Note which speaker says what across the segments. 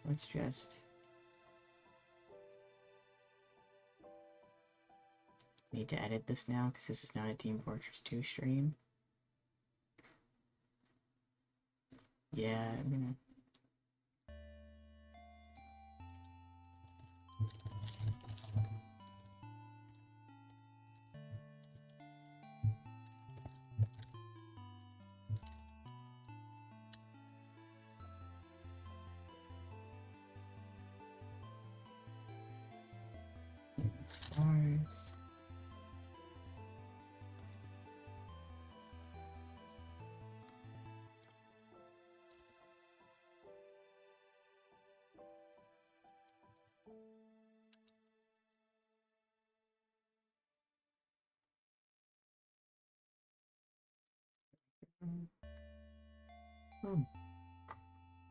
Speaker 1: let's just... Need to edit this now, because this is not a Team Fortress 2 stream. Yeah, I'm gonna... Stars...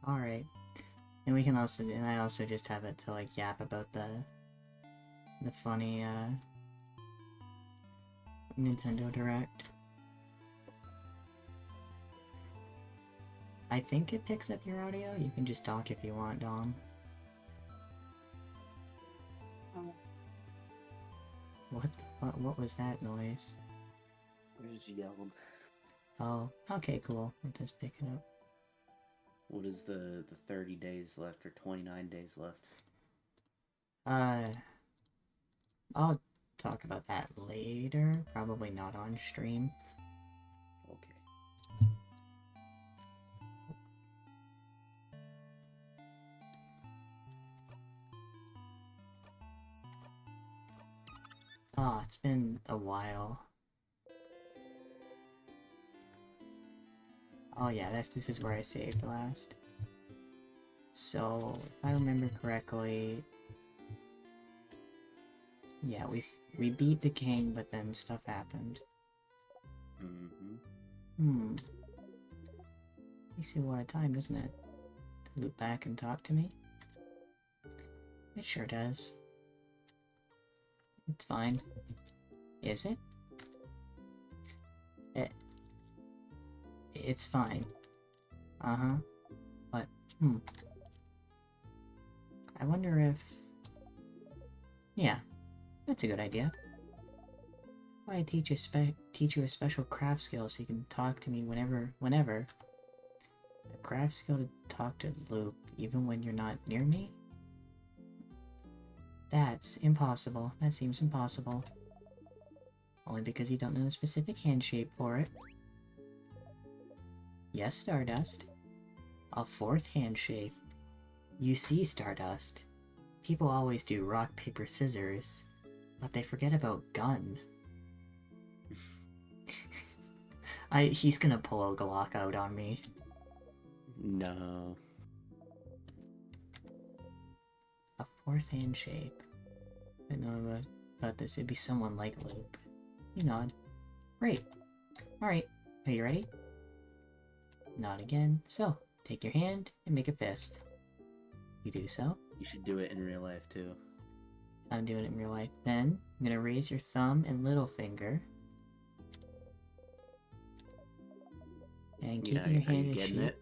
Speaker 1: Alright. And we can also, and I also just have it to like yap about the funny Nintendo Direct. I think it picks up your audio. You can just talk if you want, Dom. What was that noise?
Speaker 2: I just yelled.
Speaker 1: Oh, okay, cool. It does pick it up.
Speaker 2: What is the 30 days left or 29 days left?
Speaker 1: I'll talk about that later. Probably not on stream.
Speaker 2: Okay.
Speaker 1: Ah, it's been a while. Oh yeah, this is where I saved last. So, if I remember correctly... Yeah, we beat the king, but then stuff happened. Takes you a lot of time, doesn't it? To loop back and talk to me? It sure does. It's fine. Is it? It's fine. Uh-huh. But, I wonder if... Yeah, that's a good idea. Why teach you a special craft skill so you can talk to me whenever. A craft skill to talk to Loop, even when you're not near me? That's impossible. That seems impossible. Only because you don't know the specific hand shape for it. Yes, Stardust. A fourth hand shape. You see, Stardust. People always do rock, paper, scissors, but they forget about gun. He's gonna pull a Glock out on me.
Speaker 2: No.
Speaker 1: A fourth hand shape. I know about this. It'd be someone like Loop. You nod. Great. Alright, are you ready? Nod again. So, take your hand and make a fist. You do so.
Speaker 2: You should do it in real life too.
Speaker 1: I'm doing it in real life. Then, I'm gonna raise your thumb and little finger. And keeping your hand in shape.
Speaker 2: It?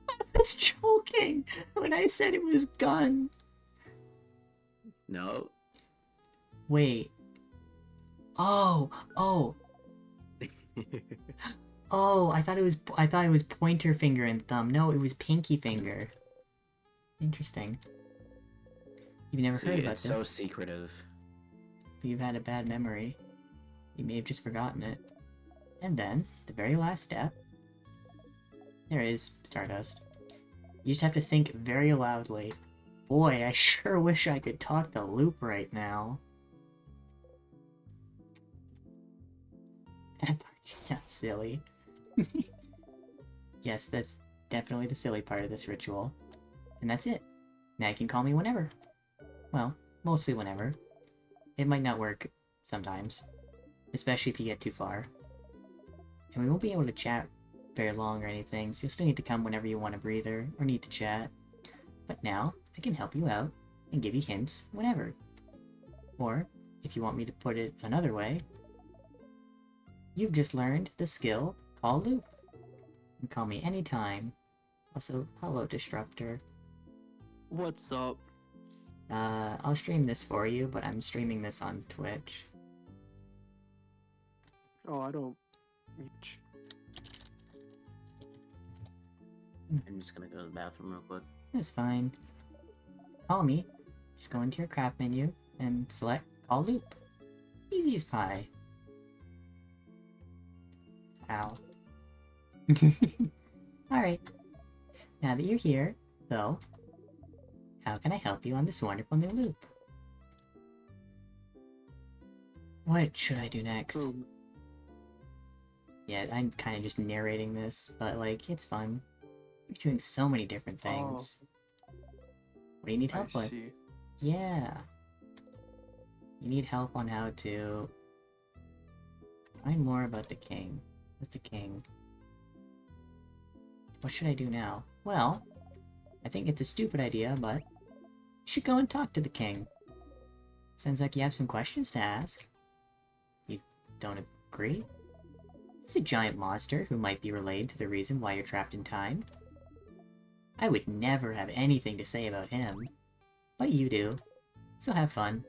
Speaker 1: I was joking when I said it was gun.
Speaker 2: No.
Speaker 1: Wait. Oh. Oh, I thought it was pointer finger and thumb. No, it was pinky finger. Interesting. You've never heard about this.
Speaker 2: It's so secretive.
Speaker 1: You've had a bad memory. You may have just forgotten it. And then, the very last step... There is Stardust. You just have to think very loudly. Boy, I sure wish I could talk to Loop right now. That part just sounds silly. Yes, that's definitely the silly part of this ritual. And that's it. Now you can call me whenever. Well, mostly whenever. It might not work sometimes. Especially if you get too far. And we won't be able to chat very long or anything, so you'll still need to come whenever you want a breather or need to chat. But now, I can help you out and give you hints whenever. Or, if you want me to put it another way, you've just learned the skill called Loop. You can call me anytime, Also, hello, Disruptor.
Speaker 3: What's up?
Speaker 1: I'll stream this for you, but I'm streaming this on Twitch.
Speaker 3: Oh, I don't reach.
Speaker 2: I'm just gonna go to the bathroom real quick.
Speaker 1: That's fine. Call me. Just go into your craft menu and select Call Loop. Easy as pie. Ow. Alright. Now that you're here, though, how can I help you on this wonderful new loop? What should I do next?
Speaker 3: Oh,
Speaker 1: Yeah, I'm kind of just narrating this, but like, it's fun. You're doing so many different things. What do you need
Speaker 3: I
Speaker 1: help with?
Speaker 3: see.
Speaker 1: Yeah. You need help on how to find more about the king. With the king. What should I do now? Well, I think it's a stupid idea, but you should go and talk to the king. Sounds like you have some questions to ask. You don't agree? He's a giant monster who might be related to the reason why you're trapped in time. I would never have anything to say about him. But you do. So have fun.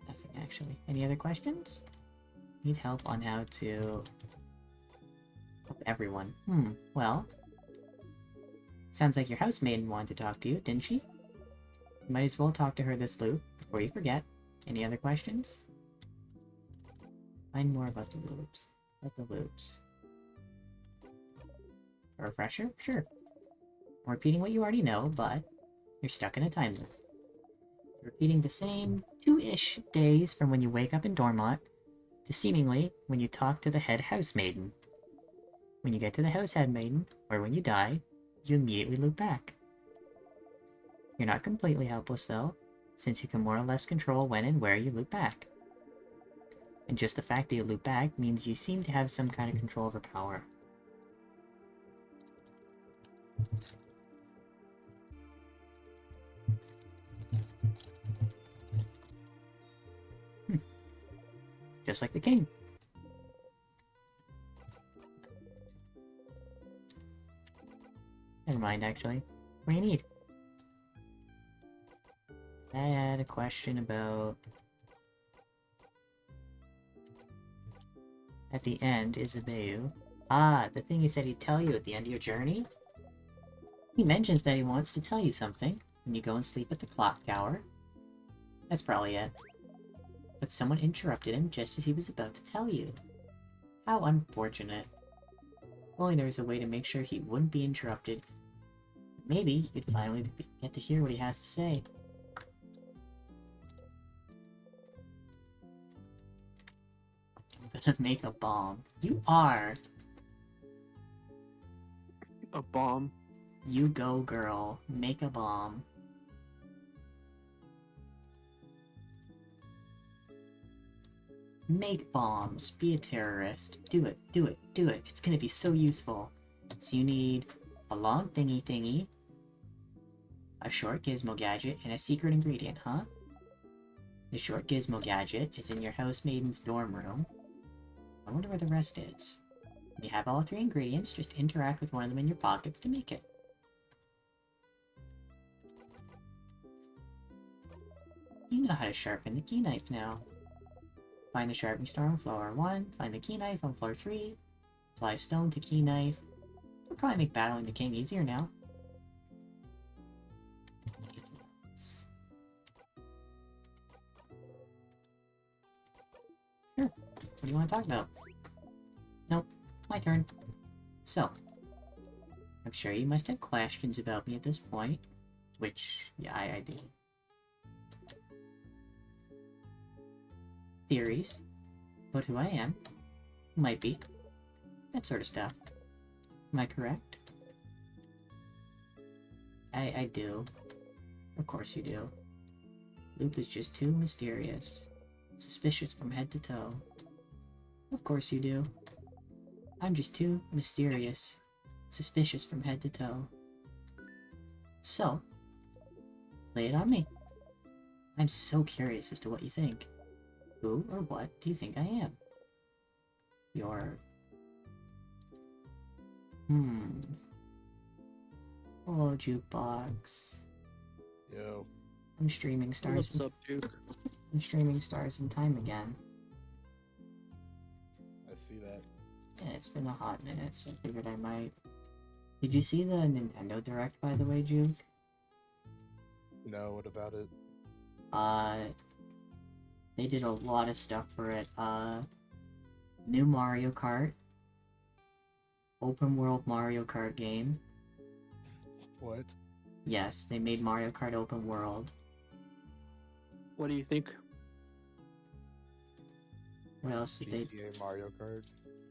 Speaker 1: Nothing, actually. Any other questions? Need help on how to help everyone. Well. Sounds like your housemaiden wanted to talk to you, didn't she? You might as well talk to her this loop before you forget. Any other questions? Find more about the loops. A refresher? Sure. I'm repeating what you already know, but you're stuck in a time loop. You're repeating the same 2-ish days from when you wake up in Dormont to seemingly when you talk to the head housemaiden. When you get to the house headmaiden, or when you die, you immediately loop back. You're not completely helpless though, since you can more or less control when and where you loop back. And just the fact that you loop back means you seem to have some kind of control over power. Just like the king. Never mind, actually. What do you need? I had a question about... At the end, Isabeu. Ah, the thing he said he'd tell you at the end of your journey? He mentions that he wants to tell you something when you go and sleep at the clock tower. That's probably it. But someone interrupted him just as he was about to tell you. How unfortunate. If only there was a way to make sure he wouldn't be interrupted. Maybe you'd finally get to hear what he has to say. I'm gonna make a bomb. You are!
Speaker 3: A bomb.
Speaker 1: You go, girl. Make a bomb. Make bombs. Be a terrorist. Do it, do it, do it. It's gonna be so useful. So you need a long thingy, a short gizmo gadget, and a secret ingredient, huh? The short gizmo gadget is in your housemaiden's dorm room. I wonder where the rest is. When you have all 3 ingredients, just interact with one of them in your pockets to make it. You know how to sharpen the key knife now. Find the sharpening star on floor 1, find the key knife on floor 3, apply stone to key knife. It'll probably make battling the king easier now. Sure, what do you want to talk about? Nope, my turn. So, I'm sure you must have questions about me at this point, which, yeah, I do. Theories about who I am, who might be, that sort of stuff. Am I correct? I do. Of course you do. Loop is just too mysterious. Suspicious from head to toe. Of course you do. I'm just too mysterious. Suspicious from head to toe. So, lay it on me. I'm so curious as to what you think. Who or what do you think I am? You're Hmm. Hello, jukebox.
Speaker 4: Yo.
Speaker 1: I'm streaming stars.
Speaker 3: What's up, Duke?
Speaker 1: I'm streaming stars in time again.
Speaker 4: I see that.
Speaker 1: Yeah, it's been a hot minute, so I figured I might. Did you see the Nintendo Direct, by the way, Juke?
Speaker 4: No, what about it?
Speaker 1: They did a lot of stuff for it. New Mario Kart. Open world Mario Kart game.
Speaker 4: What?
Speaker 1: Yes, they made Mario Kart open world.
Speaker 3: What do you think?
Speaker 1: What else did they...
Speaker 4: GTA Mario Kart?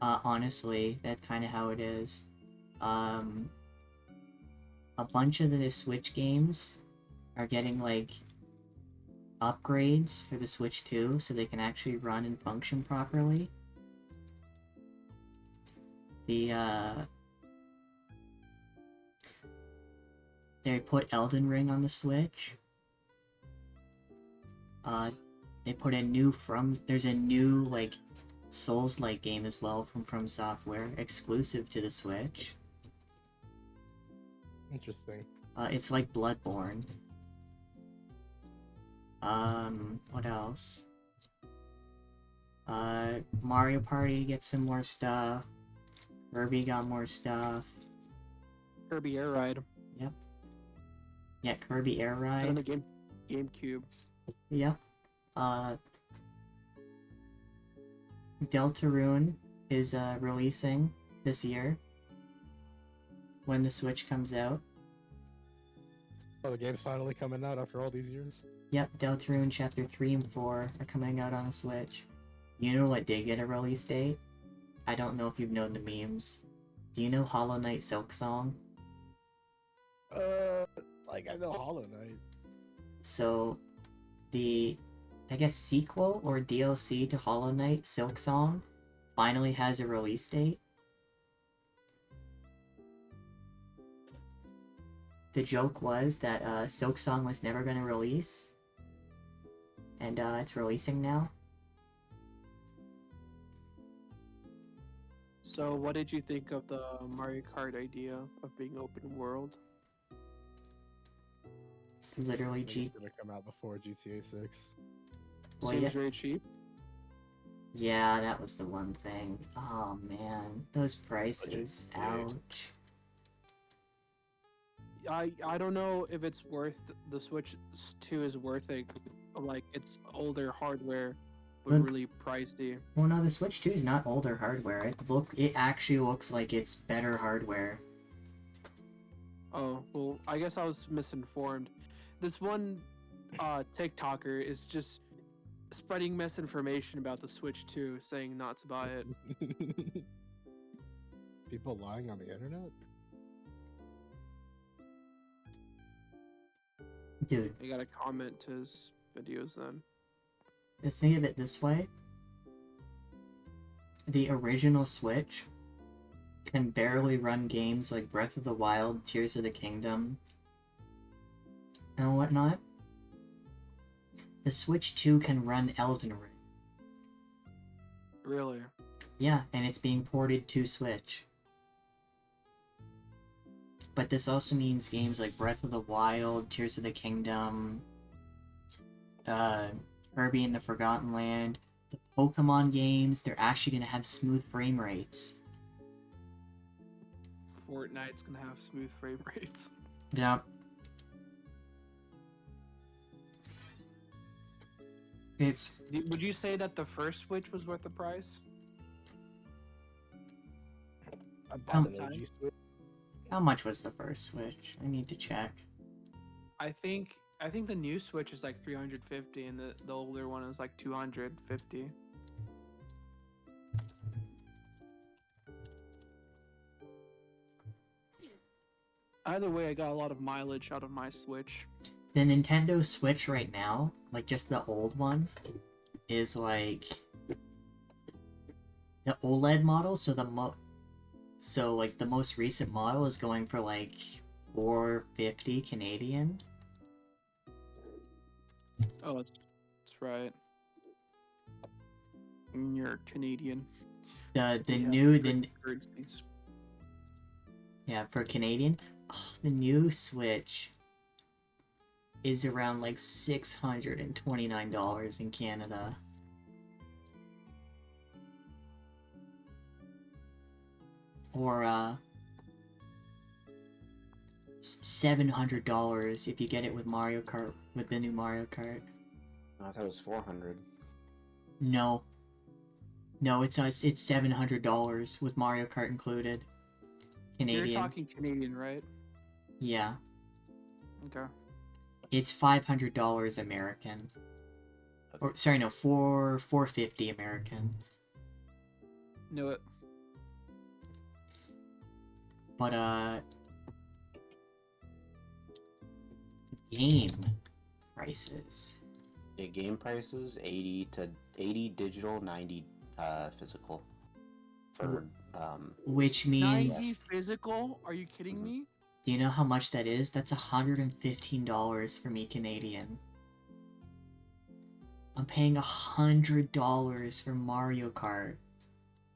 Speaker 1: Honestly, that's kind of how it is. A bunch of the Switch games are getting, like, upgrades for the Switch 2 so they can actually run and function properly. They put Elden Ring on the Switch. They put a new there's a new, like, Souls-like game as well from Software, exclusive to the Switch.
Speaker 4: Interesting.
Speaker 1: It's like Bloodborne. What else? Mario Party gets some more stuff. Kirby got more stuff.
Speaker 3: Kirby Air Ride.
Speaker 1: Yeah, Kirby Air
Speaker 3: Is that on
Speaker 1: Ride.
Speaker 3: the GameCube.
Speaker 1: Yep. Deltarune is releasing this year when the Switch comes out.
Speaker 4: Oh, the game's finally coming out after all these years?
Speaker 1: Yep, Deltarune Chapter 3 and 4 are coming out on the Switch. You know what did get a release date? I don't know if you've known the memes. Do you know Hollow Knight Silksong?
Speaker 4: Like I know Hollow Knight.
Speaker 1: So, the, I guess, sequel or DLC to Hollow Knight Silksong finally has a release date. The joke was that Silksong was never going to release, and it's releasing now.
Speaker 3: So, what did you think of the Mario Kart idea of being open world?
Speaker 1: It's literally
Speaker 4: I think it's gonna come out before GTA 6.
Speaker 1: Well,
Speaker 3: Seems
Speaker 1: yeah.
Speaker 3: very cheap.
Speaker 1: Yeah, that was the one thing. Oh man, those prices.
Speaker 4: Okay.
Speaker 1: Ouch.
Speaker 3: I don't know if it's worth the Switch 2 is worth it. Like it's older hardware, but
Speaker 1: Look-
Speaker 3: really pricey.
Speaker 1: Well, no, the Switch 2 is not older hardware. It actually looks like it's better hardware.
Speaker 3: Oh well, I guess I was misinformed. This one TikToker is just spreading misinformation about the Switch 2, saying not to buy it.
Speaker 4: People lying on the internet?
Speaker 1: Dude,
Speaker 3: I gotta comment to his videos then.
Speaker 1: think of it this way. The original Switch can barely run games like Breath of the Wild, Tears of the Kingdom, and whatnot. The Switch 2 can run Elden Ring.
Speaker 3: Really?
Speaker 1: Yeah, and it's being ported to Switch. But this also means games like Breath of the Wild, Tears of the Kingdom, Kirby and the Forgotten Land, the Pokemon games, they're actually going to have smooth frame rates.
Speaker 3: Fortnite's gonna have smooth frame rates.
Speaker 1: Yep. It's
Speaker 3: Would you say that the first Switch was worth the price?
Speaker 4: I bought an
Speaker 3: Time.
Speaker 4: OG Switch.
Speaker 1: how much was the first Switch? I need to check.
Speaker 3: I think the new Switch is like 350 and the older one is like 250. Either way, I got a lot of mileage out of my Switch.
Speaker 1: The Nintendo Switch right now, like just the old one, is like the OLED model. So like the most recent model is going for like 450 Canadian.
Speaker 3: Oh, that's right. You're Canadian.
Speaker 1: The
Speaker 3: We have
Speaker 1: new
Speaker 3: different currencies.
Speaker 1: Yeah, for Canadian, the new Switch is around like $629 in Canada. Or $700 if you get it with Mario Kart, with the new Mario Kart.
Speaker 2: I thought it was 400.
Speaker 1: No, it's $700 with Mario Kart included. Canadian.
Speaker 3: You're talking Canadian, right?
Speaker 1: Yeah,
Speaker 3: Okay.
Speaker 1: it's $500 American. Or sorry, no, $450 American.
Speaker 3: Knew it.
Speaker 1: But game prices.
Speaker 2: Yeah, game prices 80 digital, 90 physical. For
Speaker 1: Which
Speaker 3: 90
Speaker 1: means,
Speaker 3: physical? Are you kidding me?
Speaker 1: do you know how much that is? That's $115 for me Canadian. I'm paying $100 for Mario Kart.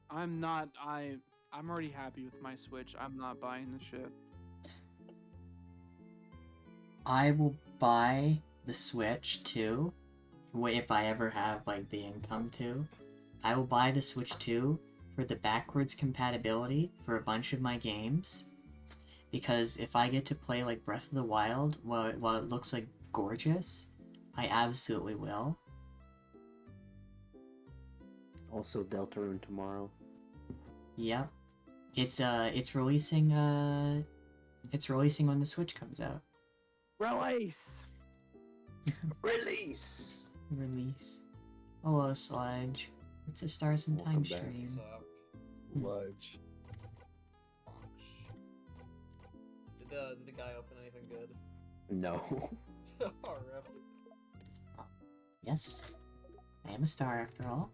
Speaker 3: I'm already happy with my Switch. I'm not buying the shit.
Speaker 1: I will buy the Switch too. If I ever have like the income to. I will buy the Switch 2 for the backwards compatibility for a bunch of my games. Because if I get to play like Breath of the Wild while it looks like gorgeous, I absolutely will.
Speaker 2: also Deltarune tomorrow.
Speaker 1: Yep. It's releasing when the Switch comes out.
Speaker 3: Release!
Speaker 2: Release.
Speaker 1: Release. Hello, Sludge. It's a Stars and
Speaker 2: Welcome
Speaker 1: Time
Speaker 2: back.
Speaker 1: stream.
Speaker 4: Sludge.
Speaker 5: Did the guy open anything good?
Speaker 2: No.
Speaker 5: Oh, rip.
Speaker 1: Yes. I am a star after all.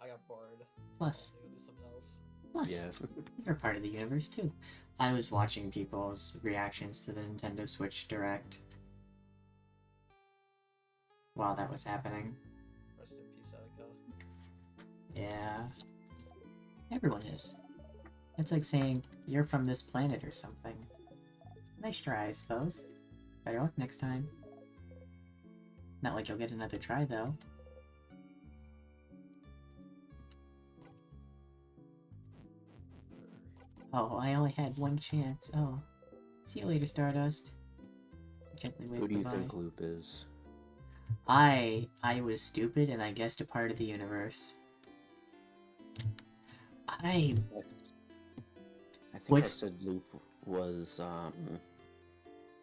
Speaker 5: I got bored.
Speaker 1: Plus.
Speaker 5: I do something else.
Speaker 1: Plus.
Speaker 2: Yeah.
Speaker 1: You're part of the universe too. I was watching people's reactions to the Nintendo Switch Direct while that was happening.
Speaker 5: Rest in peace, Attica.
Speaker 1: Yeah. Everyone is. It's like saying, you're from this planet or something. Nice try, I suppose. Better luck next time. Not like you'll get another try, though. Oh, I only had one chance. Oh. See you later, Stardust. Gently wave
Speaker 2: Who do you
Speaker 1: goodbye.
Speaker 2: think Loop is?
Speaker 1: I was stupid and I guessed a part of the universe.
Speaker 2: I think
Speaker 1: What?
Speaker 2: I said Loop was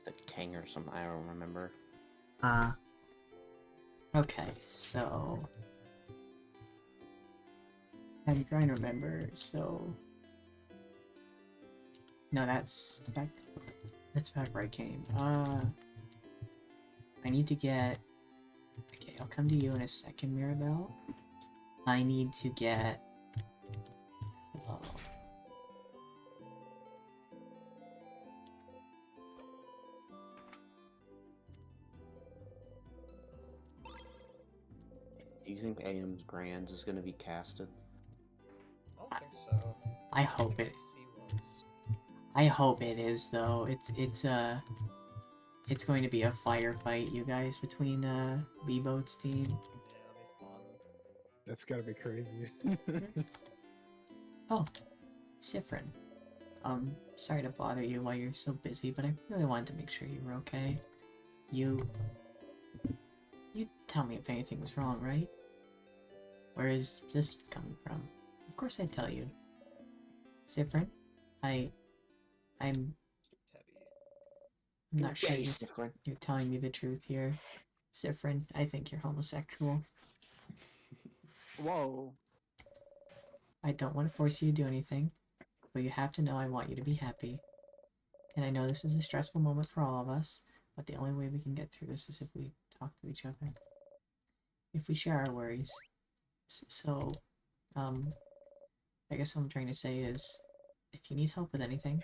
Speaker 2: the king or something. I don't remember.
Speaker 1: Okay, so I'm trying to remember, so no, that's back where I came. I need to get, okay, I'll come to you in a second, Mirabelle. I need to get
Speaker 2: Do you think AM's Grands is going to be casted?
Speaker 5: I don't think so.
Speaker 1: I hope it.
Speaker 5: C was.
Speaker 1: I hope it is though. It's going to be a firefight, you guys, between B-Boat's team.
Speaker 5: Yeah, that'll be fun.
Speaker 4: That's gotta be crazy.
Speaker 1: Oh, Sifrin. Sorry to bother you while you're so busy, but I really wanted to make sure you were okay. You tell me if anything was wrong, right? Where is this coming from? Of course I'd tell you. Sifrin, I'm
Speaker 5: Tabby.
Speaker 1: not sure
Speaker 2: Gay,
Speaker 1: you're,
Speaker 2: Sifrin.
Speaker 1: you're telling me the truth here. Sifrin, I think you're homosexual.
Speaker 3: Whoa.
Speaker 1: I don't want to force you to do anything, but you have to know I want you to be happy. And I know this is a stressful moment for all of us, but the only way we can get through this is if we talk to each other. If we share our worries. So, I guess what I'm trying to say is, if you need help with anything,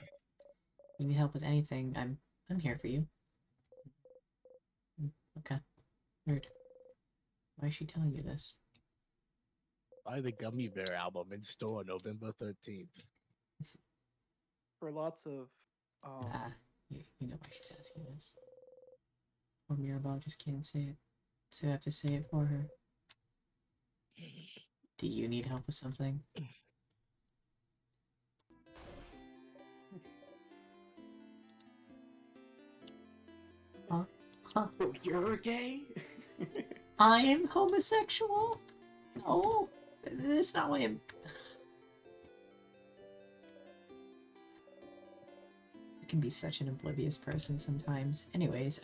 Speaker 1: I'm here for you. Okay. Weird. Why is she telling you this?
Speaker 4: Buy the Gummy Bear album in store November 13th.
Speaker 3: for lots of
Speaker 1: You know why she's asking this. Or Mirabelle just can't say it, so I have to say it for her. Do you need help with something? Huh? Huh?
Speaker 2: You're gay?
Speaker 1: I am homosexual? No, that's not why I'm... I can be such an oblivious person sometimes. Anyways,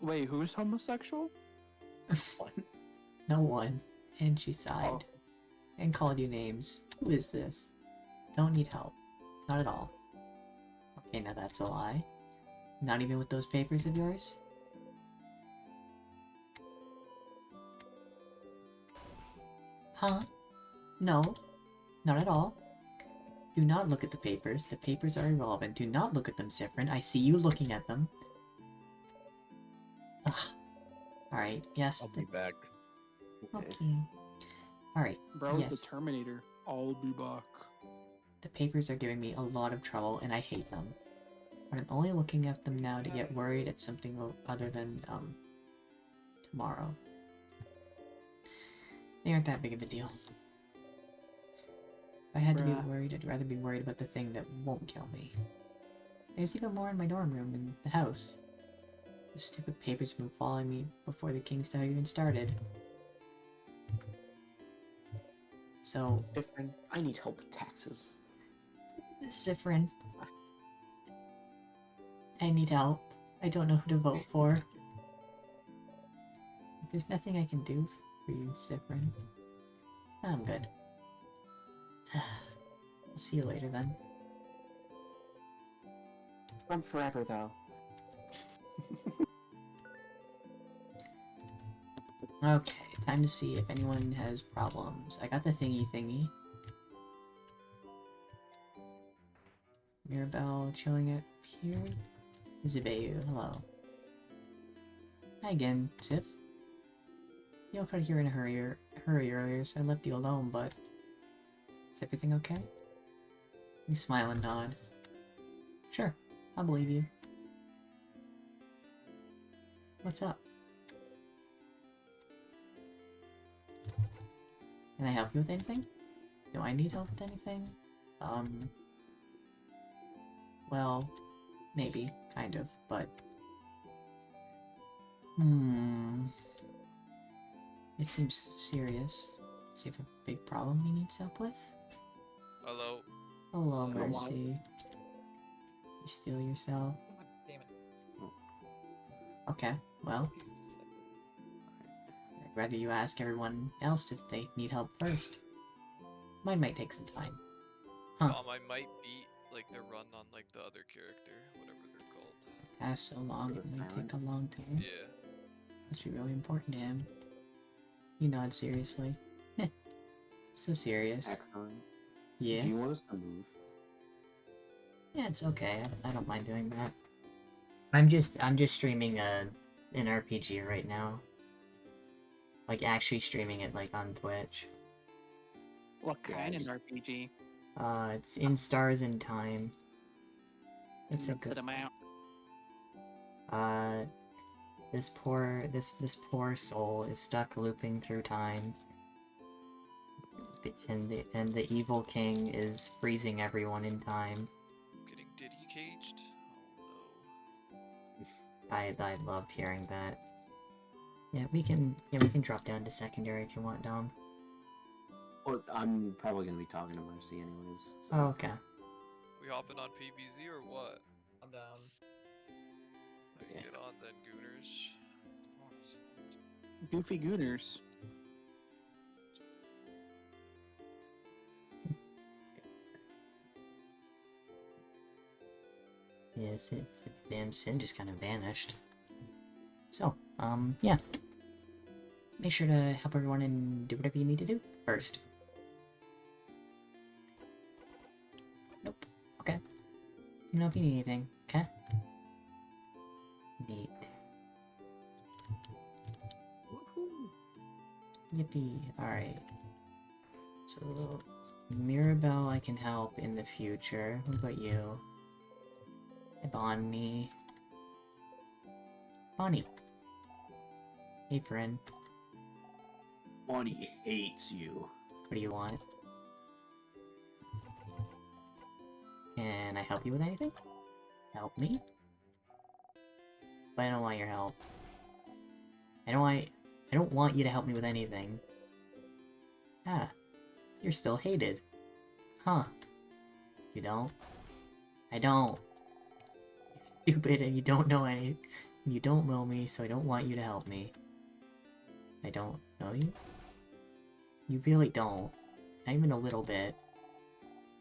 Speaker 3: wait, who's homosexual?
Speaker 1: No one. And she sighed. And called you names. Who is this? Don't need help. Not at all. Okay, now that's a lie. Not even with those papers of yours? Huh? No. Not at all. Do not look at the papers. The papers are irrelevant. Do not look at them, Siffrin. I see you looking at them. Ugh. Alright, yes.
Speaker 4: I'll be back.
Speaker 1: Okay. Alright,
Speaker 3: Bro's
Speaker 1: yes.
Speaker 3: the Terminator. I'll be back.
Speaker 1: The papers are giving me a lot of trouble, and I hate them. But I'm only looking at them now to get worried at something other than, tomorrow. They aren't that big of a deal. If I had to be
Speaker 3: Bruh.
Speaker 1: worried, I'd rather be worried about the thing that won't kill me. There's even more in my dorm room in the house. The stupid papers have been following me before the King's Tale even started. So,
Speaker 2: Different. I need help with taxes.
Speaker 1: Siffrin, I need help. I don't know who to vote for. There's nothing I can do for you, Siffrin. I'm good. I'll see you later then.
Speaker 2: From forever, though.
Speaker 1: Okay, time to see if anyone has problems. I got the thingy. Mirabelle chilling up here. Zibayu, hello. Hi again, Sif. You got here in a hurry earlier, so I left you alone, but... Is everything okay? You smile and nod. Sure, I'll believe you. What's up? Can I help you with anything? Do I need help with anything? Well, maybe, kind of, but... It seems serious. Does he have a big problem he needs help with?
Speaker 6: Hello.
Speaker 1: Hello,
Speaker 6: So-
Speaker 1: Mercy. You steal yourself?
Speaker 5: God damn it.
Speaker 1: Okay, well,
Speaker 5: Piece this thing.
Speaker 1: I'd rather you ask everyone else if they need help first. Mine might take some time. Huh.
Speaker 6: I might beat like the run on like the other character, whatever they're called.
Speaker 1: Tasks so long, it
Speaker 2: It's
Speaker 1: might
Speaker 2: silent.
Speaker 1: take a long time.
Speaker 6: Yeah.
Speaker 1: Must be really important to him. You nod seriously. So serious.
Speaker 2: Excellent.
Speaker 1: Yeah?
Speaker 2: Do you want us to move?
Speaker 1: Yeah, it's okay. I don't mind doing that. I'm just streaming an RPG right now. Like actually streaming it like on Twitch.
Speaker 3: What kind of
Speaker 2: Yes.
Speaker 3: RPG?
Speaker 1: It's in Stars in Time. It's a
Speaker 3: What's
Speaker 1: good
Speaker 3: it amount?
Speaker 1: this poor soul is stuck looping through time. And the evil king is freezing everyone in time.
Speaker 6: Getting Diddy caged? Oh
Speaker 1: I loved hearing that. Yeah, we can drop down to secondary if you want, Dom.
Speaker 2: Well, I'm probably gonna be talking to Mercy anyways. So.
Speaker 1: Oh, okay.
Speaker 6: no. We hopping on PBZ or what?
Speaker 5: I'm down.
Speaker 6: I can
Speaker 2: Yeah.
Speaker 6: get on then, Gooners.
Speaker 3: Goofy Gooners.
Speaker 1: Yes, it's damn Sin just kind of vanished. So, yeah. Make sure to help everyone and do whatever you need to do first. Nope. Okay. You know if you need anything, okay? Neat.
Speaker 2: Woohoo.
Speaker 1: Yippee. Alright. So, Mirabelle, I can help in the future. What about you? Hey, Bonnie. Bonnie. Hey, friend.
Speaker 2: Bonnie hates you.
Speaker 1: What do you want? Can I help you with anything? Help me? But I don't want your help. I don't want you to help me with anything. Ah, you're still hated. Huh. You don't? I don't. You're stupid and you don't know any. You don't know me, so I don't want you to help me. I don't know you? You really don't. Not even a little bit.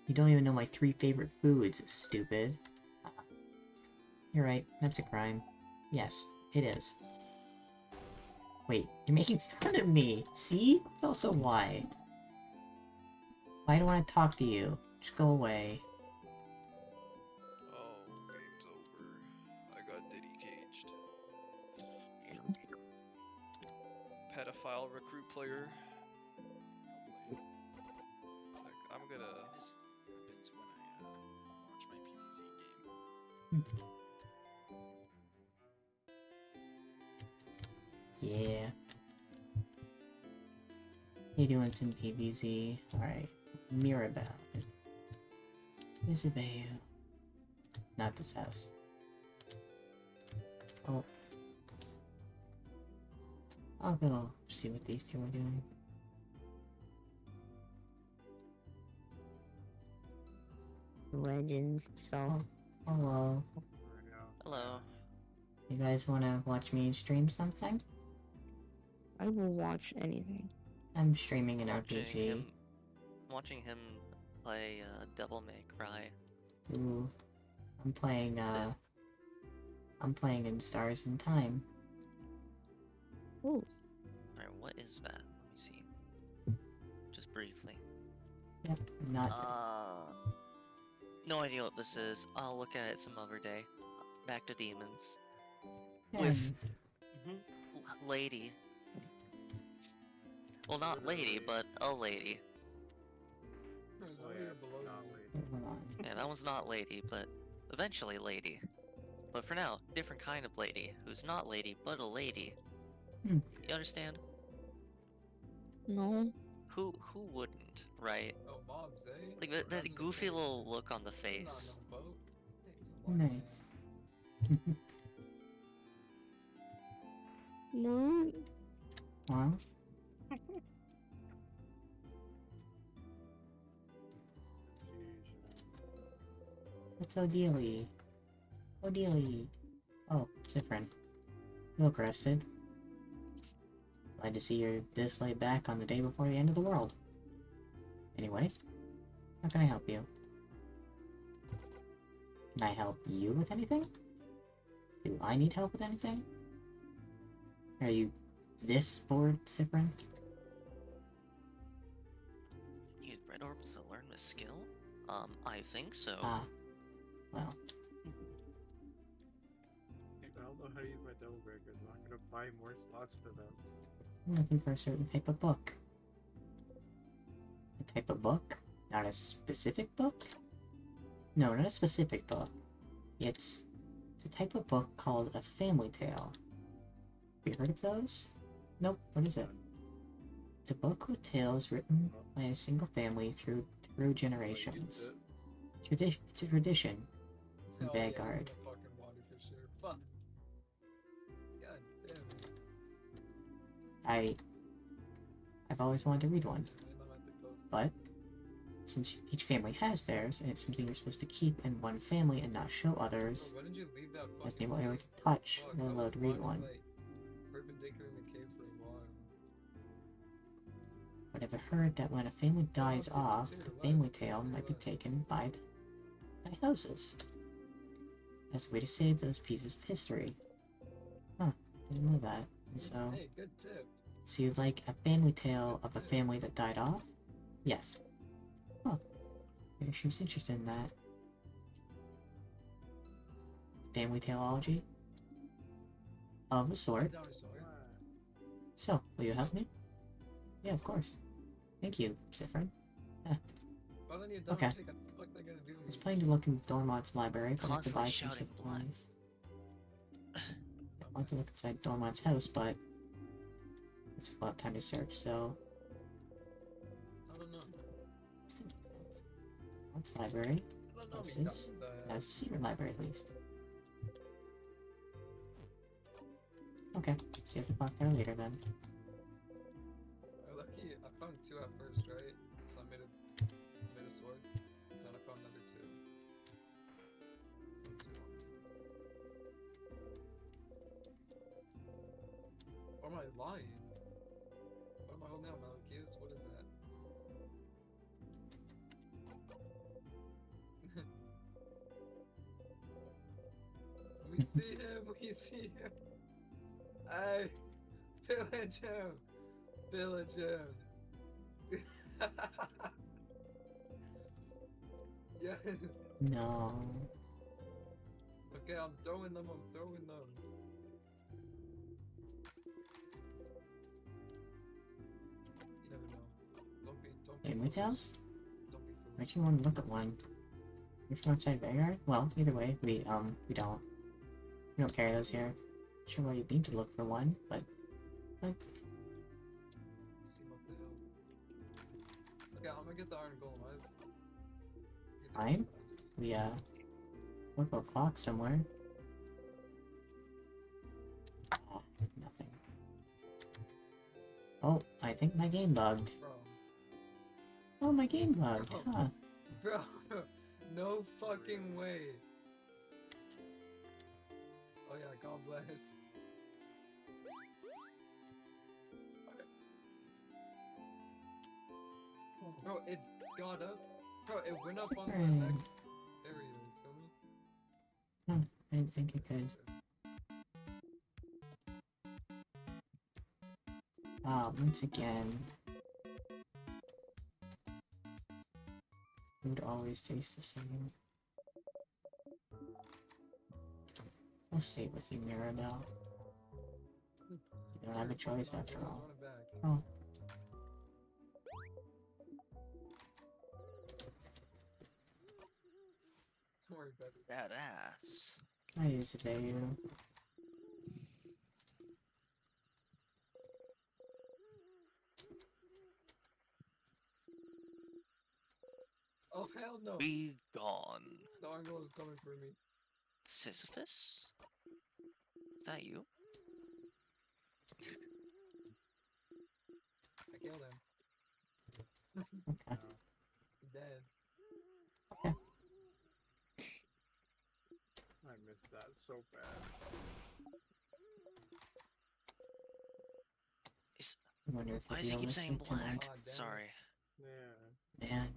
Speaker 1: You don't even know my 3 favorite foods, stupid. You're right, that's a crime. Yes, it is. Wait, you're making fun of me! See? That's also why. Why do I want to talk to you? Just go away.
Speaker 6: Oh, game's over. I got Diddy caged. Pedophile recruit player. It's like, I'm gonna.
Speaker 5: This happens when I launch my PvZ game.
Speaker 1: Yeah. You doing some PvZ? Alright. Mirabelle. Isabelle. Not this house. Oh. I'll go see what these two are doing.
Speaker 7: Legends, so
Speaker 1: Hello.
Speaker 8: Hello.
Speaker 1: You guys wanna watch me stream sometime?
Speaker 7: I will watch anything.
Speaker 1: I'm streaming an
Speaker 8: Watching
Speaker 1: RPG.
Speaker 8: him play Devil May Cry.
Speaker 1: Ooh. I'm playing in Stars in Time.
Speaker 7: Ooh,
Speaker 8: Alright, what is that? Let me see. Just briefly.
Speaker 1: Yep, not
Speaker 8: No idea what this is. I'll look at it some other day. Back to demons.
Speaker 1: yeah,
Speaker 8: with- Lady. Well, not lady, but a lady.
Speaker 1: hold on.
Speaker 8: Yeah, that one's not lady, but eventually lady. But for now, different kind of lady, who's not lady, but a lady.
Speaker 1: Hmm.
Speaker 8: You understand?
Speaker 7: no.
Speaker 8: Who wouldn't, right?
Speaker 5: Oh, Bob's, eh?
Speaker 8: Like that goofy little look on the face.
Speaker 1: Nice.
Speaker 7: No.
Speaker 1: Well, what's O'Dealy? O'Dealy. Oh, Zifrin. You look rested. Glad to see you're this laid back on the day before the end of the world. Anyway, how can I help you? Can I help you with anything? Do I need help with anything? Are you this bored, Zifrin?
Speaker 8: Use red orbs to learn this skill? I think so.
Speaker 1: Ah, well,
Speaker 9: I don't know how to use my double breaker. I'm not gonna buy more slots for them.
Speaker 1: I'm looking for a certain type of book. A type of book? Not a specific book? No, not a specific book. It's a type of book called a family tale. Have you heard of those? Nope, what is it? It's a book with tales written by a single family through generations. It's a tradition in Vanguard. I've always wanted to read one, but since each family has theirs, and it's something you're supposed to keep in one family and not show others,
Speaker 5: Why did you leave that
Speaker 1: that's
Speaker 5: fucking
Speaker 1: never able to touch,
Speaker 5: fuck,
Speaker 1: let
Speaker 5: I
Speaker 1: alone
Speaker 5: was
Speaker 1: read
Speaker 5: running,
Speaker 1: one.
Speaker 5: like, perpendicular in the cave for a while.
Speaker 1: But I've heard that when a family dies off, the family tale might be taken by houses as a way to save those pieces of history. Huh, didn't know that. And so,
Speaker 5: Hey, good tip.
Speaker 1: so you'd like a family tale of a family that died off? Yes. Huh. Maybe she was interested in that. Family taleology? Of a sort. So, will you help me? Yeah, of course. Thank you, Zifrin.
Speaker 9: Well, then you
Speaker 1: Okay.
Speaker 9: don't think what the fuck they're gonna do.
Speaker 1: I was planning to look in Dormont's library, but I have to
Speaker 8: Constantly
Speaker 1: buy some
Speaker 8: shouting blood.
Speaker 1: supplies. I want to look inside Dormont's house, but it's a lot of time to search, so
Speaker 9: I don't know.
Speaker 1: I think it's Dormont's library.
Speaker 9: I don't know.
Speaker 1: This
Speaker 9: me
Speaker 1: is-
Speaker 9: Dawson's,
Speaker 1: That's a secret library at least. Okay, see you have to walk there later then.
Speaker 9: Lucky, I found 2 at first, right? So I made a sword. And then I found another 2. So 2 on me. Or am I lying? What am I holding out, Malachius? What is that? We see him! We see him! Hey! Pillage him! Pillage him! Yes!
Speaker 1: No.
Speaker 9: Okay, I'm throwing them, I'm throwing them. You never know. Don't be
Speaker 1: Imo's
Speaker 9: foolish.
Speaker 1: house?
Speaker 9: Don't be
Speaker 1: Why
Speaker 9: foolish.
Speaker 1: do you want to look at one? You're from outside Vanguard? Well, either way, we don't. We don't carry those here. Sure why you'd need to look for one, but
Speaker 9: See what the hell. Okay, I'm gonna get the iron golem. Get the
Speaker 1: Fine.
Speaker 9: golem.
Speaker 1: we work about clock somewhere. Ah, nothing. Oh, I think my game bugged.
Speaker 9: Bro.
Speaker 1: Oh, my game bugged.
Speaker 9: Bro.
Speaker 1: Huh.
Speaker 9: Bro, no fucking way. Oh yeah, God bless. Bro, it got up. Bro, it went up on the
Speaker 1: Surprise.
Speaker 9: next area, you feel me?
Speaker 1: I didn't think it could. Ah, once again. Food always tastes the same. I'll stay with you, Mirabelle. You don't have a choice after all. Oh.
Speaker 9: Don't worry about it.
Speaker 8: That ass.
Speaker 1: I use a Bayou.
Speaker 9: Oh hell no!
Speaker 8: Be gone.
Speaker 9: The Argyle is coming for me.
Speaker 8: Sisyphus? Is that you?
Speaker 9: I killed him.
Speaker 1: Okay.
Speaker 9: Dead. I missed that so bad.
Speaker 1: I wonder if
Speaker 8: Why
Speaker 1: you'll
Speaker 8: does
Speaker 1: be
Speaker 8: he
Speaker 1: able
Speaker 8: keep
Speaker 1: to
Speaker 8: saying
Speaker 1: sleep tonight.
Speaker 8: black?
Speaker 9: Ah, damn.
Speaker 8: Sorry.
Speaker 9: Yeah,
Speaker 1: Man,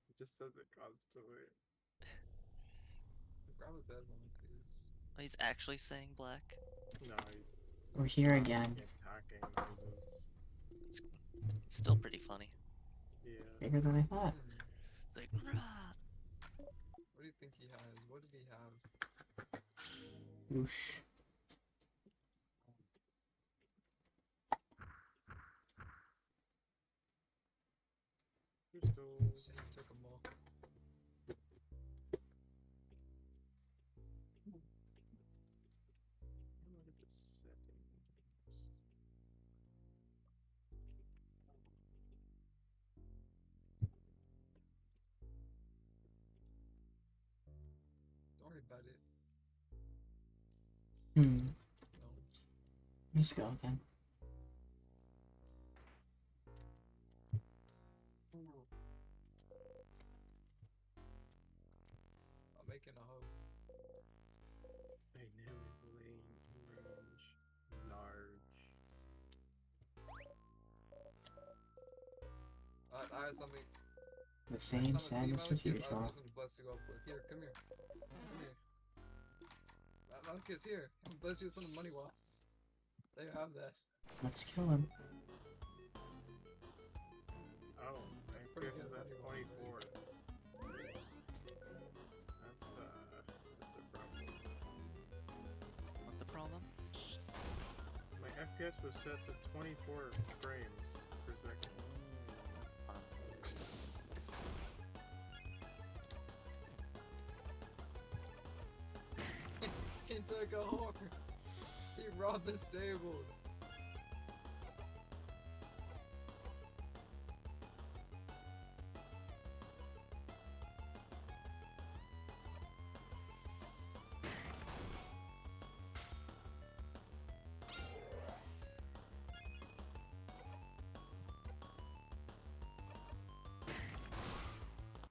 Speaker 9: it just says it constantly. Grab a bed one, please.
Speaker 8: He's actually saying black.
Speaker 9: No,
Speaker 1: we're here again.
Speaker 9: Attacking noises.
Speaker 8: It's still pretty funny.
Speaker 9: Yeah.
Speaker 1: Bigger than I thought.
Speaker 8: Like, rah.
Speaker 9: What do you think he has? What did he have?
Speaker 1: Whoosh.
Speaker 9: Crystals. He took them all. Look at the settings. Don't worry about it.
Speaker 1: Hmm.
Speaker 9: No.
Speaker 1: Let's go again.
Speaker 9: I'm making a hope. Dynamic range, large. I have something.
Speaker 1: The same sadness as
Speaker 9: I
Speaker 1: usual.
Speaker 9: have something blessed to go up with. Here, come here. Come here. Malchus, here. I'm bless you with some money wasps. There you have that.
Speaker 1: Let's kill him.
Speaker 9: Oh, I guess that's 24. That's a problem.
Speaker 8: What's the problem?
Speaker 9: My FPS was set to 24 frames per second. took a horse. He robbed the stables.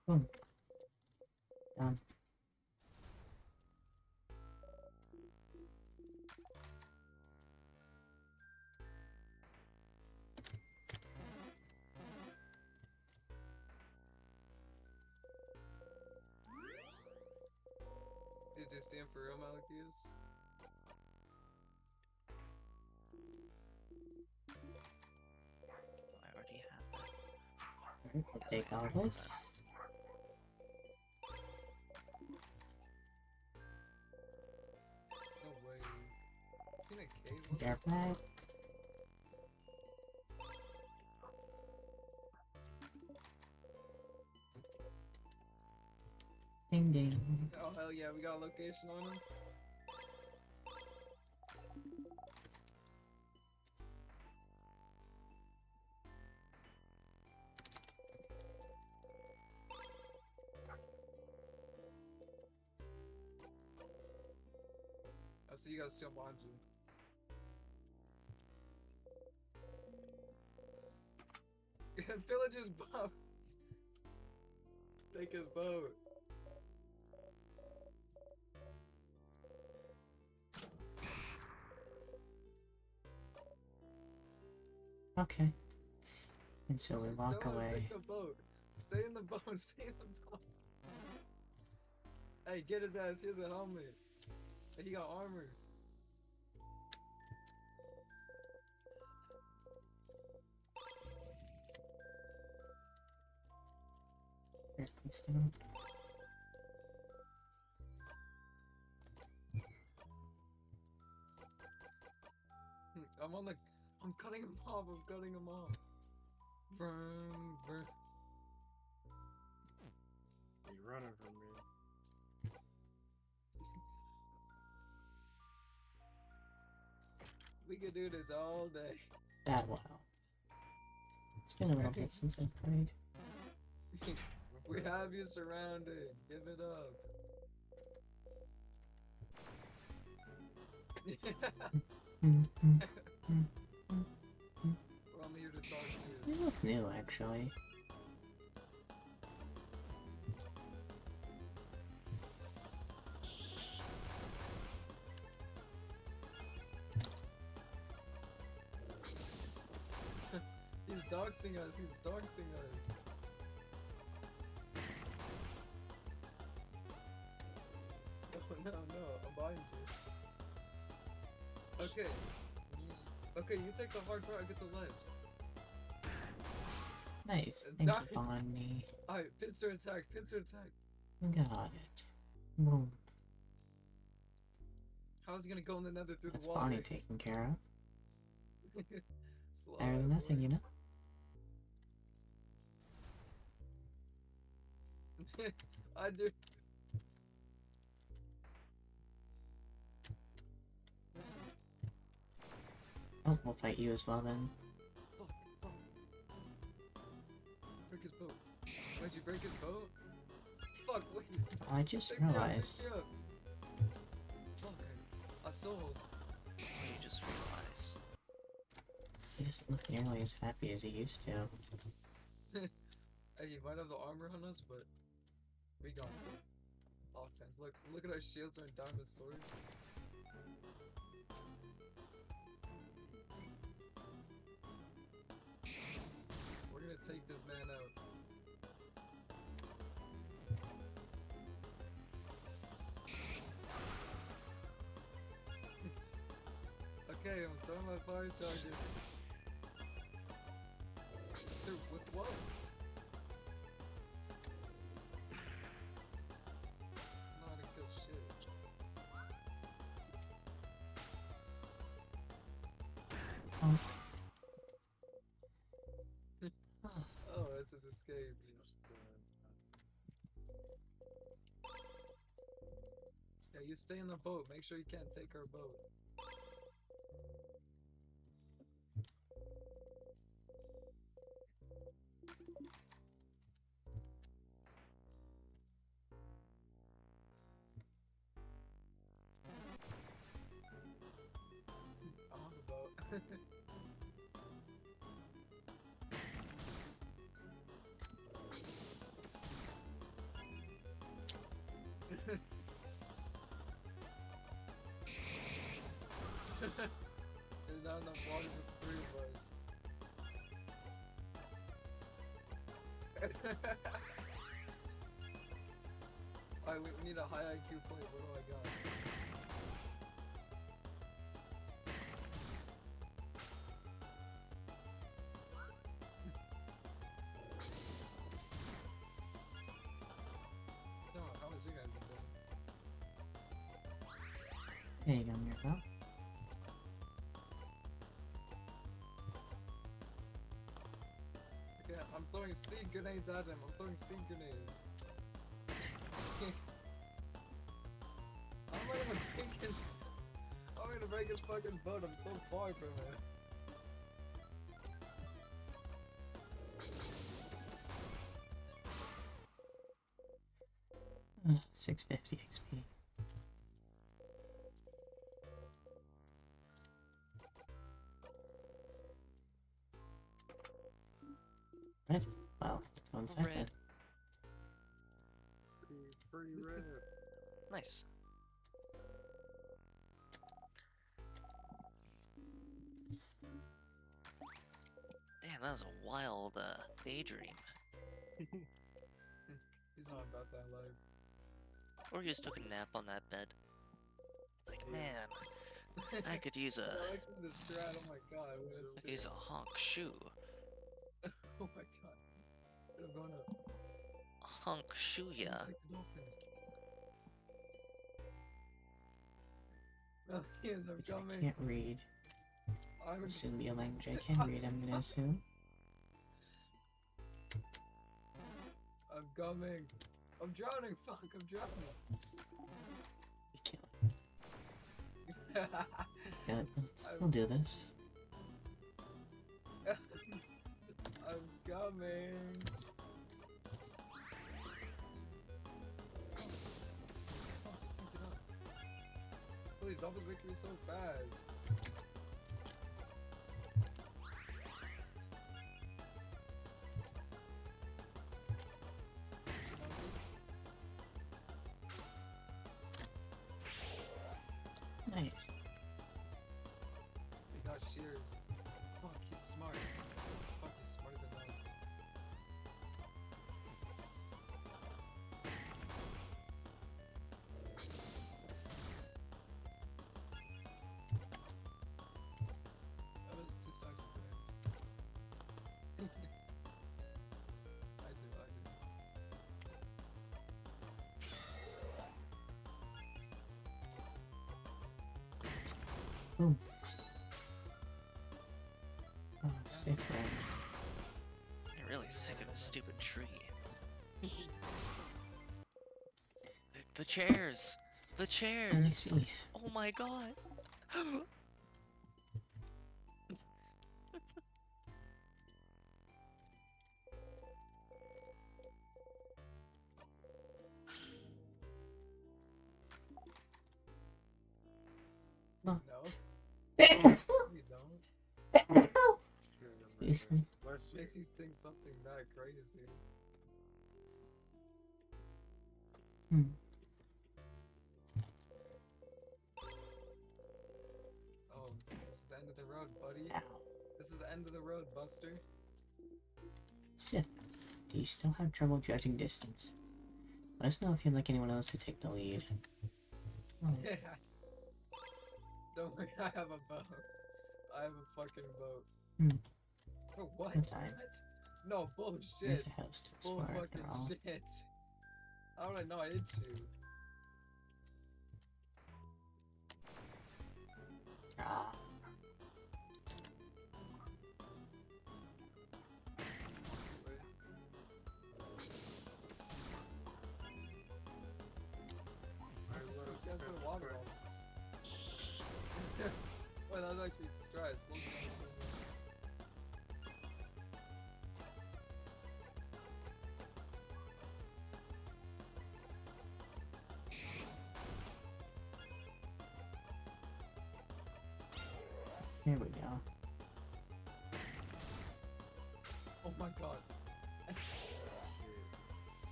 Speaker 1: Boom. Done.
Speaker 9: Did you see him for real, Malachius?
Speaker 8: I already have that.
Speaker 1: Alright, we'll take all this.
Speaker 9: No way. Is he in a cave?
Speaker 1: Get back. Ding ding.
Speaker 9: Oh hell yeah, we got a location on him. I see you guys still behind you. Villager's boat. Take his boat.
Speaker 1: Okay. And so we walk
Speaker 9: Don't
Speaker 1: away.
Speaker 9: Take the boat. Stay in the boat. Stay in the boat. Hey, get his ass. He has a helmet. Hey, he got armor.
Speaker 1: Here, please down.
Speaker 9: I'm cutting him off. I'm cutting him off. Vroom, vroom.
Speaker 5: You running from me?
Speaker 9: We could do this all day.
Speaker 1: That wow. It's been a little bit since I played.
Speaker 9: We have you surrounded. Give it up. Well, I'm here to talk to
Speaker 1: You
Speaker 9: you.
Speaker 1: look new, actually.
Speaker 9: He's doxing us. He's doxing us. No, I'm behind you. Okay. Okay, you take the hard part, I get the lives.
Speaker 1: Nice. Thanks
Speaker 9: Nice.
Speaker 1: upon me.
Speaker 9: Alright, pincer attack, pincer attack.
Speaker 1: Got it. Boom.
Speaker 9: How's he gonna go in the nether through
Speaker 1: That's
Speaker 9: the water?
Speaker 1: Bonnie taken care of.
Speaker 9: Slow
Speaker 1: Better than
Speaker 9: out,
Speaker 1: nothing,
Speaker 9: boy.
Speaker 1: you know?
Speaker 9: I do.
Speaker 1: Oh, we'll fight you as well then.
Speaker 9: Fuck, fuck. Break his boat. Why'd you break his boat? Fuck, wait.
Speaker 1: I just
Speaker 9: Pick me up,
Speaker 1: realized.
Speaker 9: pick me up. Fuck, I sold.
Speaker 8: You just realize.
Speaker 1: He doesn't look nearly as happy as he used to.
Speaker 9: Hey, he might have the armor on us, but we got it. Offense. Look at our shields and diamond swords. We're gonna take this man out. Okay, I'm throwing my fire charges. Dude, with what? I'm not gonna kill shit.
Speaker 1: Oh.
Speaker 9: Oh, that's his escape. Yeah, you stay in the boat. Make sure you can't take our boat. I'm on the boat. There's not enough water for the three of us. Alright, we need a high IQ plate. What do I got? So, how was you guys doing?
Speaker 1: There you go, Mirabelle.
Speaker 9: Okay, I'm throwing seed grenades at him. I'm throwing seed grenades. I'm not even thinking. I'm gonna break his fucking boat. I'm so far from it.
Speaker 1: 650 XP. Right. Well, let's go inside then.
Speaker 8: Red.
Speaker 9: Free red.
Speaker 8: Nice. Damn, that was a wild daydream.
Speaker 9: He's not about that life.
Speaker 8: Or you just took a nap on that bed. Like, man, I could use a
Speaker 9: I like the strat. Oh my god.
Speaker 8: I could use a honk shoe.
Speaker 9: Oh my god. I'm going to
Speaker 8: Honk shoe ya.
Speaker 9: take the dolphins. Oh, yes, I'm
Speaker 1: Which I
Speaker 9: coming.
Speaker 1: can't read.
Speaker 9: I'm
Speaker 1: It'll soon be a language I can read, I'm gonna assume.
Speaker 9: I'm coming. I'm drowning. Fuck, I'm drowning.
Speaker 1: We can't. Yeah, we'll do this.
Speaker 9: I'm coming. Please, double victory so fast.
Speaker 1: Nice.
Speaker 9: He got shears. Fuck, he's smart. Fuck, he's smarter than us. That was 2 stacks of there. I do.
Speaker 1: Boom. Oh, safe room.
Speaker 8: You're really sick of a stupid tree. The chairs! The
Speaker 1: Let me
Speaker 8: chairs!
Speaker 1: see.
Speaker 8: Oh my god!
Speaker 9: No,
Speaker 1: Excuse
Speaker 9: we don't.
Speaker 1: me.
Speaker 9: Makes you think something that crazy.
Speaker 1: Hmm.
Speaker 9: Oh, this is the end of the road, buddy.
Speaker 1: Ow.
Speaker 9: This is the end of the road, Buster.
Speaker 1: Sith, do you still have trouble judging distance? Let us know if you'd like anyone else to take the lead. Oh,
Speaker 9: Yeah. Don't worry, I have a boat. I have a fucking boat.
Speaker 1: Hmm.
Speaker 9: Oh, what?
Speaker 1: Good time.
Speaker 9: What? No, bullshit.
Speaker 1: there's a house to
Speaker 9: Bull
Speaker 1: explore
Speaker 9: fucking
Speaker 1: after all.
Speaker 9: shit. How did I know I hit you?
Speaker 1: Ah,
Speaker 9: Let's get to the Wait, that was actually stress. Look at that so much.
Speaker 1: There we go.
Speaker 9: Oh my god.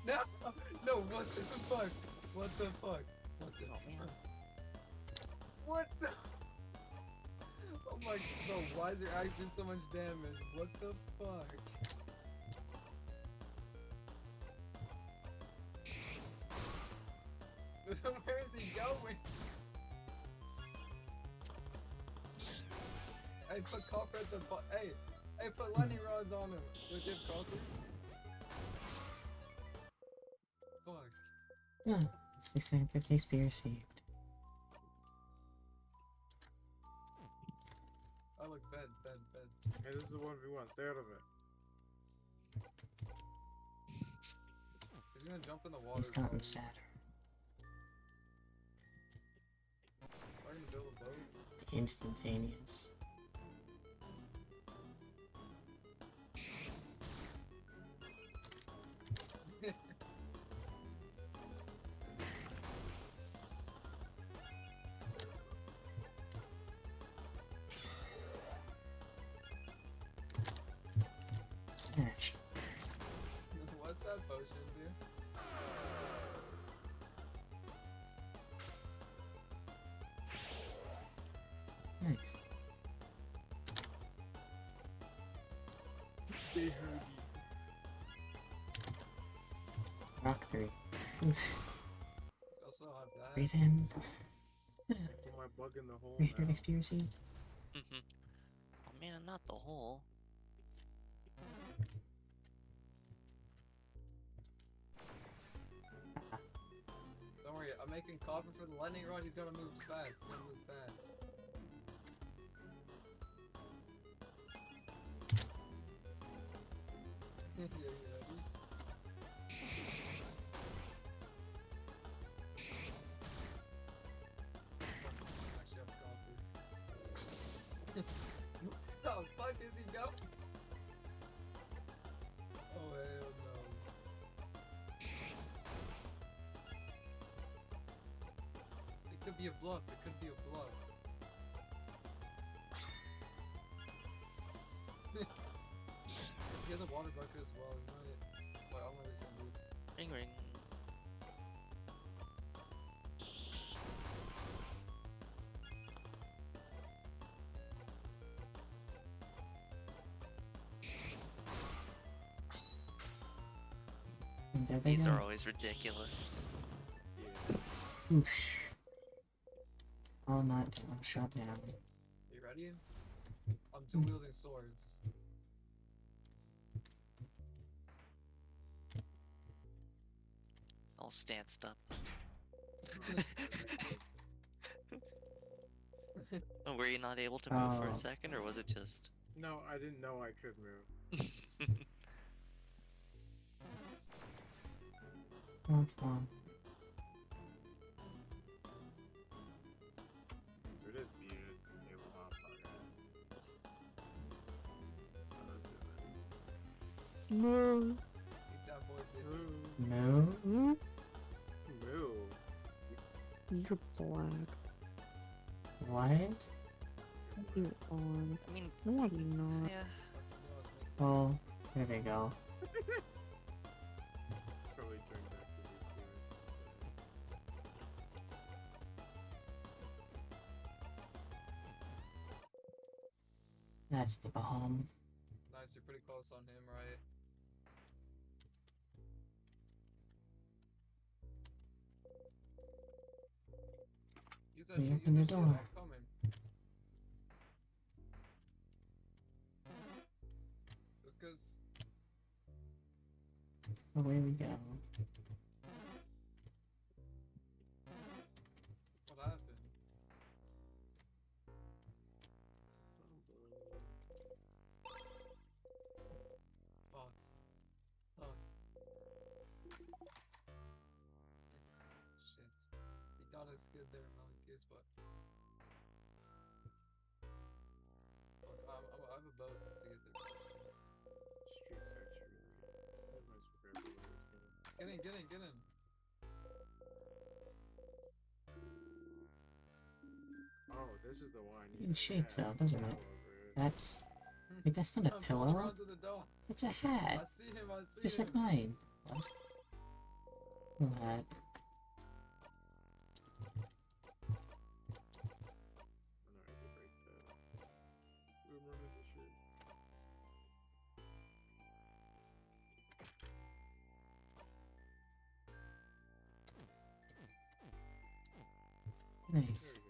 Speaker 9: No! No, what the fuck? What the fuck? What the
Speaker 8: man.
Speaker 9: What the? Oh my no, why is there actually so much damage? What the fuck? Where is he going? Hey, put copper at the hey, put lightning rods on him. Look at copper. Fuck.
Speaker 1: Yeah, 650 XP received.
Speaker 9: Oh look, bed.
Speaker 10: Hey, this is a 1v1. Stay out of it.
Speaker 9: He's gonna jump in the water.
Speaker 1: He's gotten
Speaker 9: probably.
Speaker 1: sadder.
Speaker 9: We're gonna build a boat.
Speaker 1: Instantaneous. Smash.
Speaker 9: What's that potion do?
Speaker 1: Nice.
Speaker 10: Stay
Speaker 1: Rock 3. Oof.
Speaker 9: Also have that.
Speaker 1: Breathe in.
Speaker 10: Put my bug in the hole
Speaker 1: 300
Speaker 10: now.
Speaker 1: XP received.
Speaker 8: Oh man, not the hole.
Speaker 9: Don't worry, I'm making copper for the lightning rod. He's gonna move fast. He's gonna move fast. Yeah, you ready? Actually, I have copper. How the fuck is he going? Oh hell no. It could be a bluff. It could be a bluff. He has a water bucket as well. He might. Wait, I don't know what he's gonna do.
Speaker 8: Ring ring.
Speaker 1: And there they
Speaker 8: These
Speaker 1: go.
Speaker 8: are always ridiculous.
Speaker 1: Oosh. All not shot down.
Speaker 9: You ready? I'm dual wielding swords.
Speaker 8: It's all stanced up. Oh, were you not able to move for
Speaker 1: Oh.
Speaker 8: a second, or was it just?
Speaker 10: No, I didn't know I could move.
Speaker 1: Womp womp.
Speaker 10: So it is muted. It will hop on it. Oh, let's do
Speaker 7: No.
Speaker 9: Keep that boy
Speaker 10: it.
Speaker 9: busy.
Speaker 1: No.
Speaker 10: Moo.
Speaker 7: You're black.
Speaker 1: What?
Speaker 7: You are.
Speaker 8: I mean,
Speaker 7: No, you're not.
Speaker 8: yeah.
Speaker 1: Oh, there they go.
Speaker 10: Probably turn back to this
Speaker 1: That's the bomb.
Speaker 9: Nice, you're pretty close on him, right? Use that
Speaker 1: We
Speaker 9: shit,
Speaker 1: open
Speaker 9: use
Speaker 1: the
Speaker 9: that shit,
Speaker 1: door.
Speaker 9: I'm coming. Just cause
Speaker 1: Away we go.
Speaker 9: what happened? Fuck. Fuck. Shit. He got nice skid there, Malachus, but look, I have a boat to get there.
Speaker 10: Streaks actually really nice for grappling.
Speaker 9: Get in.
Speaker 10: Oh, this is the one.
Speaker 1: In shape,
Speaker 10: yeah,
Speaker 1: though, doesn't it?
Speaker 10: all over it.
Speaker 1: That's... Wait, that's not a
Speaker 9: I'm pulling
Speaker 1: pillow.
Speaker 9: around to the dock.
Speaker 1: It's a
Speaker 9: I
Speaker 1: hat.
Speaker 9: see him.
Speaker 1: Just like mine. What? Cool hat.
Speaker 10: I'm not ready to break that. We're running the shirt.
Speaker 1: Nice.
Speaker 10: There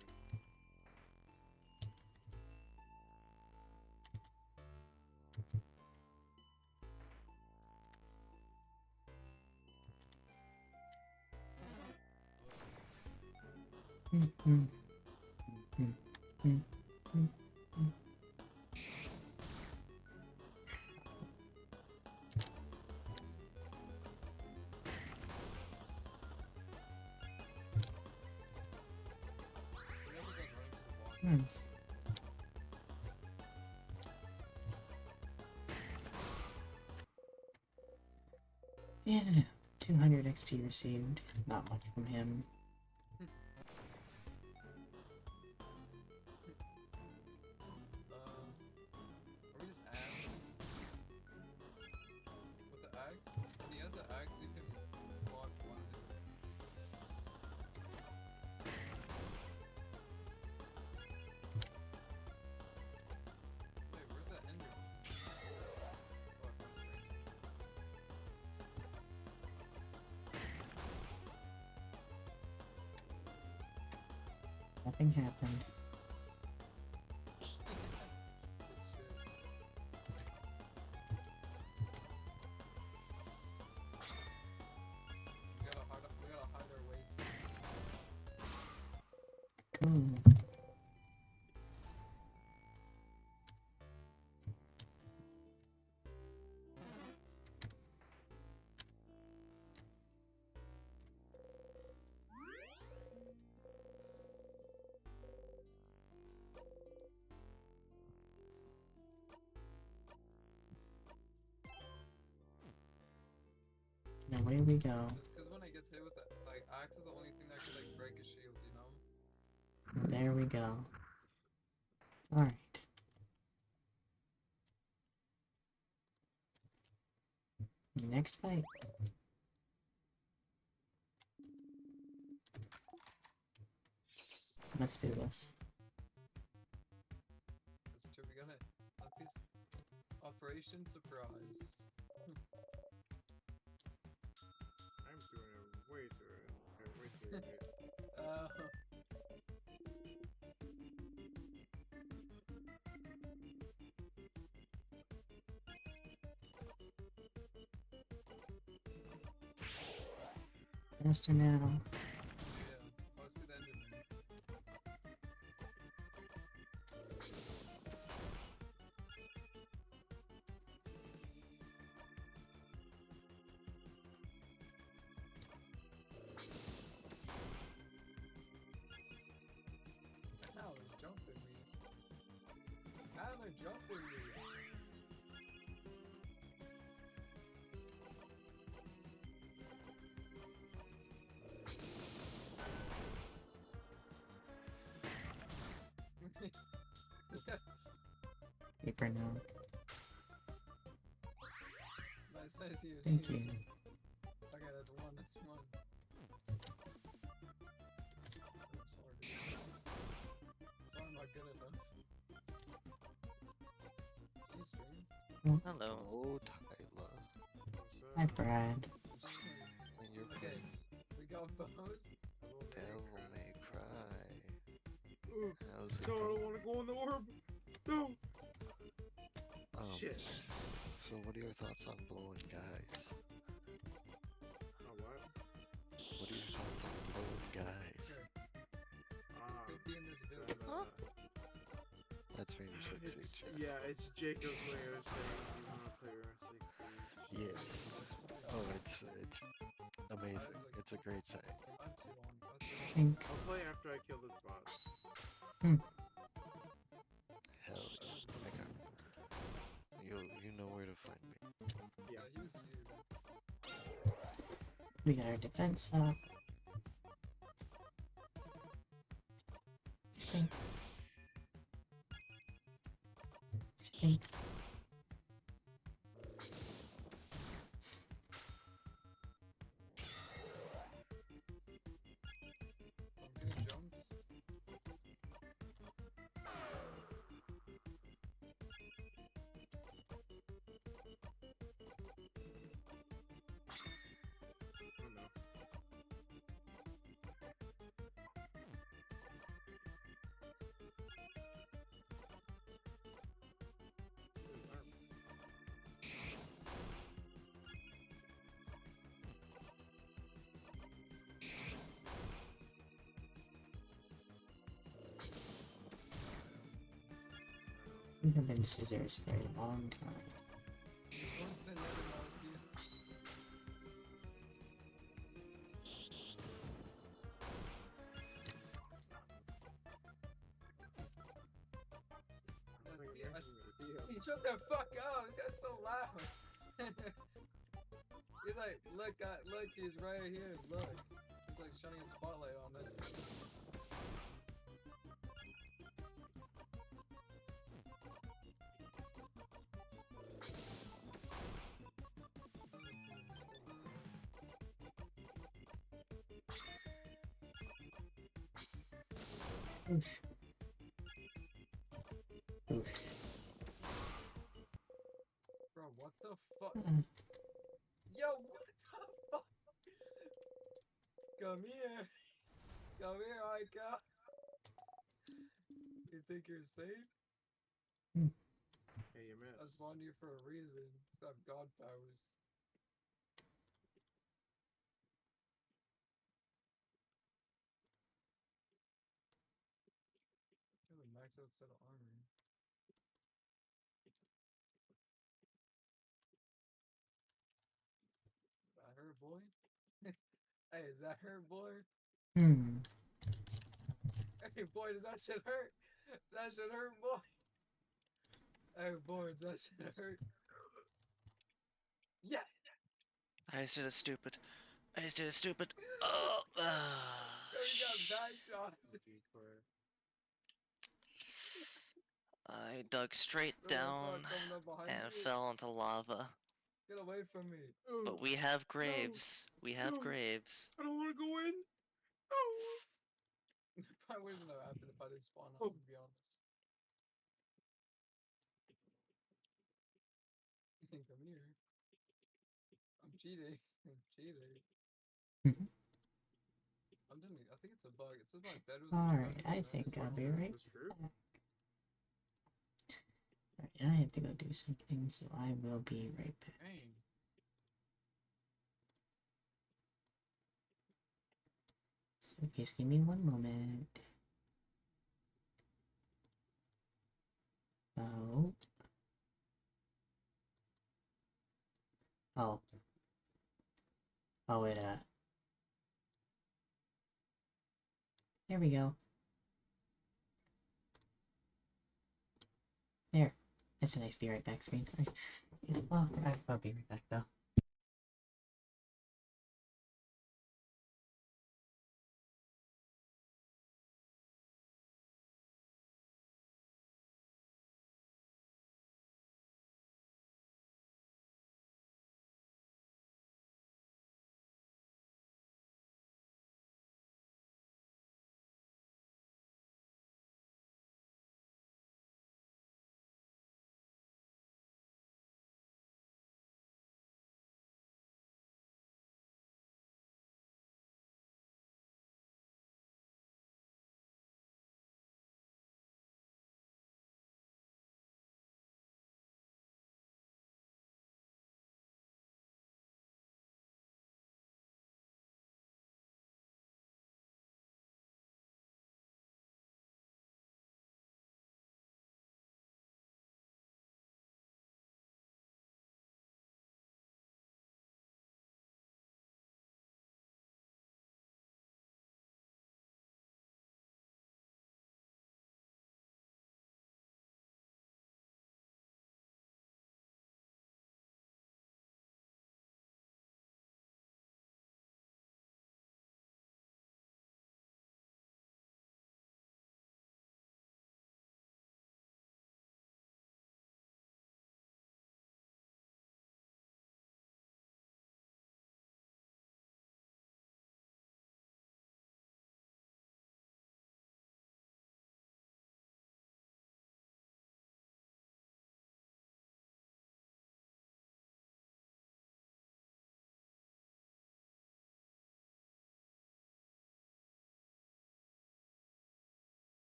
Speaker 10: we go.
Speaker 1: Nice. Yeah, I don't know. 200 XP received. Not much from him.
Speaker 9: Or we just axe. With the axe? When he has the axe, you can block one. Wait, where's that ender? Oh, I found it.
Speaker 1: Nothing happened.
Speaker 9: Good shit. We gotta hide our ways.
Speaker 1: Cool. Now where we go?
Speaker 9: Just because when I get hit with that, like, axe is the only thing that could, like, break a shield, you know?
Speaker 1: There we go. Alright. Next fight. Let's do this.
Speaker 9: That's true, we got it. Operation Surprise.
Speaker 10: I'm doing it way too early. Way too late.
Speaker 1: Faster now.
Speaker 9: Yeah, I'll see the Enderman. How is jumping me? How am I jumping me?
Speaker 1: Paper now.
Speaker 9: Nice you.
Speaker 1: Thank
Speaker 9: shoot.
Speaker 1: you.
Speaker 9: Okay, that's one. I'm sorry. Sorry, I'm not good enough. Can you stream?
Speaker 8: Hello.
Speaker 11: Hello, Tyler.
Speaker 10: What's
Speaker 1: Hi,
Speaker 10: up?
Speaker 1: Brad.
Speaker 11: When you're
Speaker 9: Okay,
Speaker 11: playing
Speaker 9: we got bows.
Speaker 11: Devil May Cry.
Speaker 10: Ooh,
Speaker 11: How's it
Speaker 10: no, I
Speaker 11: going?
Speaker 10: don't want to go in the orb. No. Shit.
Speaker 11: So what are your thoughts on blowing guys?
Speaker 10: Oh, what?
Speaker 11: What are your thoughts on blowing guys?
Speaker 9: Here,
Speaker 10: Ah,
Speaker 9: could be in this
Speaker 10: that,
Speaker 9: video.
Speaker 11: That's Ranger 6
Speaker 10: it's,
Speaker 11: Siege.
Speaker 10: yeah, it's Jacob's way of saying you want to play Rainbow Six Siege.
Speaker 11: Yes. Oh, it's amazing. It's a great saying.
Speaker 9: I'm too on.
Speaker 1: Think.
Speaker 10: I'll play after I kill this boss.
Speaker 11: Hell yeah. Okay. You know where to find me.
Speaker 10: Yeah.
Speaker 9: He was here.
Speaker 1: We got our defense up. Think. Think.
Speaker 9: I'm getting jumps.
Speaker 10: Oh no.
Speaker 1: We have been scissors for a long time.
Speaker 9: He's going for the nether mouthpiece. He shut the fuck up! This guy's so loud! He's like, look, look, he's right here, look. He's like shining a spotlight on us.
Speaker 1: Oof. Oof.
Speaker 9: Bro, what the fuck?
Speaker 1: Uh,
Speaker 9: Yo, what the fuck? Come here. Come here, Aika. You think you're safe?
Speaker 10: Hey, you missed.
Speaker 9: I spawned you for a reason. To have god powers. You have a max out set of armor. Is that her, boy? Hey, is that her, boy?
Speaker 1: hmm.
Speaker 9: Hey, boy, does that shit hurt? Does that shit hurt, boy? Hey, boy, does that shit hurt? Yeah!
Speaker 8: I just did a stupid. I just did a stupid. Oh,
Speaker 9: Yo, you got back shots.
Speaker 8: I dug straight
Speaker 9: Bro, I saw
Speaker 8: down
Speaker 9: it coming up behind
Speaker 8: and
Speaker 9: you.
Speaker 8: fell into lava.
Speaker 9: Get away from me.
Speaker 8: But we have graves. We have
Speaker 10: No.
Speaker 8: graves.
Speaker 10: I don't want to go in. No.
Speaker 9: Probably wouldn't have happened if I didn't spawn
Speaker 10: Oh.
Speaker 9: on, to be honest. Come here. I'm cheating. I'm cheating.
Speaker 1: Mhm.
Speaker 9: I'm doing it. I think it's a bug. It says my bed was
Speaker 1: Alright,
Speaker 9: obstructed,
Speaker 1: I
Speaker 9: and
Speaker 1: think
Speaker 9: just
Speaker 1: I'll
Speaker 9: went
Speaker 1: be
Speaker 9: over.
Speaker 1: right
Speaker 10: That's true.
Speaker 1: back. Alright, I have to go do something, so I will be right back.
Speaker 9: Dang.
Speaker 1: So just give me one moment. Oh. Oh. Oh, there we go. There. That's a nice be right back screen. Alright. Yeah, well, I'll be right back though.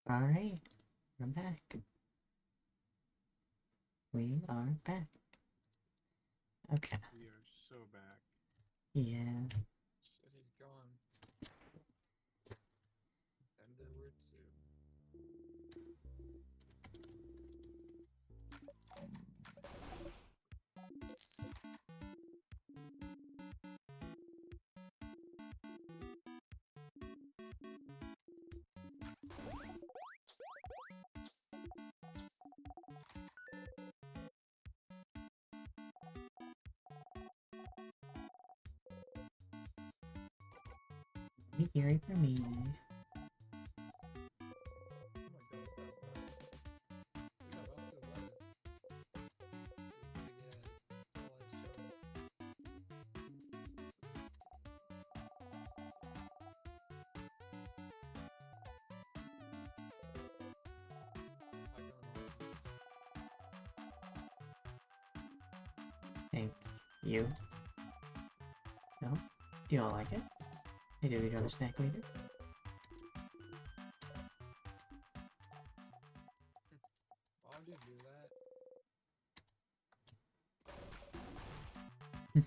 Speaker 1: Alright, we're back. We are back. Okay.
Speaker 10: We are so back.
Speaker 1: Yeah.
Speaker 9: Shit, he's gone. And there were two.
Speaker 1: Be Gary for me.
Speaker 9: Oh my god, that letter. Yeah, that's his letter. Big ass, tall ass chubby. I don't know.
Speaker 1: Thank you. So, do you all like it? Hey, do we have a snack later?
Speaker 9: Why would you do that?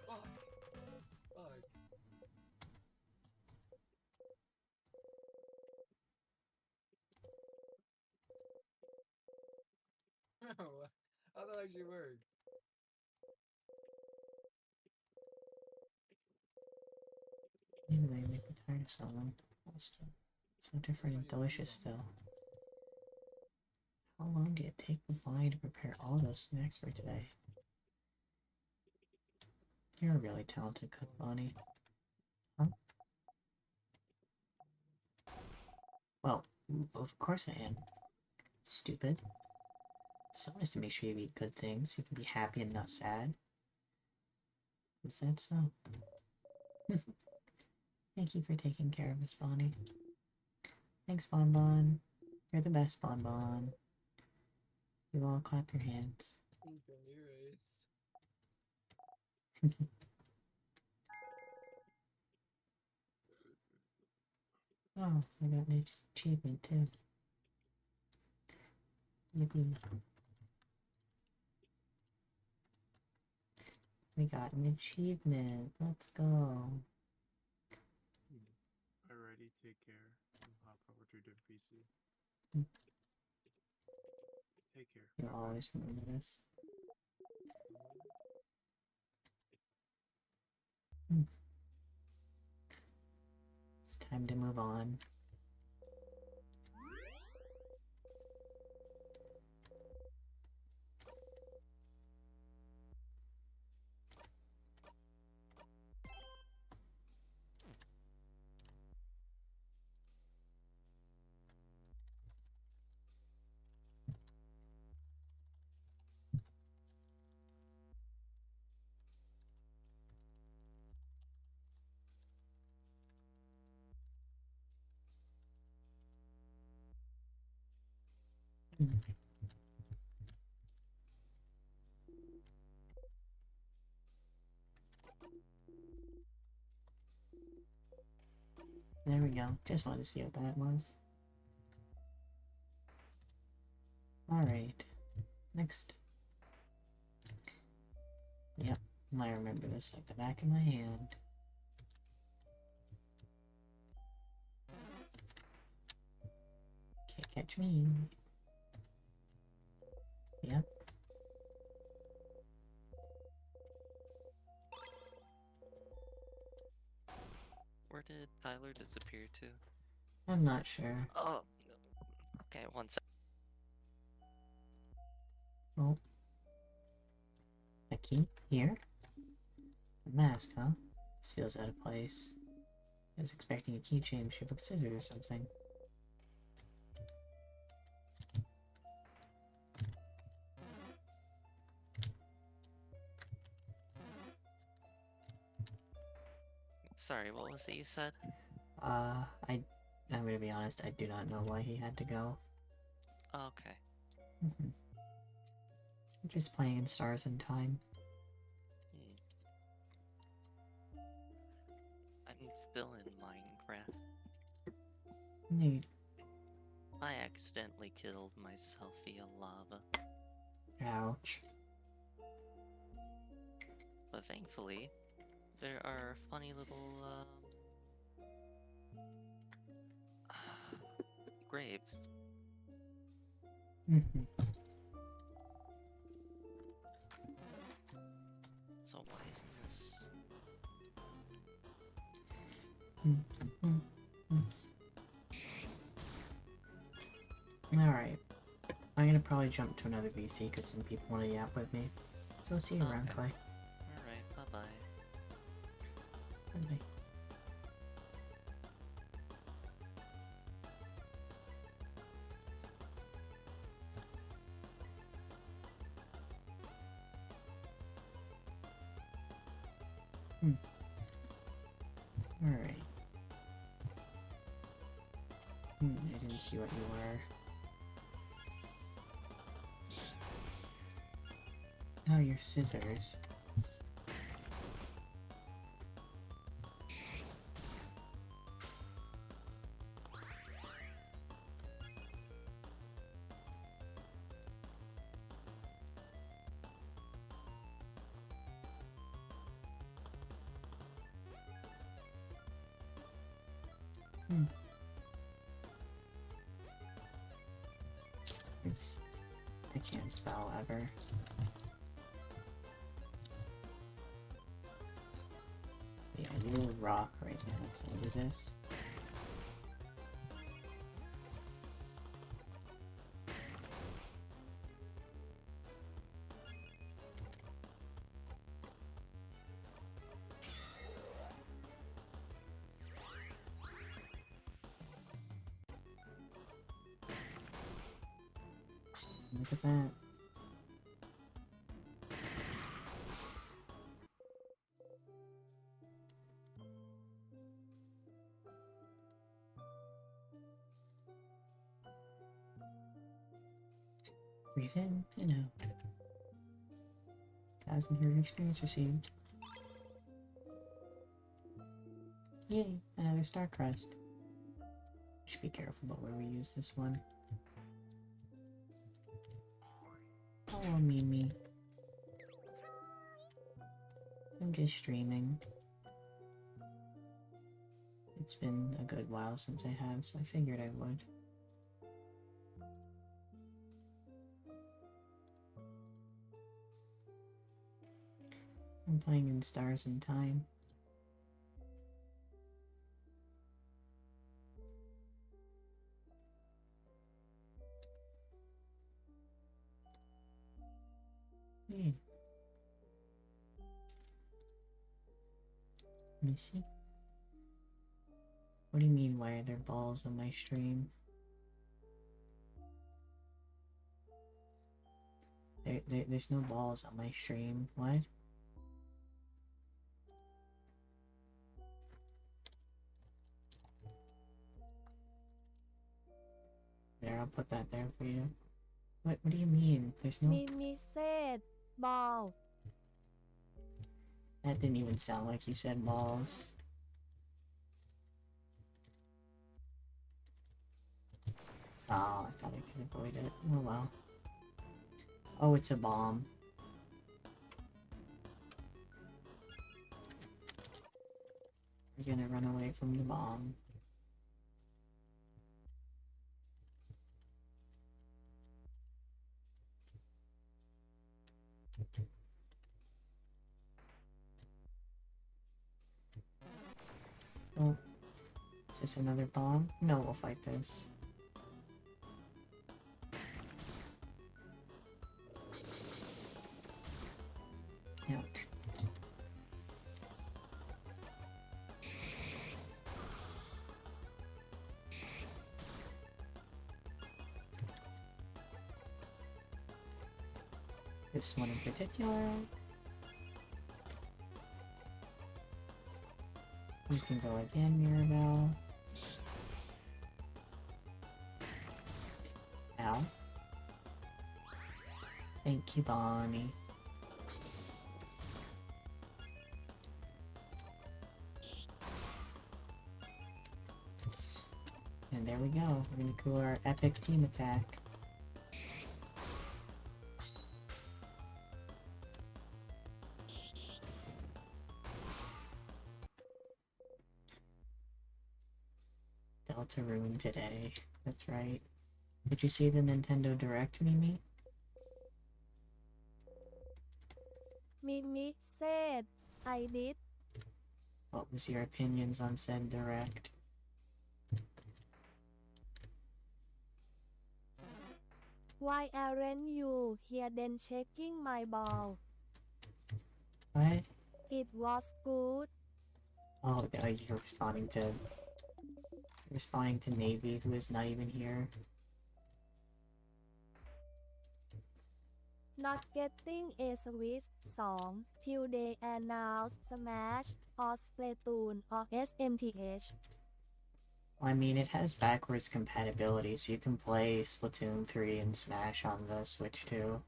Speaker 9: Fuck. Fuck. No, how that actually work?
Speaker 1: Maybe they make the TARDIS on them. So different and delicious still. How long did it take Bonnie to prepare all those snacks for today? You're a really talented cook, Bonnie. Huh? Well, of course I am. Stupid. So nice to make sure you eat good things. You can be happy and not sad. Is that so? Thank you for taking care of us, Bonnie. Thanks, Bonbon. You're the best, Bonbon. You all clap your hands. Oh, I got an achievement too. Yippee. We got an achievement. Let's go.
Speaker 10: Alrighty, take care. I'll hop over to the PC. Take care.
Speaker 1: You'll always remember this. It's time to move on. There we go. Just wanted to see what that was. Alright. Next. Yep. I remember this like the back of my hand. Can't catch me. Yep.
Speaker 8: Where did Tyler disappear to?
Speaker 1: I'm not sure.
Speaker 8: Oh, okay, one sec.
Speaker 1: Oh. A key? Here? A mask, huh? This feels out of place. I was expecting a keychain shaped with scissors or something.
Speaker 8: Sorry, what was it you said?
Speaker 1: I'm gonna be honest, I do not know why he had to go.
Speaker 8: Oh, okay.
Speaker 1: Just playing in Stars in Time.
Speaker 8: I'm still in Minecraft.
Speaker 1: Neat.
Speaker 8: accidentally killed myself via lava.
Speaker 1: Ouch.
Speaker 8: But thankfully, there are funny little graves.
Speaker 1: Mhm.
Speaker 8: So why isn't this?
Speaker 1: Alright. I'm gonna probably jump to another VC because some people want to yap with me. So I'll see you around,
Speaker 8: Okay.
Speaker 1: Clay.
Speaker 8: Alright, bye bye.
Speaker 1: Bye. Alright. I didn't see what you were. Oh, your scissors. I can't spell ever. Yeah, I need a rock right now, so I'll do this. Look at that. Breathe in and out. 1,000 hero experience received. Yay, another star crest. Should be careful about where we use this one. Oh, Mimi. I'm just streaming. It's been a good while since I have, so I figured I would. I'm playing in Stars in Time. Let me see. What do you mean, why are there balls on my stream? There's no balls on my stream. What? There, I'll put that there for you. What do you mean? There's no...
Speaker 12: Mimi said ball.
Speaker 1: That didn't even sound like you said balls. Oh, I thought I could avoid it. Oh well. Oh, it's a bomb. We're gonna run away from the bomb. Oh, is this another bomb? No, we'll fight this. Ouch. This one in particular. You can go again, Mirabelle. Ow. Thank you, Bonnie. And there we we go. We're gonna do our epic team attack. Deltarune today. That's right. Did you see the Nintendo Direct, Mimi?
Speaker 12: Mimi said, I did.
Speaker 1: What was your opinions on said Direct?
Speaker 12: Why aren't you here then checking my ball?
Speaker 1: What?
Speaker 12: It was good.
Speaker 1: Oh, you're responding to Navy, who is not even here.
Speaker 12: Not getting a Switch 2 till they announce Smash or Splatoon or SMTH.
Speaker 1: Well, I mean, it has backwards compatibility, so you can play Splatoon 3 and Smash on the Switch too.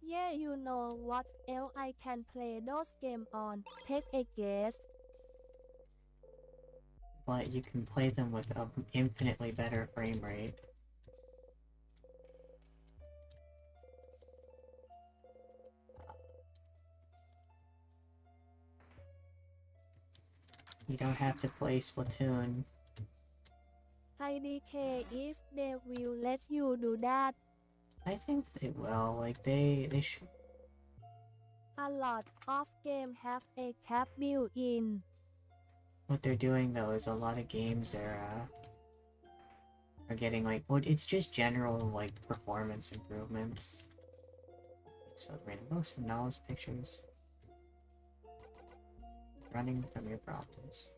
Speaker 12: Yeah, you know what else I can play those games on. Take a guess.
Speaker 1: But you can play them with an infinitely better frame rate. You don't have to play Splatoon.
Speaker 12: IDK if they will let you do that.
Speaker 1: I think they will. Like, they should.
Speaker 12: A lot of games have a cap built-in.
Speaker 1: What they're doing though is a lot of games are getting like, well, it's just general like performance improvements. So random books from novels, pictures. Running from your problems.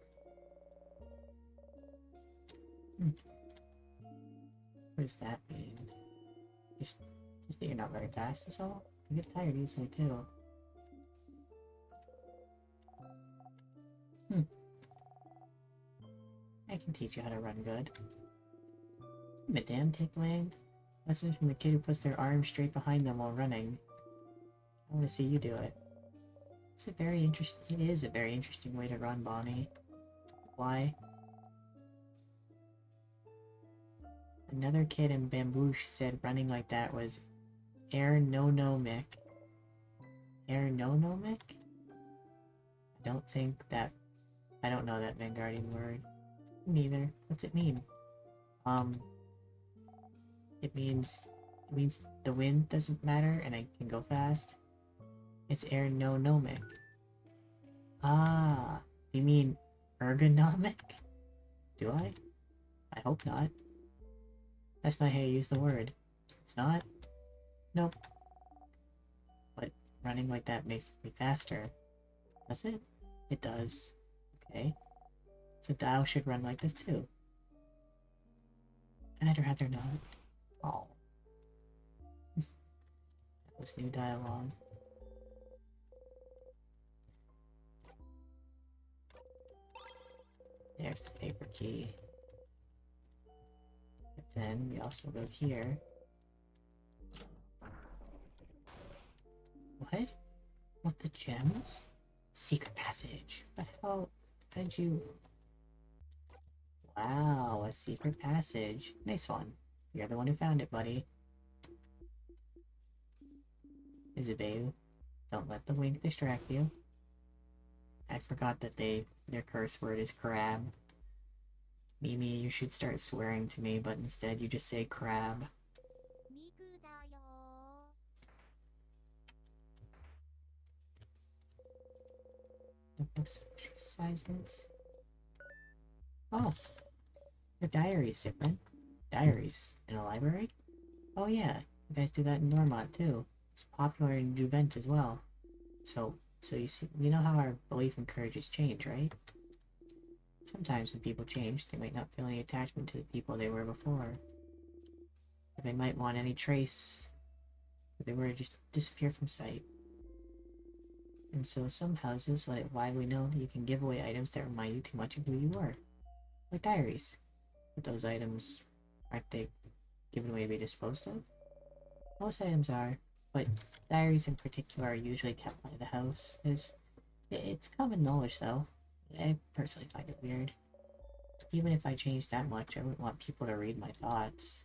Speaker 1: What does that mean? Just that you're not very fast, that's all? You get tired easily too. I can teach you how to run good. Madame Tickling. Lessons from the kid who puts their arms straight behind them while running. I want to see you do it. It is a very interesting way to run, Bonnie. Why? Another kid in Bamboosh said running like that was ergonomic. Ergonomic? I don't know that Vanguardian word. Neither. What's it mean? It means the wind doesn't matter and I can go fast. It's ergonomic. Ah, you mean ergonomic? Do I? I hope not. That's not how you use the word. It's not? Nope. But running like that makes me faster. Does it? It does. Okay. So Dial should run like this too. I'd rather not. Oh. That was new dialogue. There's the paper key. But then we also go here. What? What, the gems? Secret passage. But how did you... Wow, a secret passage. Nice one. You're the one who found it, buddy. Isabeau, don't let the wink distract you. I forgot that their curse word is crab. Mimi, you should start swearing to me, but instead you just say crab. Notebooks, exercises. Oh, your diary's different. Diaries in a library? Oh yeah, you guys do that in Normont too. It's popular in Juvent as well. So you see, you know how our belief and courage has changed, right? Sometimes when people change, they might not feel any attachment to the people they were before. Or they might want any trace that they were to just disappear from sight. And so some houses let it widely known that you can give away items that remind you too much of who you were. Like diaries. But those items, aren't they given away to be disposed of? Most items are. but diaries in particular are usually kept by the house. It's common knowledge, though. I personally find it weird. Even if I changed that much, I wouldn't want people to read my thoughts.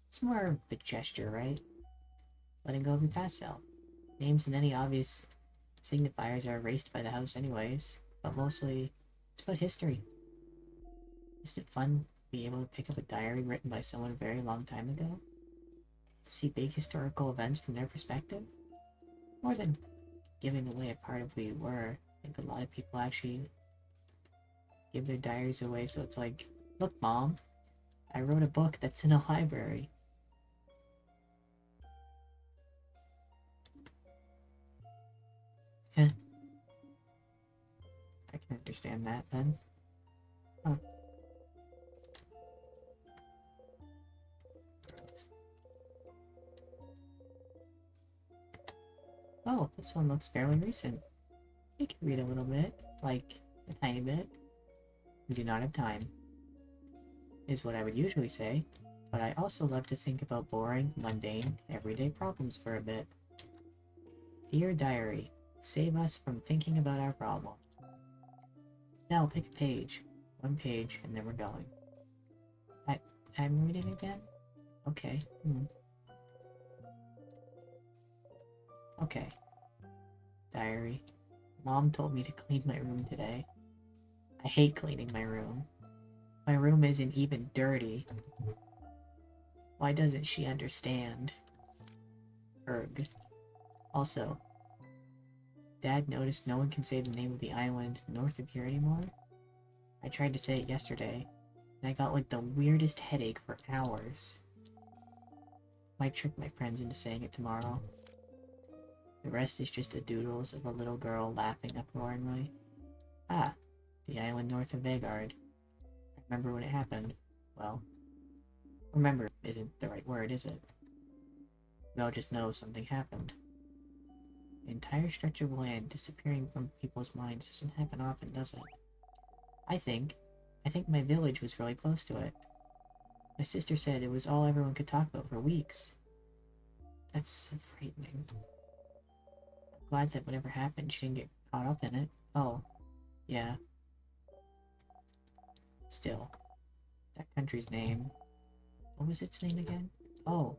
Speaker 1: It's more of a gesture, right? Letting go of your past self. Names and any obvious signifiers are erased by the house anyways, but mostly it's about history. Isn't it fun to be able to pick up a diary written by someone a very long time ago? To see big historical events from their perspective? More than giving away a part of who you were, I think a lot of people actually give their diaries away, so it's like, look, Mom, I wrote a book that's in a library. Heh. I can understand that then. Huh. Oh, this one looks fairly recent. You can read a little bit, like a tiny bit. We do not have time, is what I would usually say, but I also love to think about boring, mundane, everyday problems for a bit. Dear Diary, save us from thinking about our problems. Now pick a page. One page, and then we're going. I'm reading again? Okay. Okay. Diary. Mom told me to clean my room today. I hate cleaning my room. My room isn't even dirty. Why doesn't she understand? Erg. Also, Dad noticed no one can say the name of the island north of here anymore. I tried to say it yesterday, and I got like the weirdest headache for hours. Might trick my friends into saying it tomorrow. The rest is just a doodles of a little girl laughing uproariously. Ah, the island north of Vagard. I remember when it happened. Well, remember isn't the right word, is it? We all just know something happened. An entire stretch of land disappearing from people's minds doesn't happen often, does it? I think my village was really close to it. My sister said it was all everyone could talk about for weeks. That's so frightening. I'm glad that whatever happened, she didn't get caught up in it. Oh, yeah. Still, that country's name. What was its name again? Oh,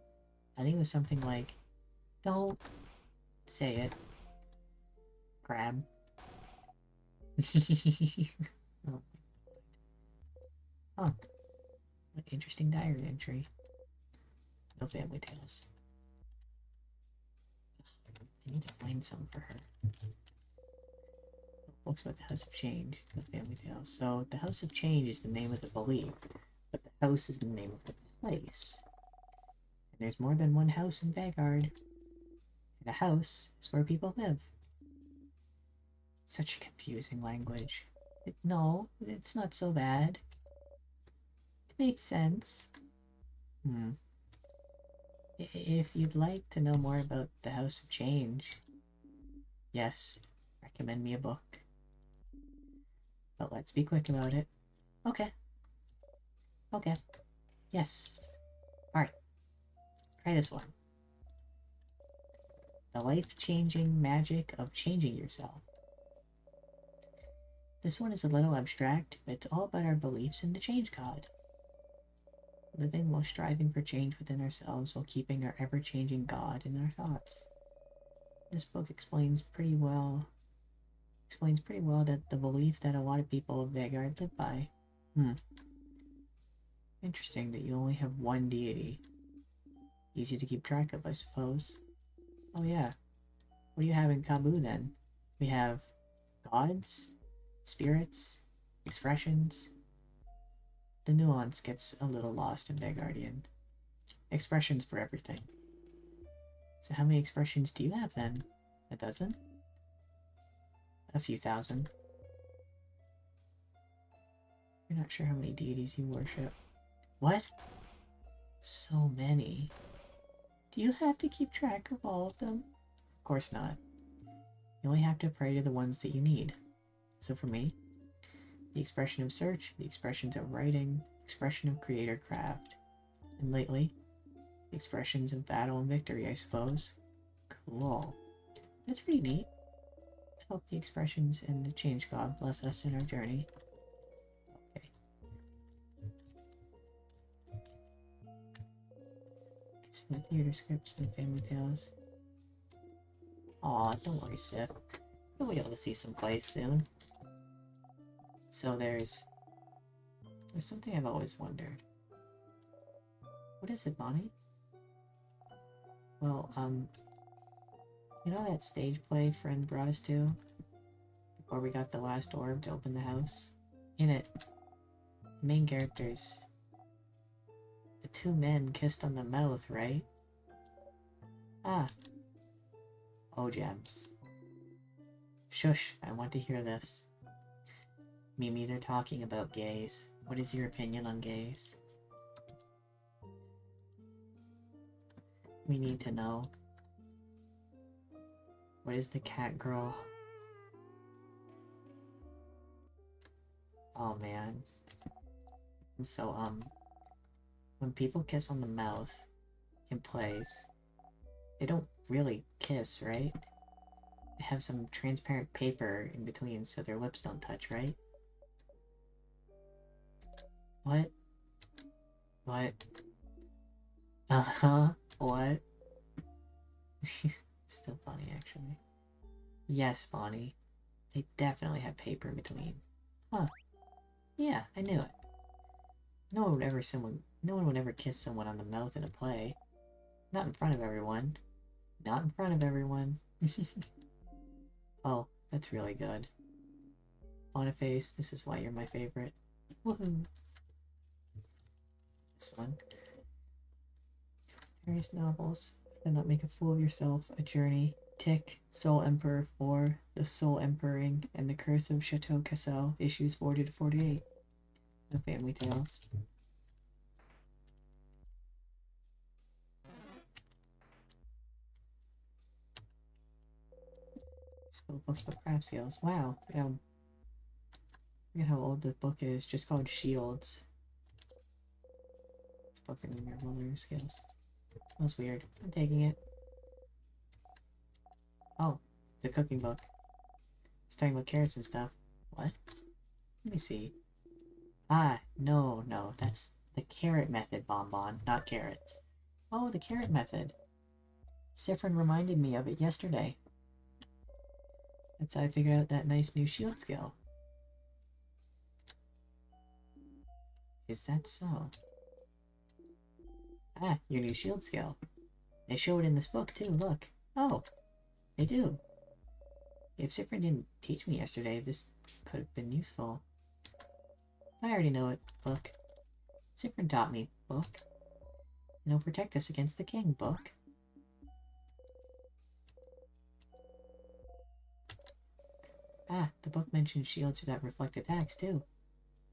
Speaker 1: I think it was something like, don't say it. Crab. Oh. Huh. What interesting diary entry. No family tales. I need to find some for her. Books about the House of Change. No family tales. So, the House of Change is the name of the belief, but the house is the name of the place. And there's more than one house in Vagard. And a house is where people live. Such a confusing language. No, it's not so bad. It makes sense. If you'd like to know more about the House of Change, yes, recommend me a book. But let's be quick about it. Okay. Okay. Yes. Alright. Try this one. The life-changing magic of changing yourself. This one is a little abstract, but it's all about our beliefs in the change god. Living while striving for change within ourselves while keeping our ever-changing god in our thoughts. This book explains pretty well that the belief that a lot of people of Vagard live by. Interesting that you only have one deity. Easy to keep track of, I suppose. Oh yeah. What do you have in Kabu then? We have gods, spirits, expressions. The nuance gets a little lost in Vagardian. Expressions for everything. So how many expressions do you have then? A dozen? A few thousand? You're not sure how many deities you worship. What? So many. Do you have to keep track of all of them? Of course not. You only have to pray to the ones that you need. So for me, the expression of search, the expressions of writing, expression of creator craft, and lately, the expressions of battle and victory, I suppose. Cool. That's pretty neat. I hope the expressions and the change god bless us in our journey. Okay. It's for the theater scripts and family tales. Aw, don't worry, Sif. You'll be able to see some plays soon. So there's something I've always wondered. What is it, Bonnie? Well, you know that stage play friend brought us to? Before we got the last orb to open the house? In it, the main characters, the two men kissed on the mouth, right? Ah. Oh, gems. Shush, I want to hear this. Mimi, they're talking about gays. What is your opinion on gays? We need to know. What is the cat girl? Oh man. And so, when people kiss on the mouth in plays, they don't really kiss, right? They have some transparent paper in between so their lips don't touch, right? What? What? Uh-huh. What? Still funny, actually. Yes, Bonnie. They definitely have paper in between. Huh. Yeah, I knew it. No one would ever kiss someone on the mouth in a play. Not in front of everyone. Not in front of everyone. Oh, that's really good. Boniface, this is why you're my favorite. Woohoo! This one. Various novels. Do not make a fool of yourself. A Journey. Tick. Soul Emperor 4. The Soul Emperoring. And The Curse of Chateau Cassel. Issues 40 to 48. No Family Tales. Spell books about craft skills. Wow. Forget how old the book is. Just called Shields. It's a book that made me learn skills. That was weird. I'm taking it. Oh, it's a cooking book. It's talking about carrots and stuff. What? Let me see. Ah, no, that's the carrot method, Bonbon, not carrots. Oh, the carrot method. Siffrin reminded me of it yesterday. That's how I figured out that nice new shield skill. Is that so? Ah, your new shield skill. They show it in this book too, look. Oh, they do. If Siffrin didn't teach me yesterday, this could have been useful. I already know it, book. Siffrin taught me, book. And it'll protect us against the king, book. Ah, the book mentions shields without reflect attacks too.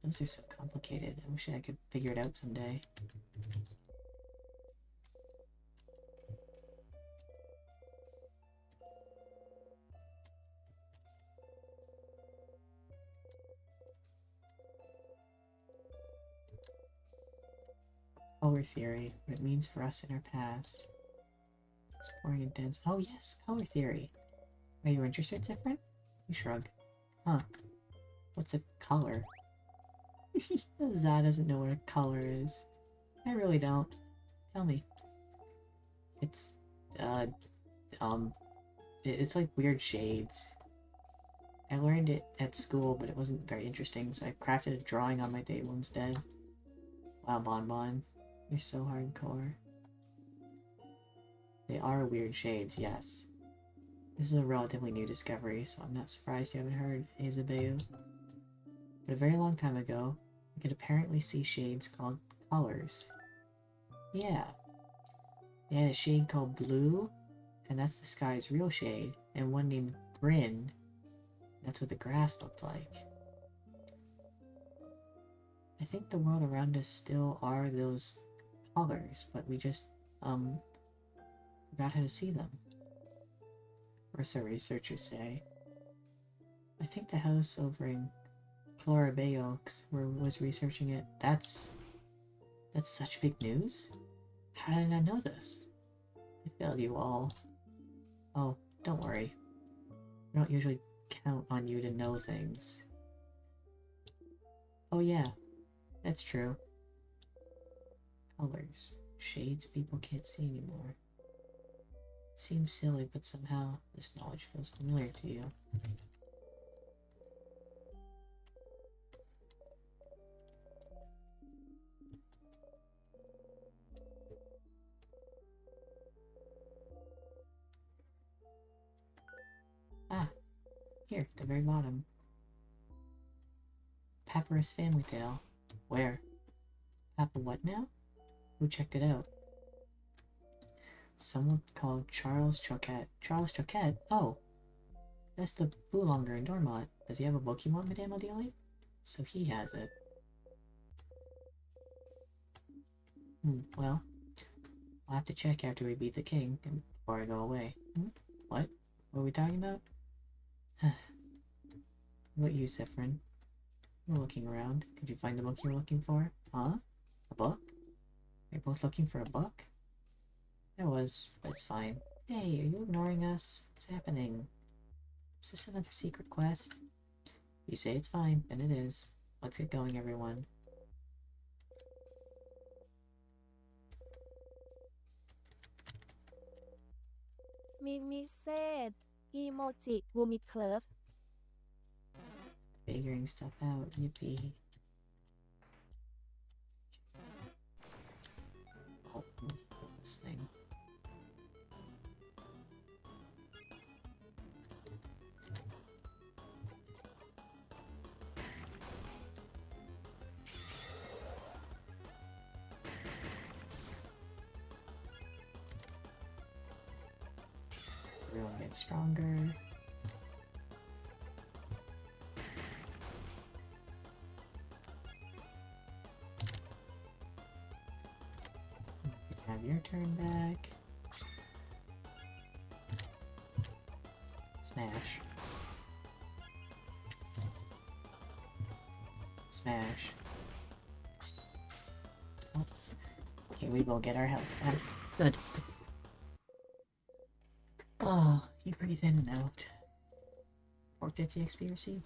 Speaker 1: Those are so complicated. I wish I could figure it out someday. Color theory, what it means for us in our past. Exploring intense. Oh yes, color theory. Are you interested, Siffrin? You shrug. Huh. What's a color? Zah doesn't know what a color is. I really don't. Tell me. It's, it's like weird shades. I learned it at school, but it wasn't very interesting, so I crafted a drawing on my table instead. Wow, Bonbon. You're so hardcore. They are weird shades, yes. This is a relatively new discovery, so I'm not surprised you haven't heard Azabeu. But a very long time ago, we could apparently see shades called colors. Yeah. They had a shade called blue, and that's the sky's real shade, and one named Grin. That's what the grass looked like. I think the world around us still are those colors, but we just, forgot how to see them. Or so researchers say. I think the house over in Clara Bay Oaks was researching it. That's such big news? How did I not know this? I failed you all. Oh, don't worry. I don't usually count on you to know things. Oh yeah, that's true. Colors. Shades people can't see anymore. Seems silly, but somehow this knowledge feels familiar to you. Ah, here, at the very bottom. Papyrus Family Tale. Where? Papa what now? Who checked it out? Someone called Charles Choquette. Charles Choquette? Oh! That's the Boolonger in Dormont. Does he have a Pokemon, Madame Odelia? So he has it. Well, I'll have to check after we beat the king, and before I go away. What? What are we talking about? What you, Sifrin? We're looking around. Did you find the book you're looking for? Huh? A book? You're both looking for a book? There was, but it's fine. Hey, are you ignoring us? What's happening? Is this another secret quest? You say it's fine, then it is. Let's get going, everyone.
Speaker 12: Mimi said, emoji Gumi Club.
Speaker 1: Figuring stuff out, yippee. Oh, this thing. Everyone gets stronger. Have your turn back. Smash. Smash. Oh. Okay, we will get our health back. Good. Oh, you breathe in and out. 450 XP received.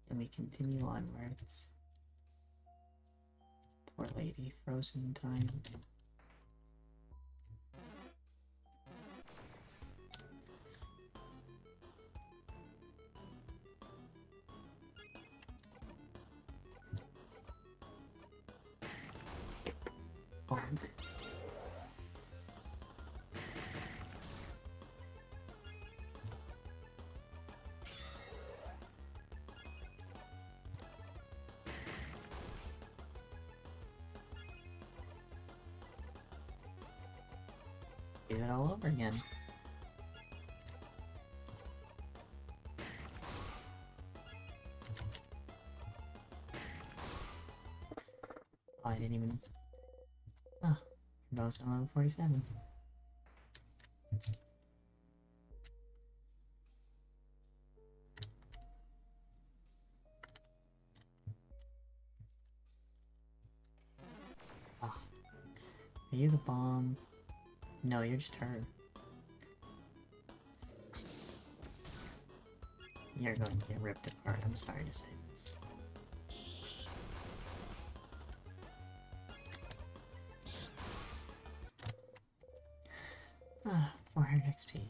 Speaker 1: And we continue onwards. Poor lady, frozen in time. Bonk. Do it all over again. Oh, I didn't even... Oh, that was on level 47. Ah. Are you the bomb? No, you're just her. You're going to get ripped apart, I'm sorry to say this. Ah, 400 XP.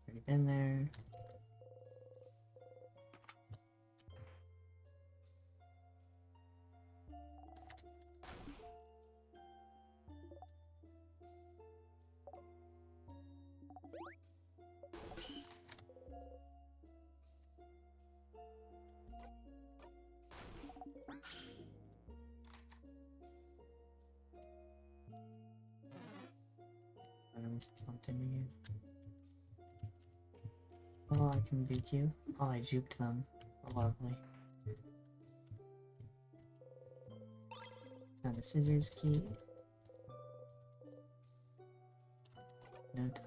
Speaker 1: Already been there. in the game. Oh, I can DQ. Oh, I juked them. Oh, lovely. Now the scissors key. No time.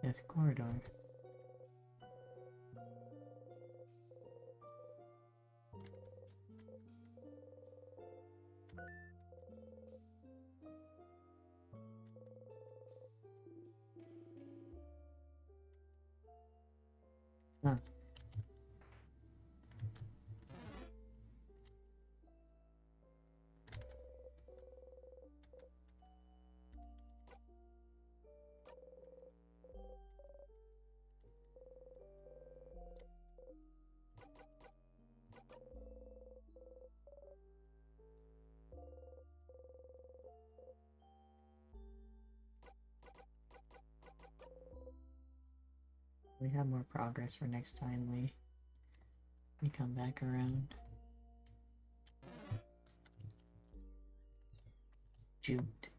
Speaker 1: Death corridor. Huh. We have more progress for next time we come back around. Juked.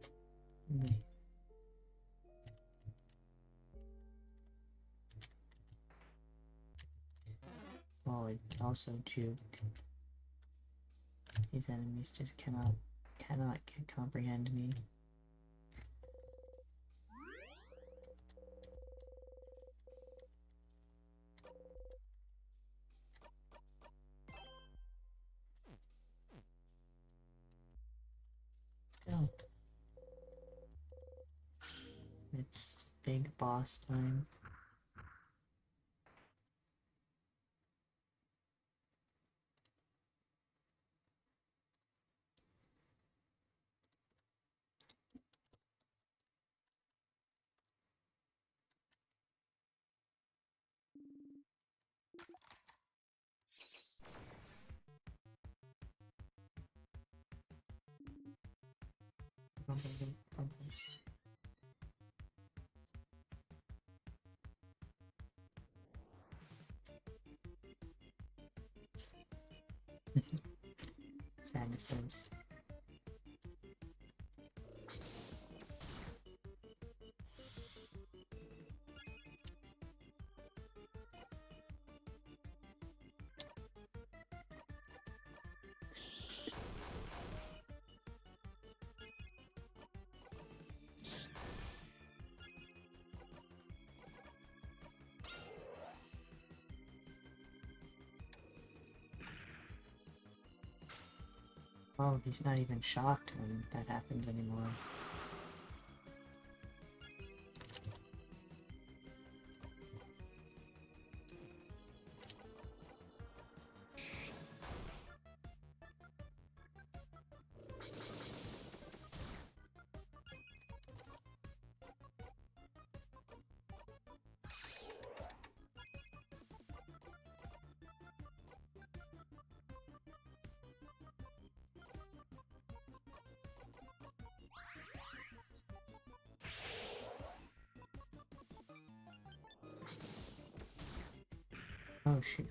Speaker 1: Oh, it also juked. These enemies just cannot comprehend me. Let's go. It's big boss time. Sadnesses. Oh, he's not even shocked when that happens anymore. Oh shoot.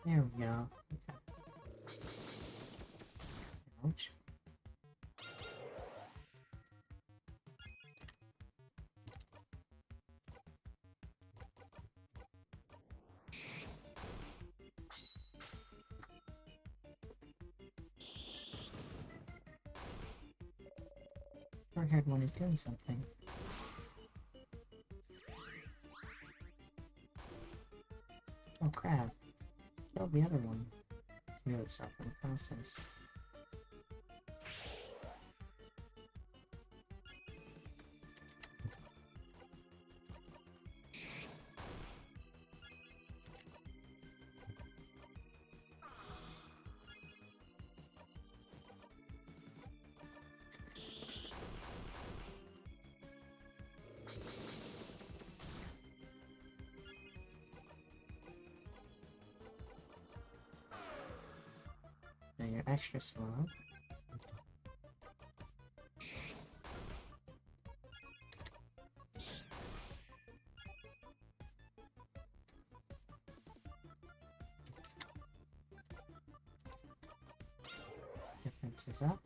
Speaker 1: There we go. Okay. Ouch. short-haired one is doing something. Oh crap. Killed the other one. Kill itself in the process. Now you're extra slow. Defense is up.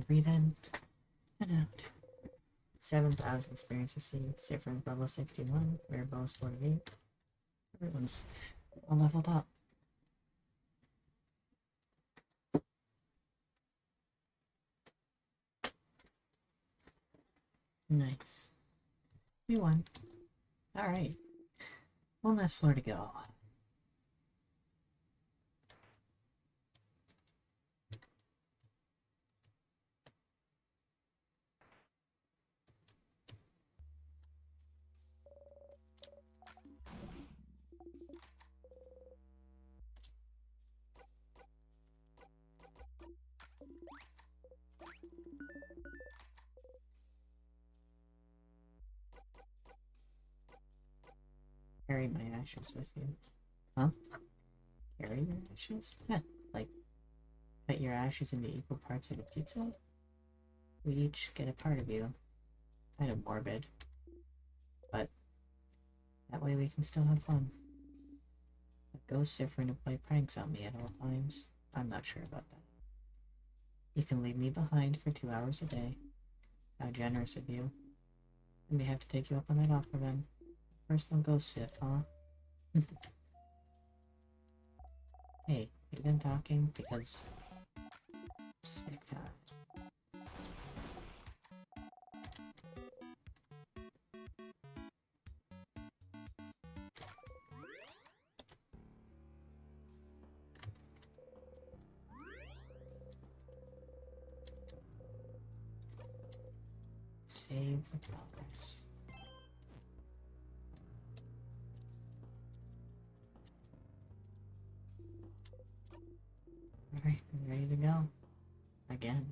Speaker 1: Breathe in and out. 7,000 experience received. Sifrin's level 61. Rare bonus 48. Everyone's all leveled up. Nice. We won. Alright. One last floor to go. Carry my ashes with you. Huh? Carry your ashes? Yeah, like, cut your ashes into equal parts of a pizza? We each get a part of you. Kind of morbid. But, that way we can still have fun. A ghost Sifrin to play pranks on me at all times. I'm not sure about that. You can leave me behind for 2 hours a day. How generous of you. I may have to take you up on that offer then. Personal ghost Sif, huh? Hey, you been talking? Because... sick time. Save the progress. Alright, I'm ready to go. Again.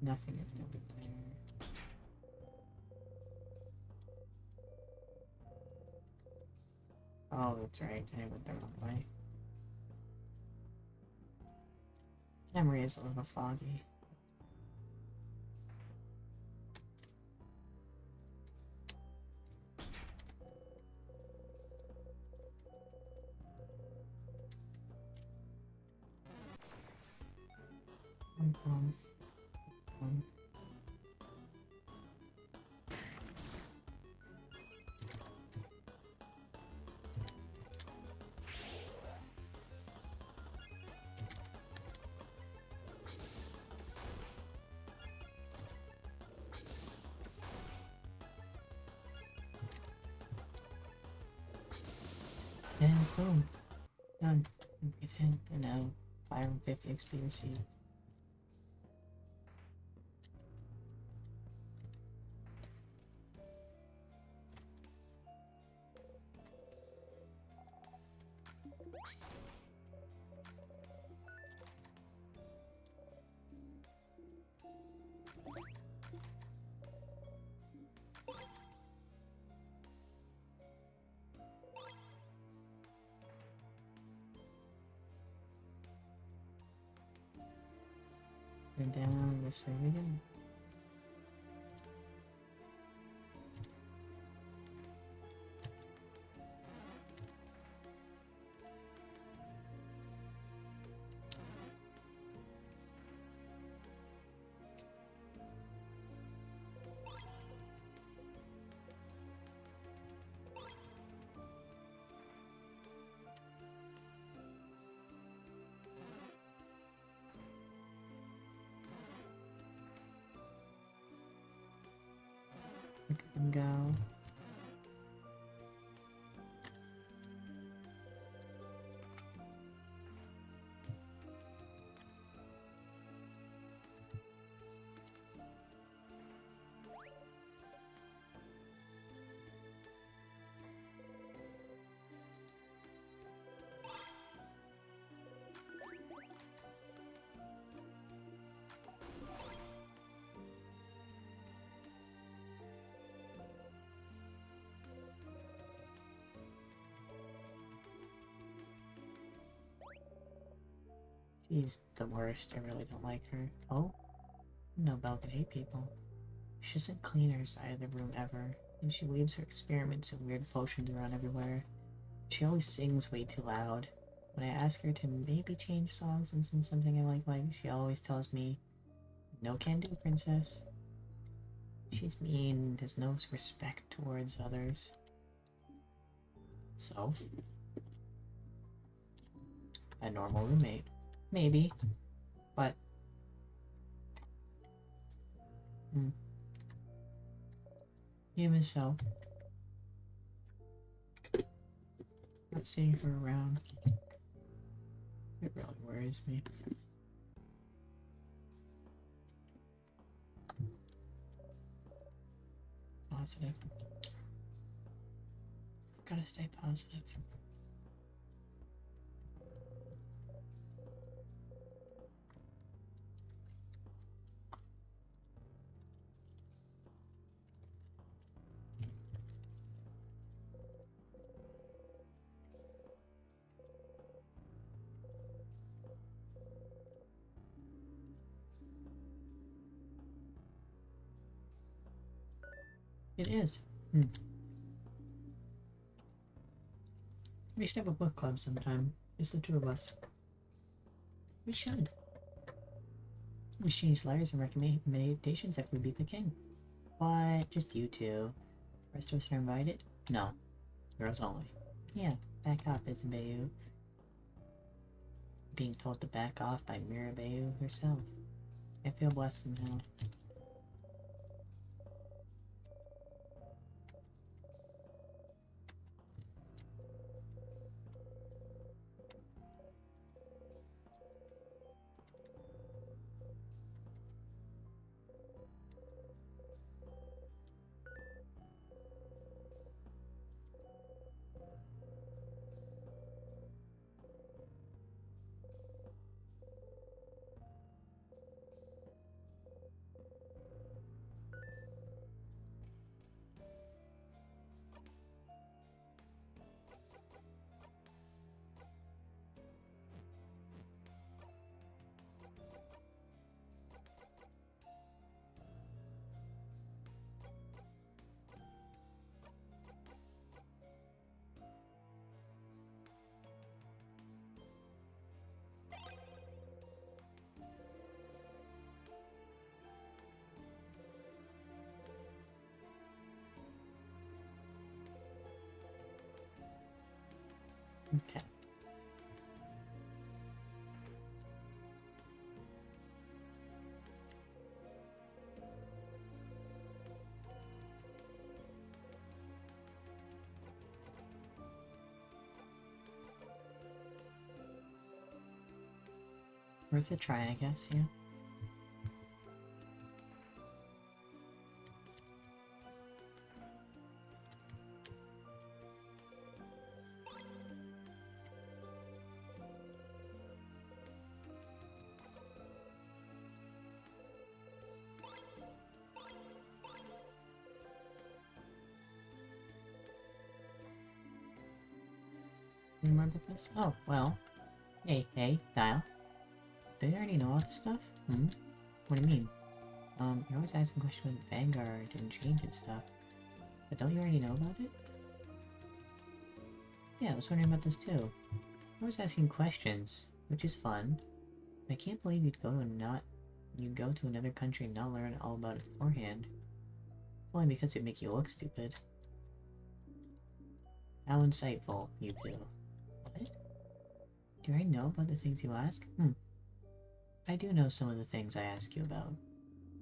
Speaker 1: Nothing over there. Oh, that's right. I went the wrong way. Memory is a little foggy. Um, and boom. Done. Breathe in and out. 550 XP received. And down this way we go. Look at them go. She's the worst. I really don't like her. Oh? No, Belle could hate people. She doesn't clean her side of the room ever, and she leaves her experiments and weird potions around everywhere. She always sings way too loud. When I ask her to maybe change songs and sing something I like, she always tells me, "No can do, princess." She's mean, has no respect towards others. So? A normal roommate. Maybe. But... Even so. Not seeing her around. It really worries me. Positive. Gotta stay positive. It is. We should have a book club sometime. Just the two of us. We should. We should use letters and recommendations if we beat the king. What? Just you two. The rest of us are invited? No. Girls only. Yeah, back off, Isabeu. Being told to back off by Mirabeu herself. I feel blessed somehow. Okay. Worth a try, I guess, yeah. Any more about this? Oh, well. Hey, Dial. Do you already know all this stuff? What do you mean? You're always asking questions about Vanguard and change and stuff. But don't you already know about it? Yeah, I was wondering about this too. I'm always asking questions, which is fun. But I can't believe you'd go to another country and not learn all about it beforehand. Only because it'd make you look stupid. How insightful, you two. What? Do I know about the things you ask? I do know some of the things I ask you about.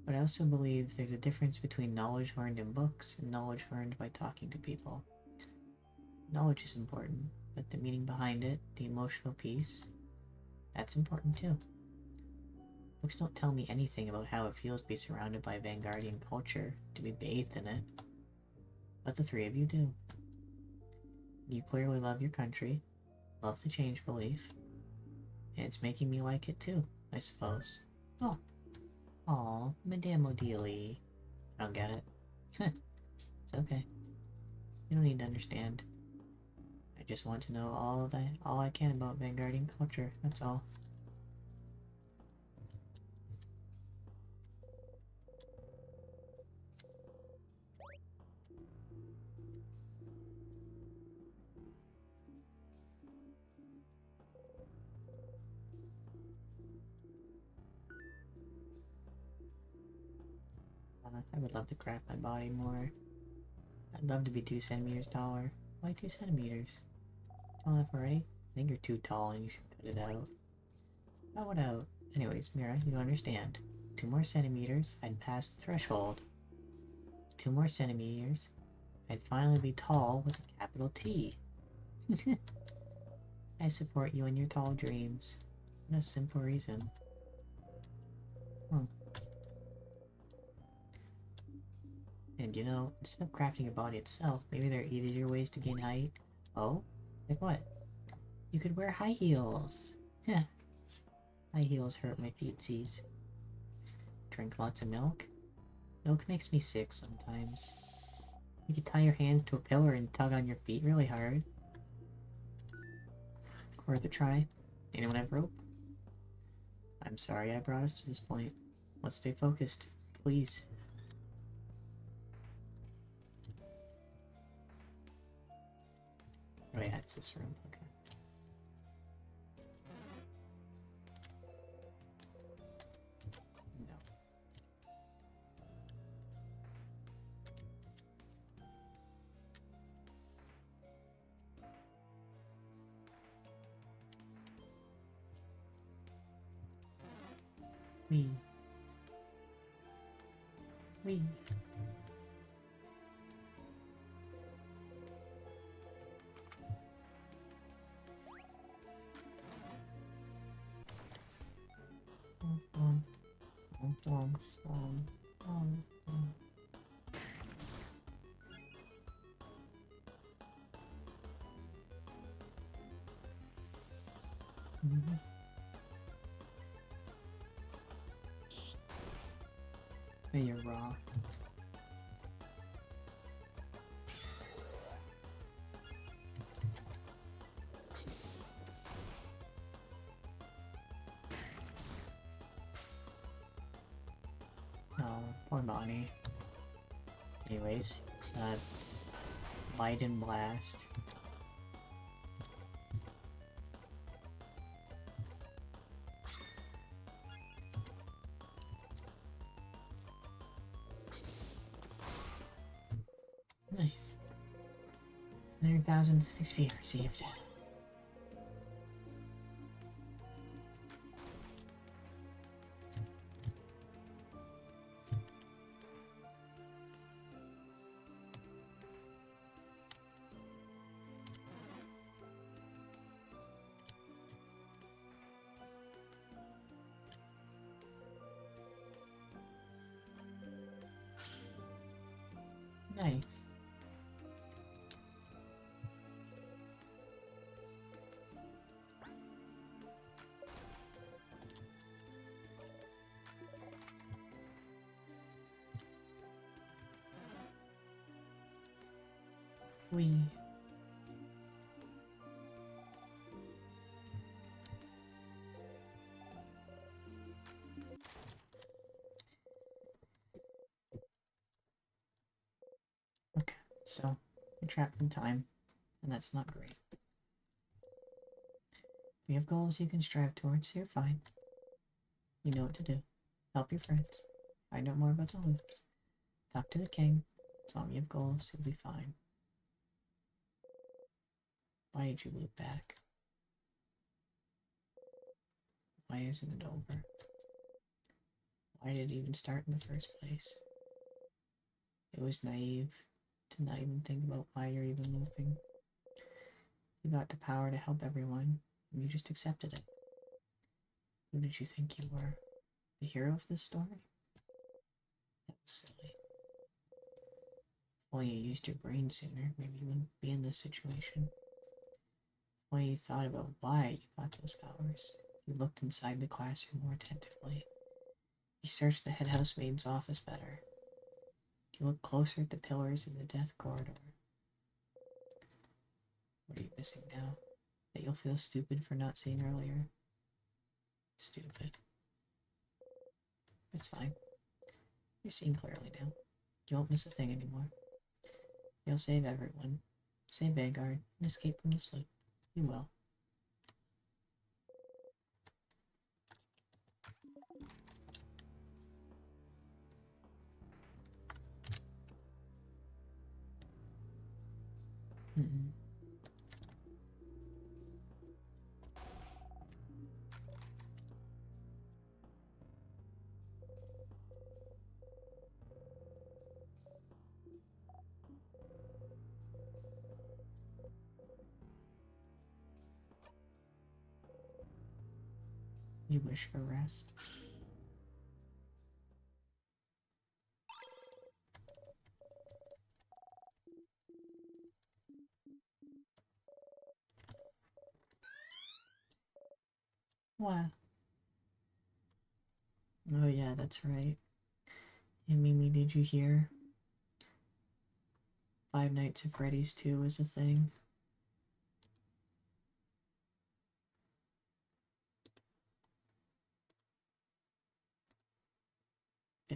Speaker 1: But I also believe there's a difference between knowledge learned in books and knowledge learned by talking to people. Knowledge is important, but the meaning behind it, the emotional piece, that's important too. Books don't tell me anything about how it feels to be surrounded by Vanguardian culture, to be bathed in it. But the three of you do. You clearly love your country, love the change belief, and it's making me like it too, I suppose. Oh. Aw, Madame Odile. I don't get it. It's okay. You don't need to understand. I just want to know all I can about Vanguardian culture, that's all. I would love to craft my body more. I'd love to be 2 centimeters taller. Why 2 centimeters? Tall enough already? I think you're too tall and you should cut it out. Cut it out. Anyways, Mira, you don't understand. 2 more centimeters, I'd pass the threshold. 2 more centimeters, I'd finally be tall with a capital T. I support you in your tall dreams. For a simple reason. And you know, instead of crafting your body itself, maybe there are easier ways to gain height. Oh? Like what? You could wear high heels. Heh. High heels hurt my feetsies. Drink lots of milk? Milk makes me sick sometimes. You could tie your hands to a pillar and tug on your feet really hard. Worth a try? Anyone have rope? I'm sorry I brought us to this point. Let's stay focused, please. Oh yeah, it's this room. Okay. No. Me. Hey, you're raw. Oh, poor Bonnie. Anyways, Light and Blast. Nice. 100,000 XP received. Nice. We. So, you're trapped in time, and that's not great. If you have goals you can strive towards, you're fine. You know what to do. Help your friends. Find out more about the loops. Talk to the king. Tell him you have goals, you'll be fine. Why did you loop back? Why isn't it over? Why did it even start in the first place? It was naive to not even think about why you're even looping. You got the power to help everyone, and you just accepted it. Who did you think you were? The hero of this story? That was silly. If only you used your brain sooner, maybe you wouldn't be in this situation. If only you thought about why you got those powers. You looked inside the classroom more attentively. You searched the head housemaid's office better. You looked closer at the pillars in the death corridor. What are you missing now? That you'll feel stupid for not seeing earlier? Stupid. It's fine. You're seeing clearly now. You won't miss a thing anymore. You'll save everyone. Save Vanguard and escape from this loop. You will. Mm-mm. You wish for rest. Wow. Oh yeah, that's right. And Mimi, did you hear? Five Nights at Freddy's 2 is a thing.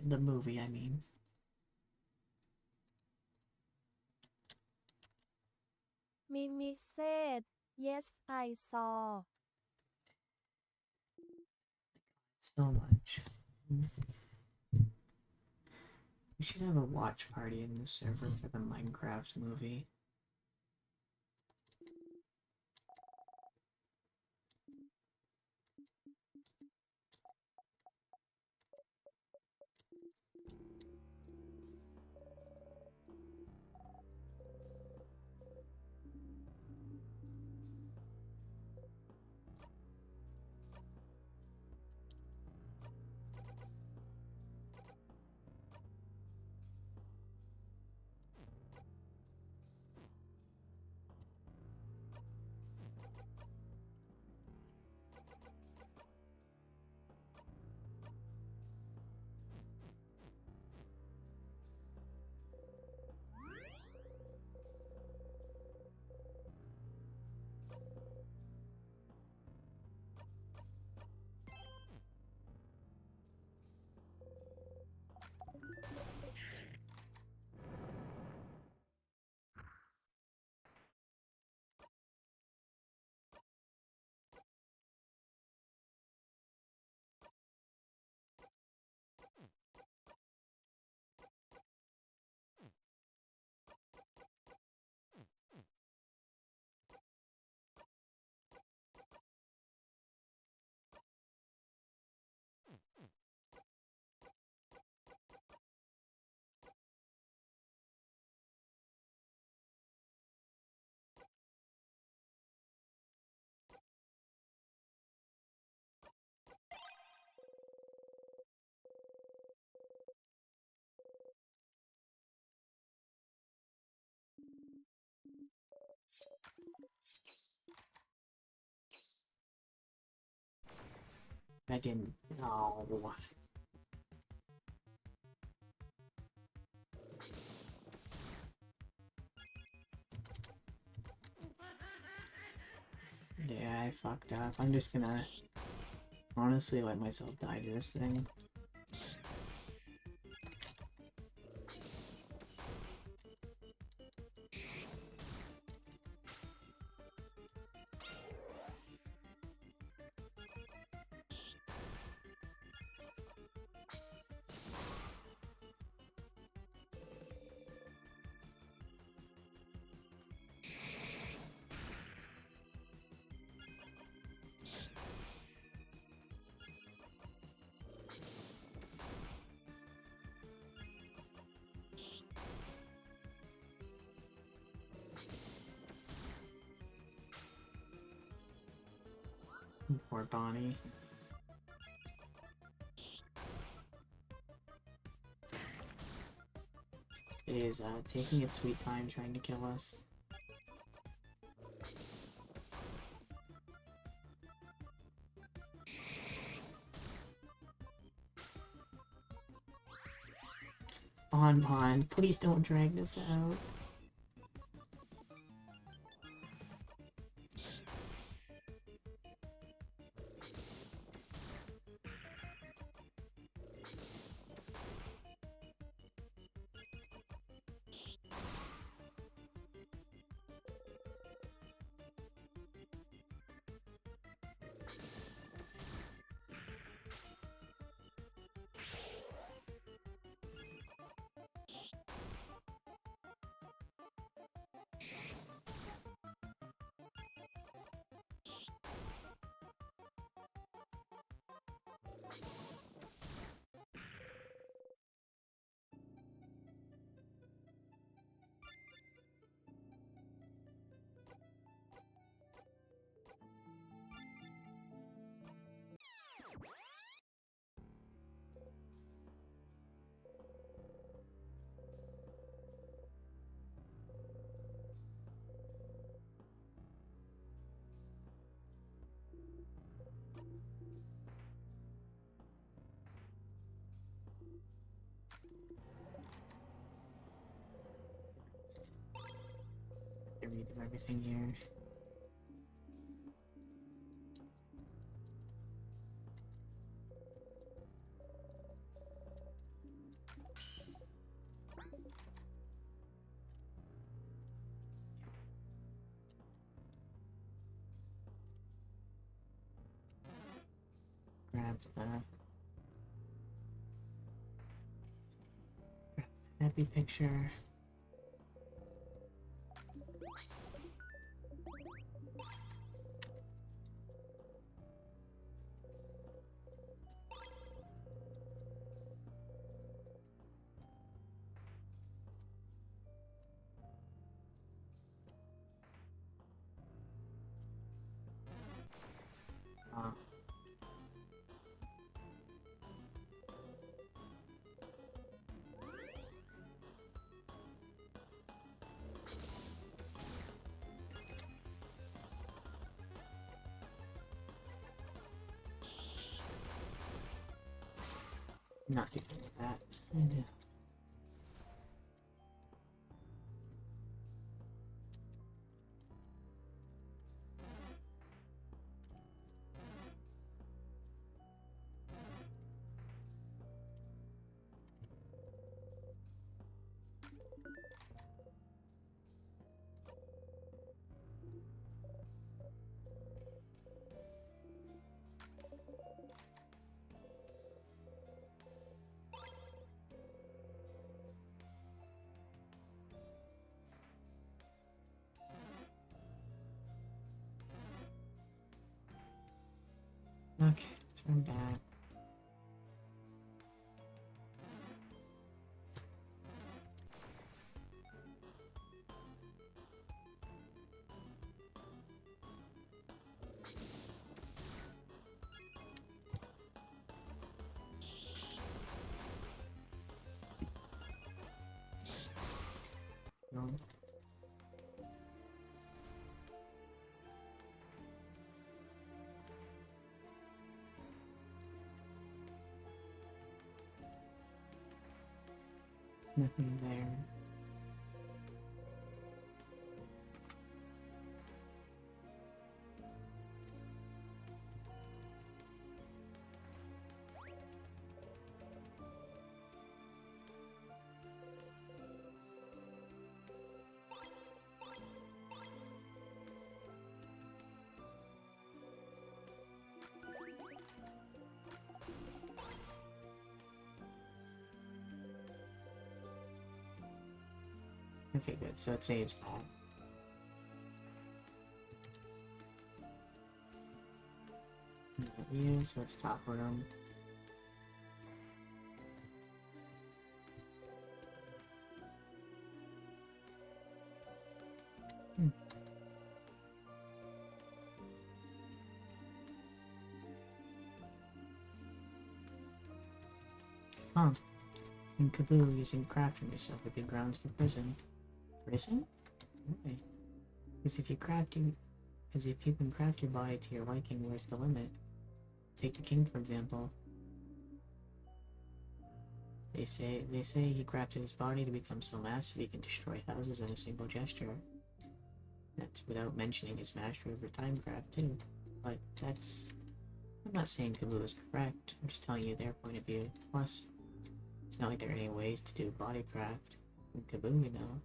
Speaker 1: The movie, I mean.
Speaker 12: Mimi said, yes, I saw.
Speaker 1: So much. We should have a watch party in the server for the Minecraft movie. I didn't. Oh. Yeah, I fucked up. I'm just gonna honestly let myself die to this thing. Poor Bonnie. It is taking its sweet time trying to kill us. Bon, please don't drag this out. Get rid of everything here. Grabbed the happy picture. Not doing that. I know. Okay, turn back. No. Nothing there. Okay, good. So it saves that. Yeah, so it's top room. Huh. In Kaboo, using crafting yourself would be grounds for prison. Prison? Why? Because if you can craft your body to your liking, where's the limit? Take the king, for example. They say he crafted his body to become so massive he can destroy houses in a single gesture. That's without mentioning his mastery over timecraft, too. But that's... I'm not saying Kaboo is correct, I'm just telling you their point of view. Plus, it's not like there are any ways to do bodycraft. In Kaboo, you know.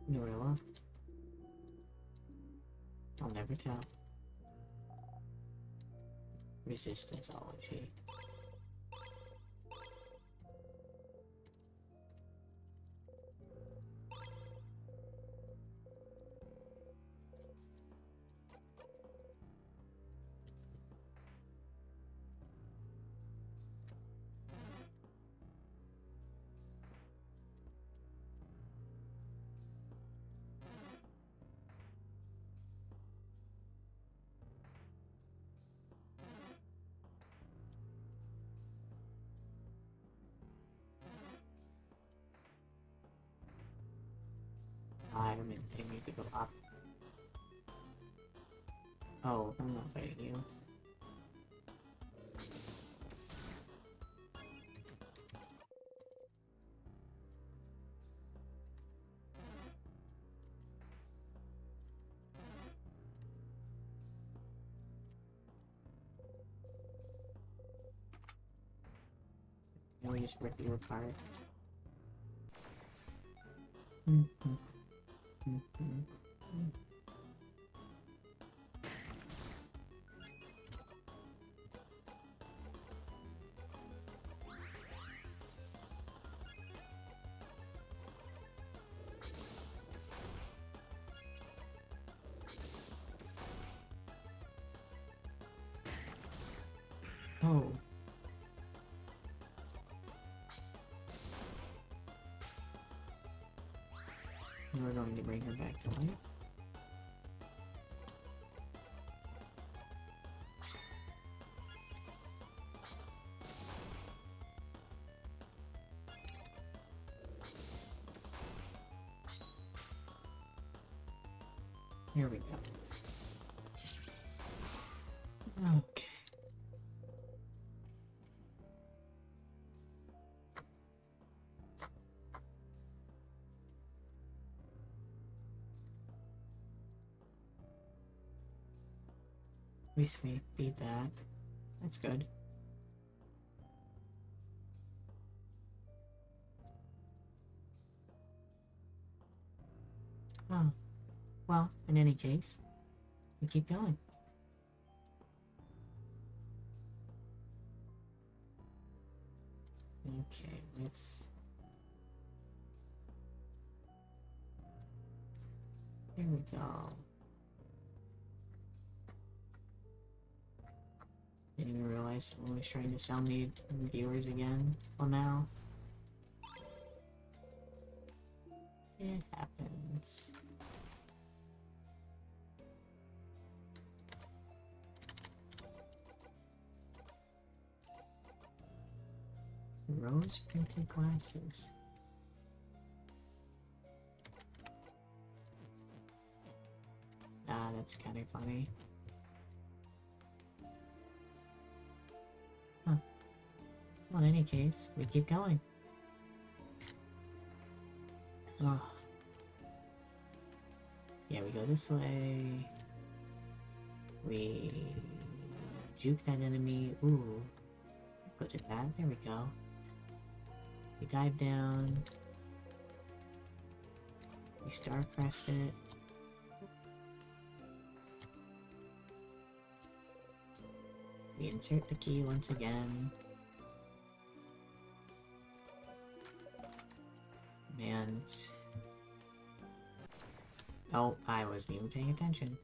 Speaker 1: Nor will. I'll never tell. Resistanceology. I need to go up. Oh, I'm not fighting you. Can we just rip you apart? Oh. We're going to bring her back to life. Here we go. Okay. At least we beat that. That's good. Oh. Well, in any case, we keep going. Okay, let's... Here we go. Didn't even realize someone was trying to sell me viewers again. Well, now... It happens. Rose printed glasses. Ah, that's kind of funny. Huh. Well, in any case, we keep going. Oh. Yeah, we go this way. We juke that enemy. Ooh. Good at that. There we go. We dive down. We star crest it. We insert the key once again. Man, it's... Oh, I wasn't even paying attention.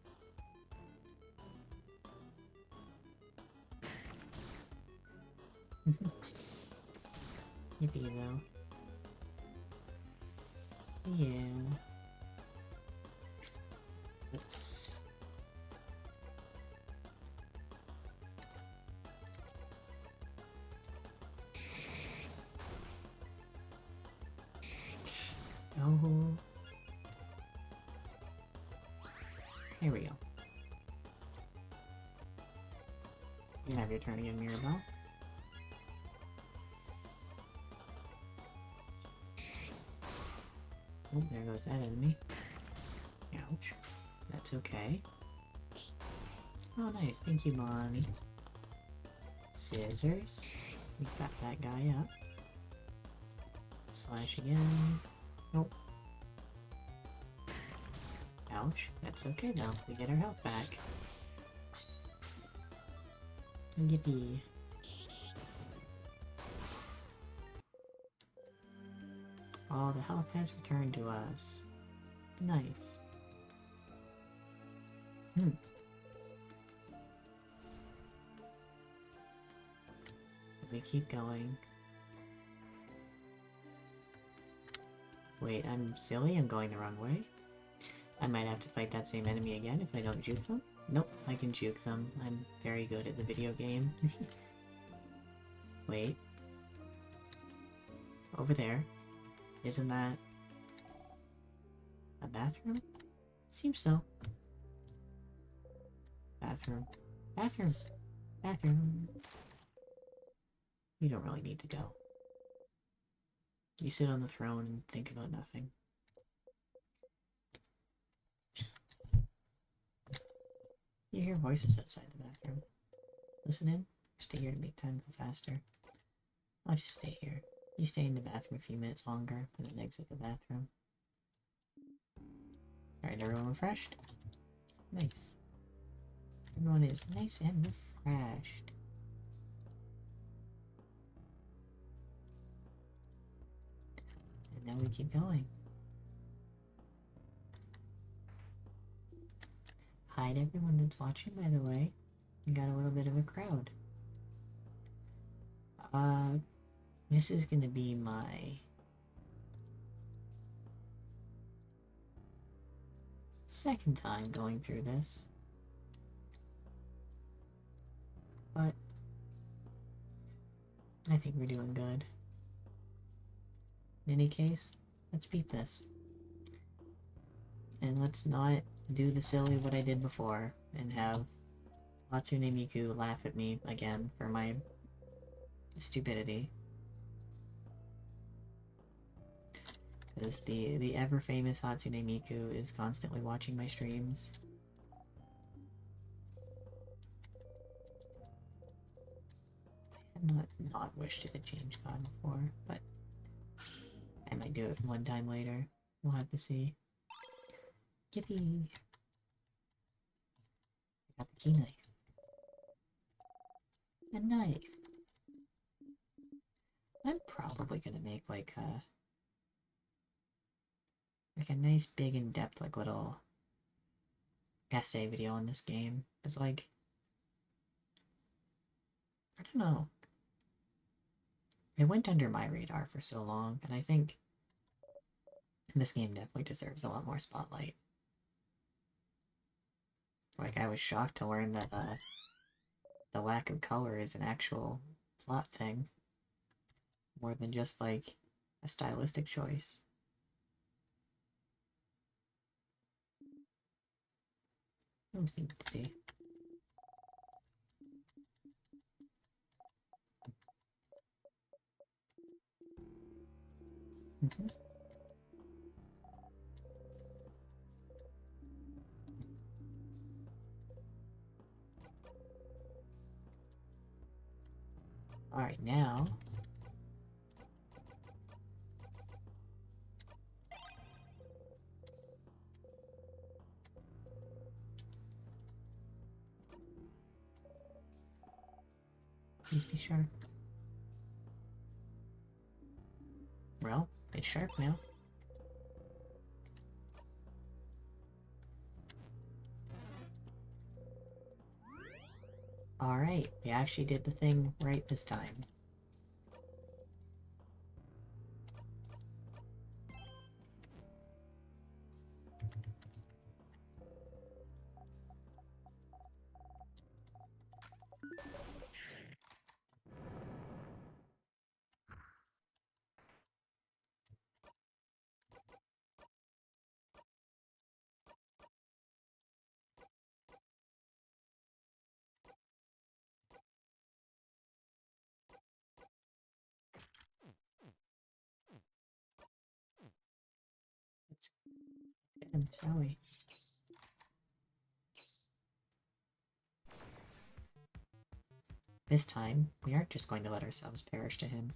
Speaker 1: Yippee though. Yeah. Let's... Here we go. You can have your turn again, Mirabelle. Oh, there goes that enemy. Ouch. That's okay. Oh, nice. Thank you, Mommy. Scissors. We got that guy up. Slash again. Nope. Ouch. That's okay though. We get our health back. Yippee. Oh, the health has returned to us. Nice. We keep going. Wait, I'm silly? I'm going the wrong way? I might have to fight that same enemy again if I don't juke them? Nope, I can juke them. I'm very good at the video game. Wait. Over there. Isn't that... a bathroom? Seems so. Bathroom. Bathroom. Bathroom. You don't really need to go. You sit on the throne and think about nothing. You hear voices outside the bathroom. Listen in, or stay here to make time go faster. I'll just stay here. You stay in the bathroom a few minutes longer, and then exit the bathroom. Alright, everyone refreshed? Nice. Everyone is nice and refreshed. And now we keep going. Hi to everyone that's watching, by the way. We got a little bit of a crowd. This is gonna be my second time going through this. But I think we're doing good. In any case, let's beat this. And let's not do the silly what I did before and have Hatsune Miku laugh at me again for my stupidity. Because the ever famous Hatsune Miku is constantly watching my streams. I have not wished it had changed God before, but I might do it one time later. We'll have to see. Yippee! I got the key knife. A knife. I'm probably gonna make like a nice big in-depth like little essay video on this game. It's like, I don't know. It went under my radar for so long, and I think this game definitely deserves a lot more spotlight. Like, I was shocked to learn that the lack of color is an actual plot thing, more than just like a stylistic choice. Let's need to see. Alright, now... Please be sharp. Well, it's sharp now. Alright, we actually did the thing right this time. Get him, shall we? This time, we aren't just going to let ourselves perish to him.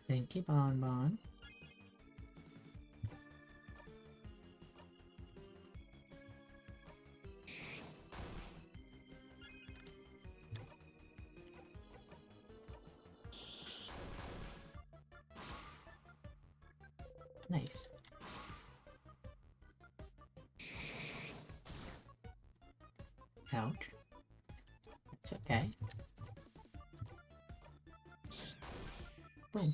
Speaker 1: Thank you, Bonbon. Nice. Ouch. It's okay. Boom.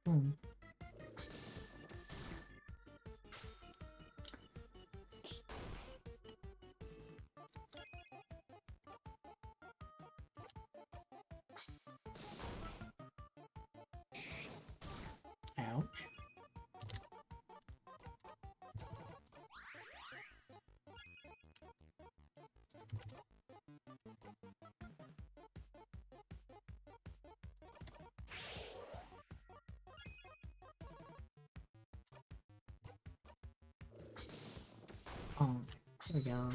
Speaker 1: Boom. Ouch. Oh, here we go.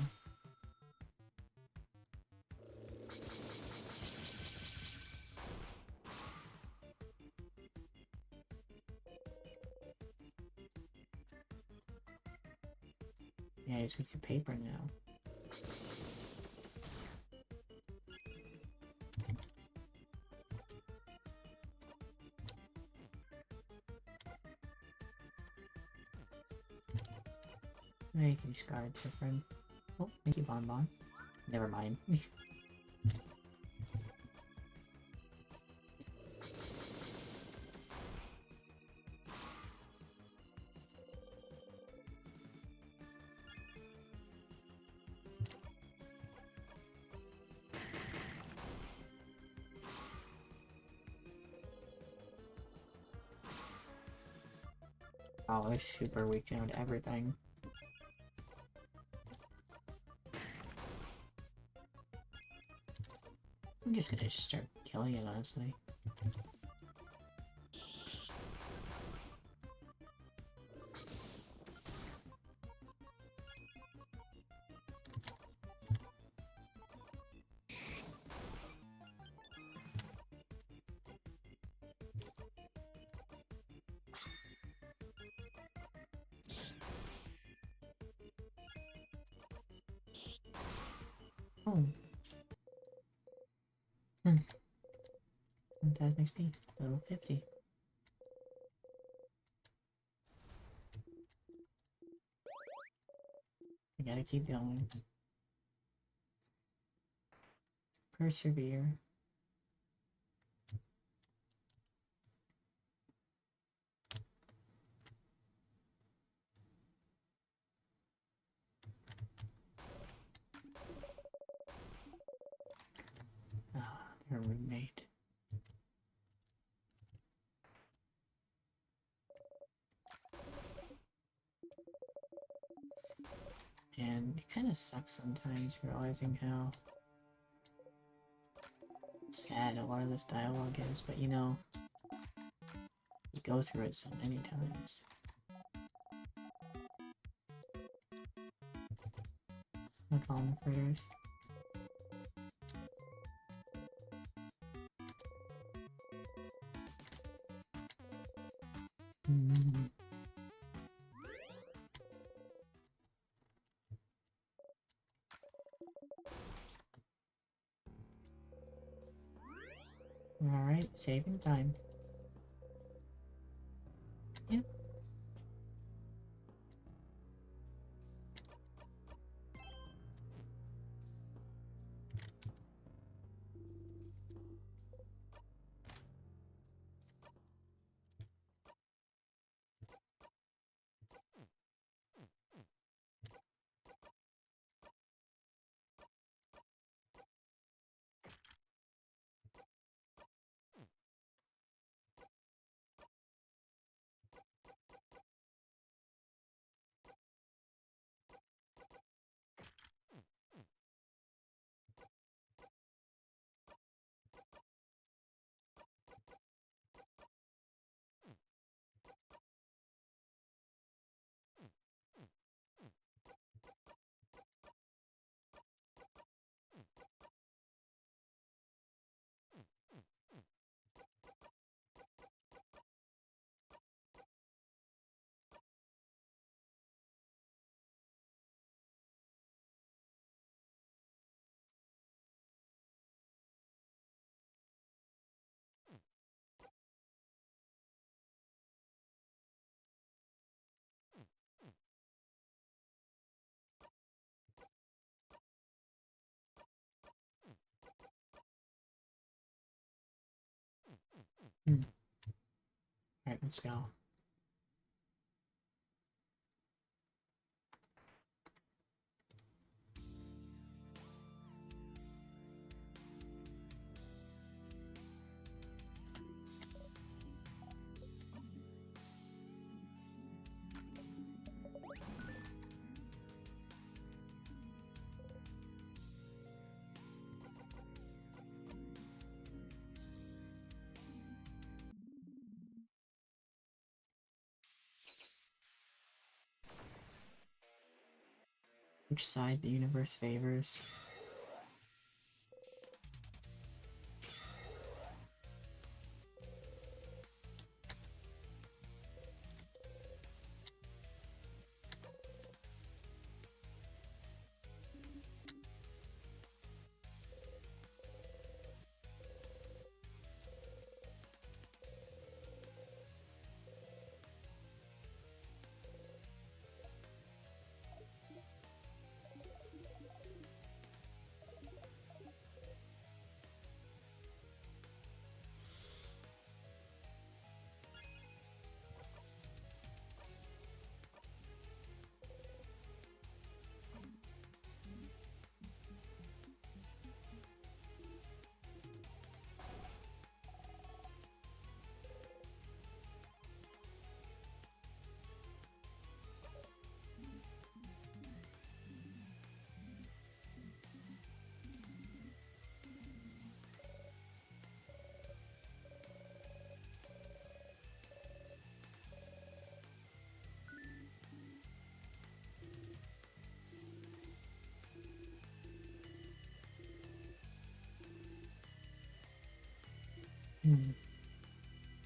Speaker 1: Yeah, just with the paper now. Now you can discard different. Oh, thank you, Bonbon. Never mind. Oh, they're super weak now to everything. I'm just gonna start killing it, honestly. Oh. 1000 XP, level 50. I gotta keep going. Persevere. Ah, their roommate. And it kind of sucks sometimes realizing how sad a lot of this dialogue is, but you know, you go through it so many times. I call them critters. Mm. Alright, saving time. Yeah. Alright, let's go. Which side the universe favors?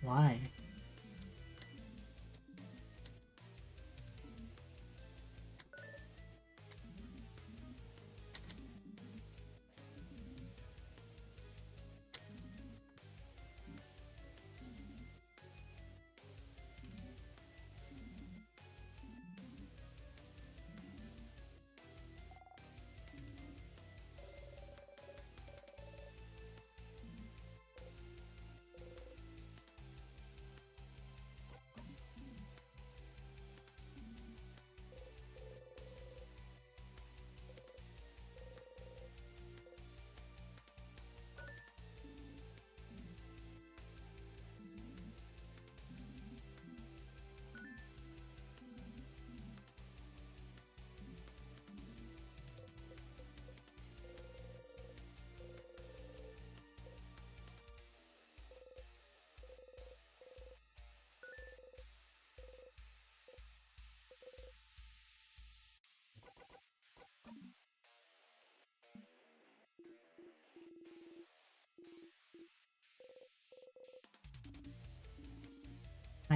Speaker 1: Why?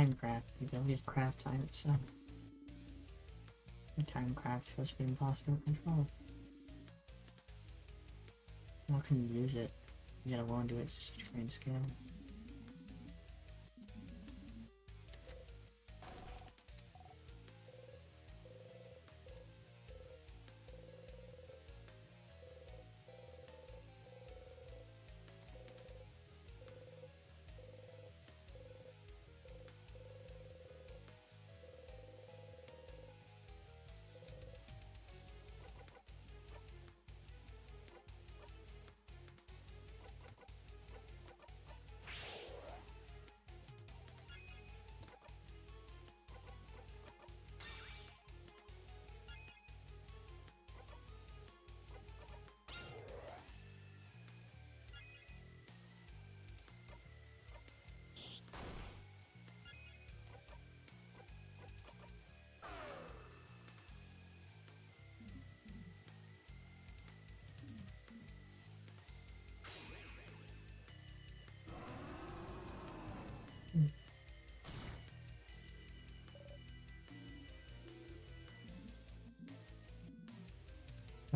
Speaker 1: time craft, the ability to craft time itself. The time craft is supposed to be impossible to control. How can you use it? Yet alone do it to such a grand scale.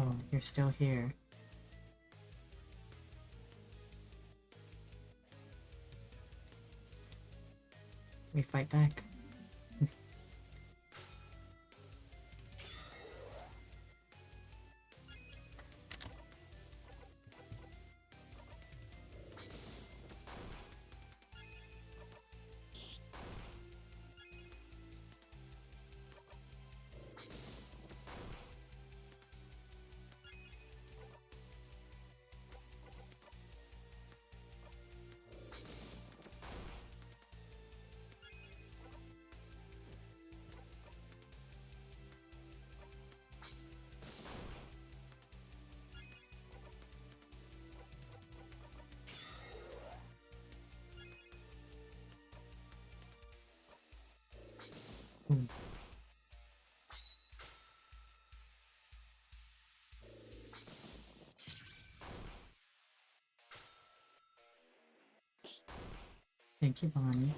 Speaker 1: Oh, you're still here. We fight back. Thank you, Bonnie.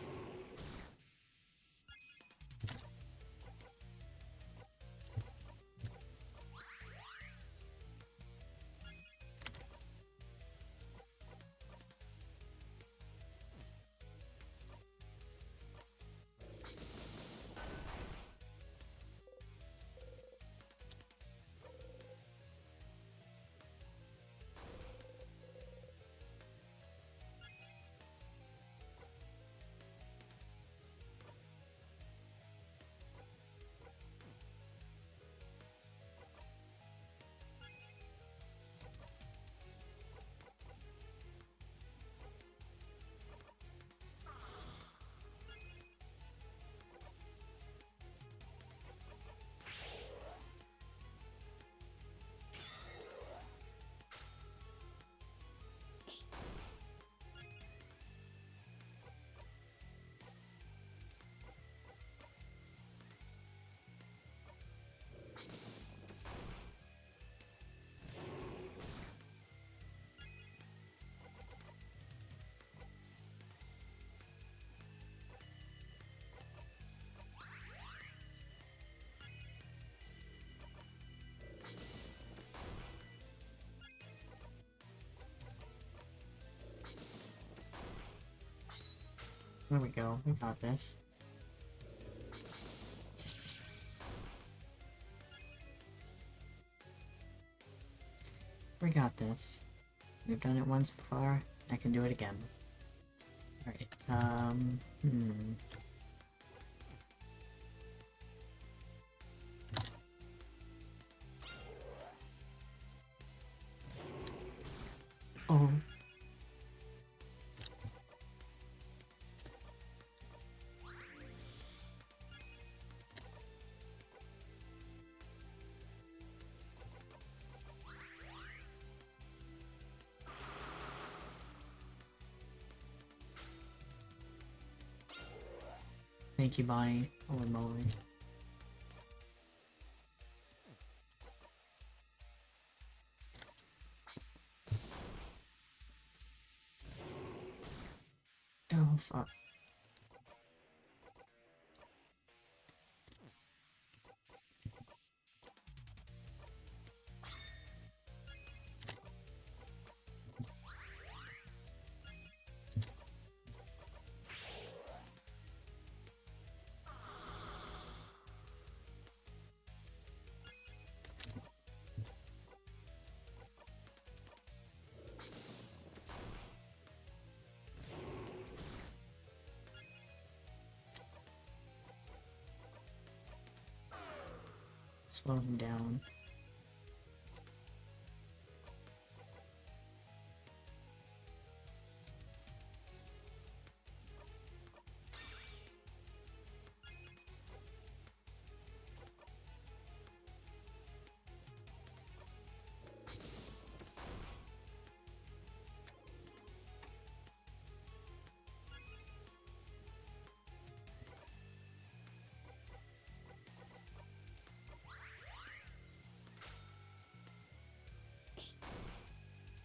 Speaker 1: There we go, we got this. We got this. We've done it once before, I can do it again. Alright, Oh. Thank you, Bonnie. Holy moly. Oh, fuck. Slow him down.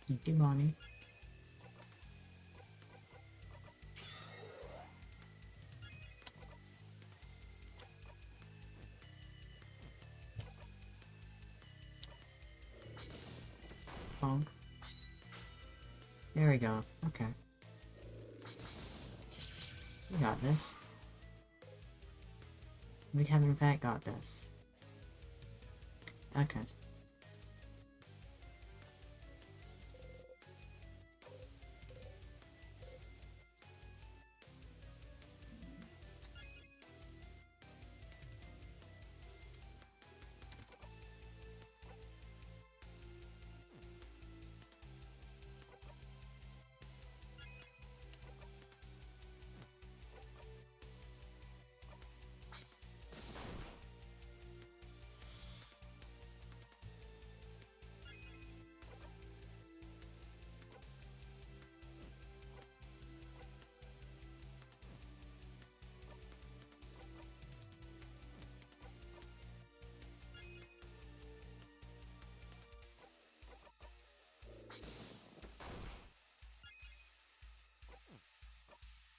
Speaker 1: Thank you, Bonnie. Bonk. There we go. Okay. We got this. We have in fact got this. Okay.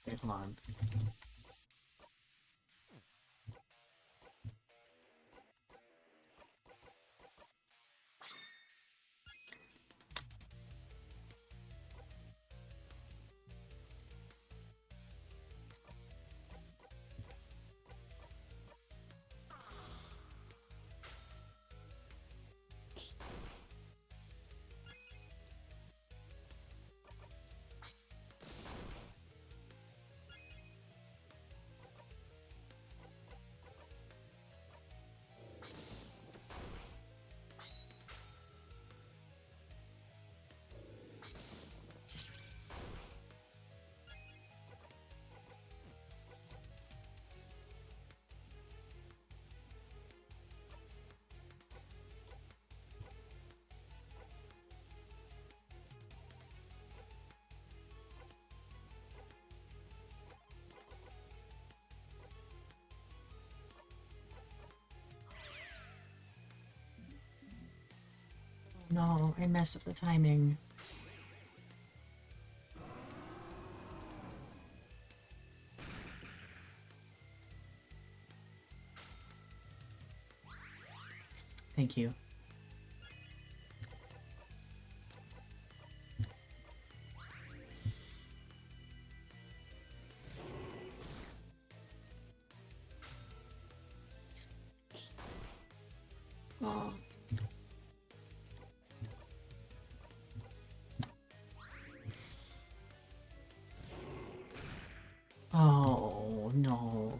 Speaker 1: Wait, hold on. No, I messed up the timing. Thank you. Oh. Oh, no.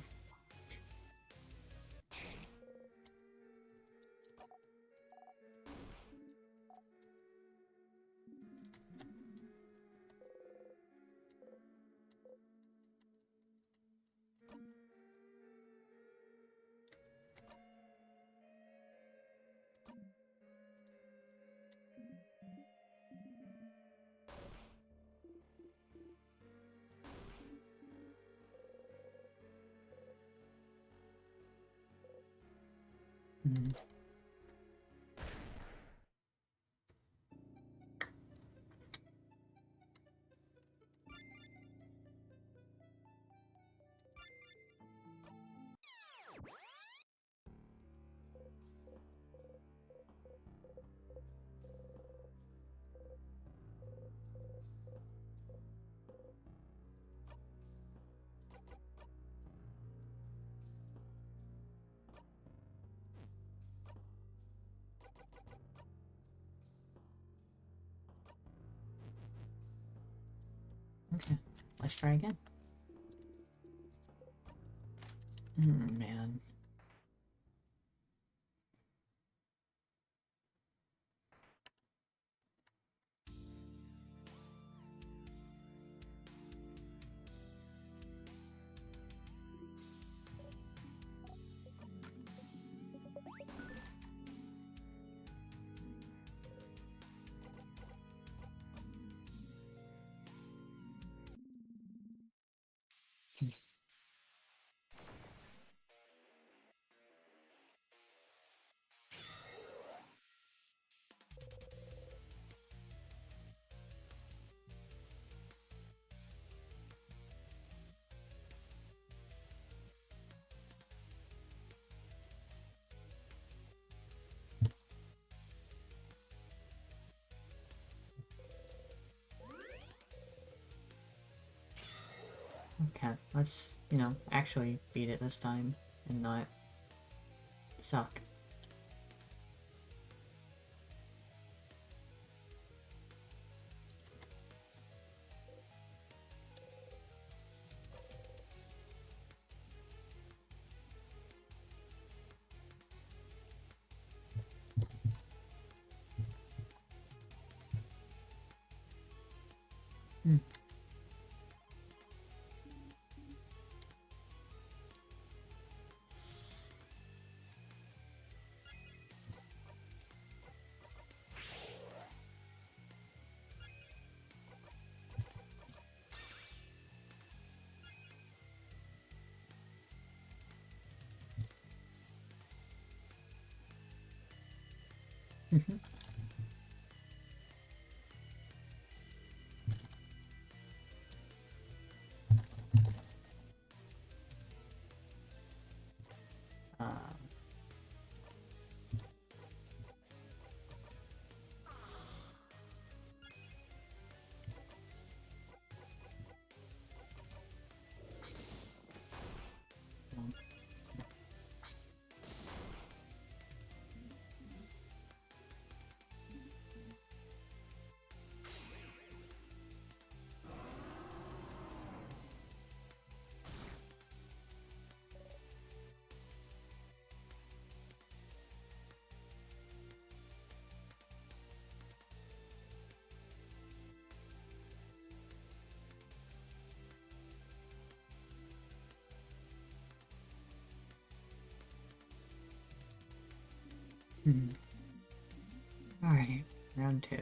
Speaker 1: Mhm. Okay, let's try again. Man. Okay, let's, actually beat it this time and not suck. Hmm. Mhm. Uh, Alright, round 2.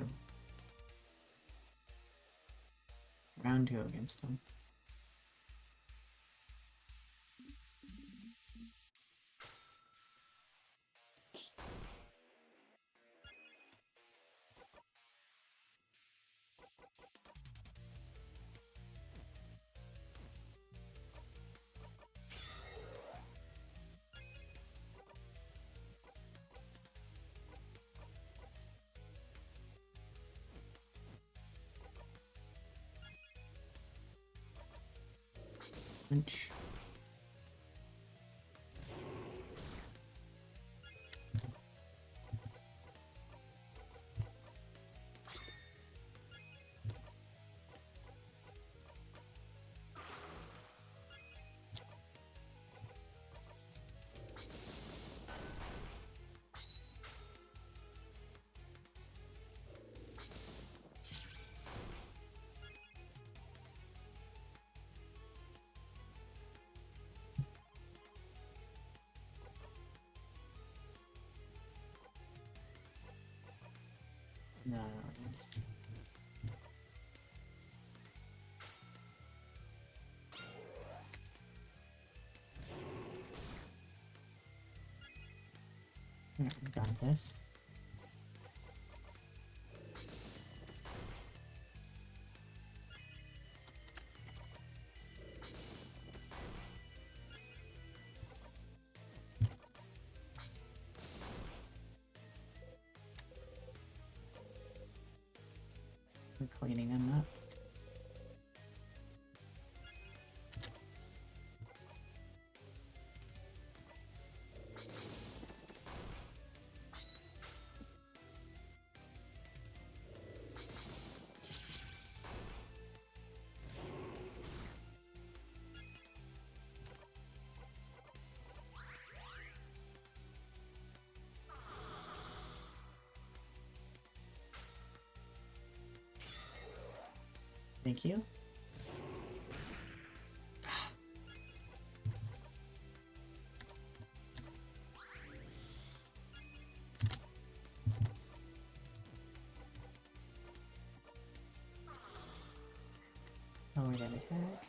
Speaker 1: Round 2 against him. Punch. No, just... Alright, we got this. We're cleaning them up. Thank you. Lower that attack.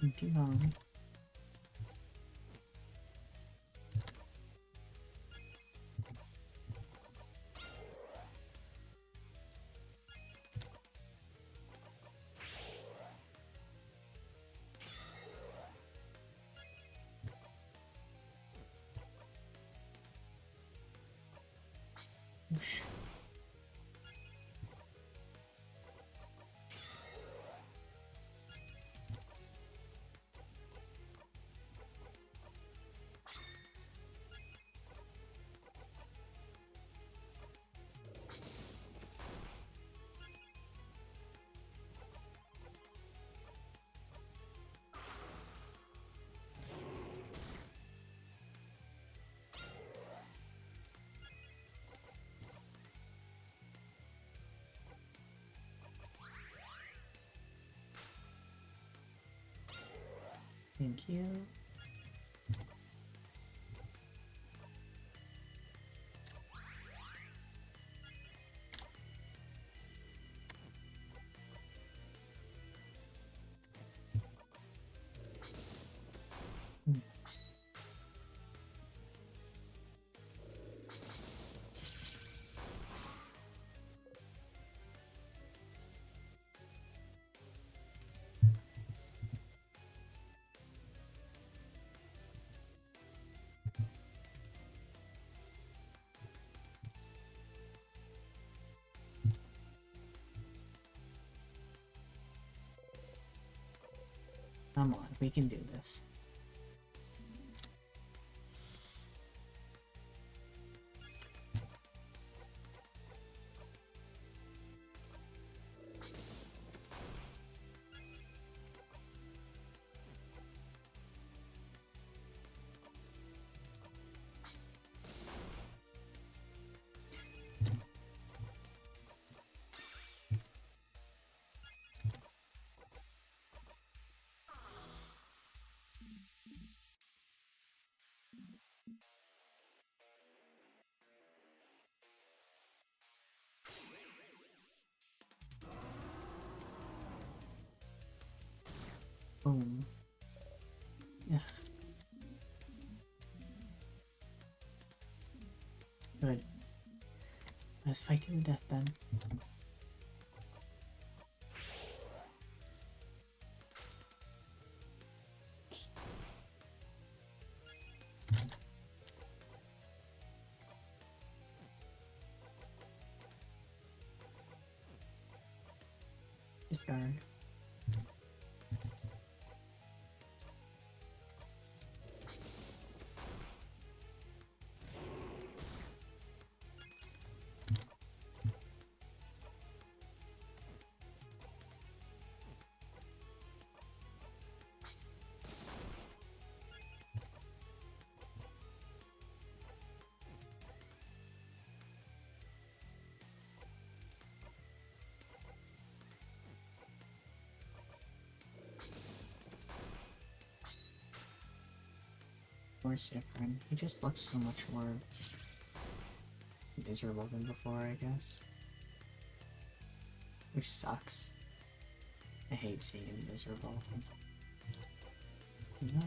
Speaker 1: Donkey Kong. Whoosh. Thank you. Come on, we can do this. Boom. Ugh. Good. Let's fight to the death then. Discard. Poor Siffrin. He just looks so much more miserable than before, I guess. Which sucks. I hate seeing him miserable. No.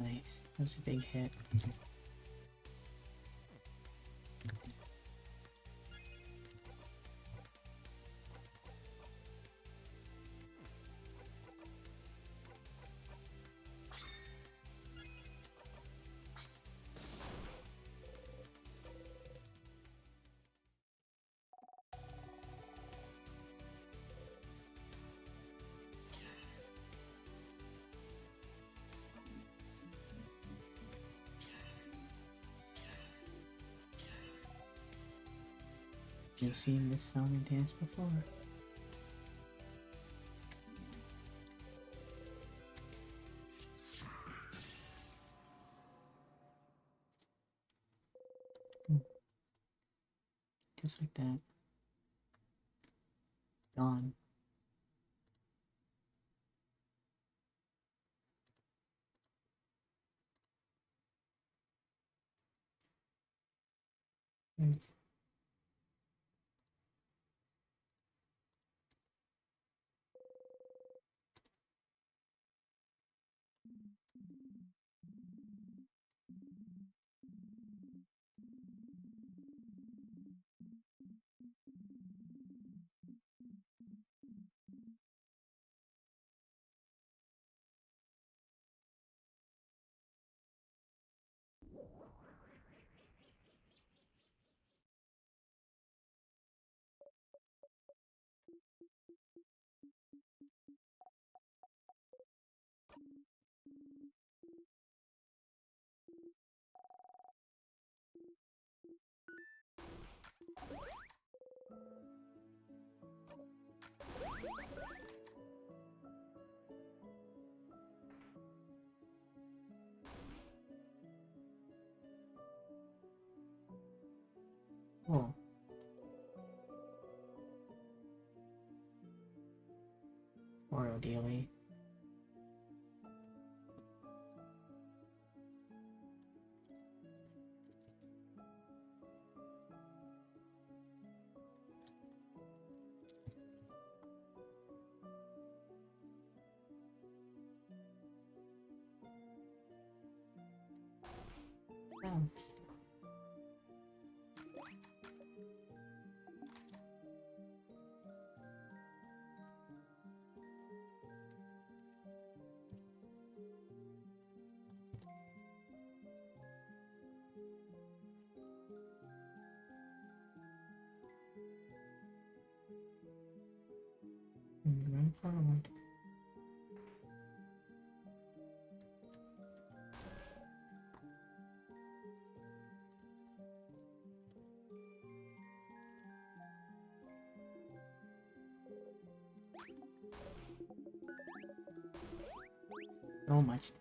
Speaker 1: Nice. That was a big hit. You've seen this song and dance before. Just like that. Gone. Nice. Cool. Or ideally. Thanks. Moving forward. So much.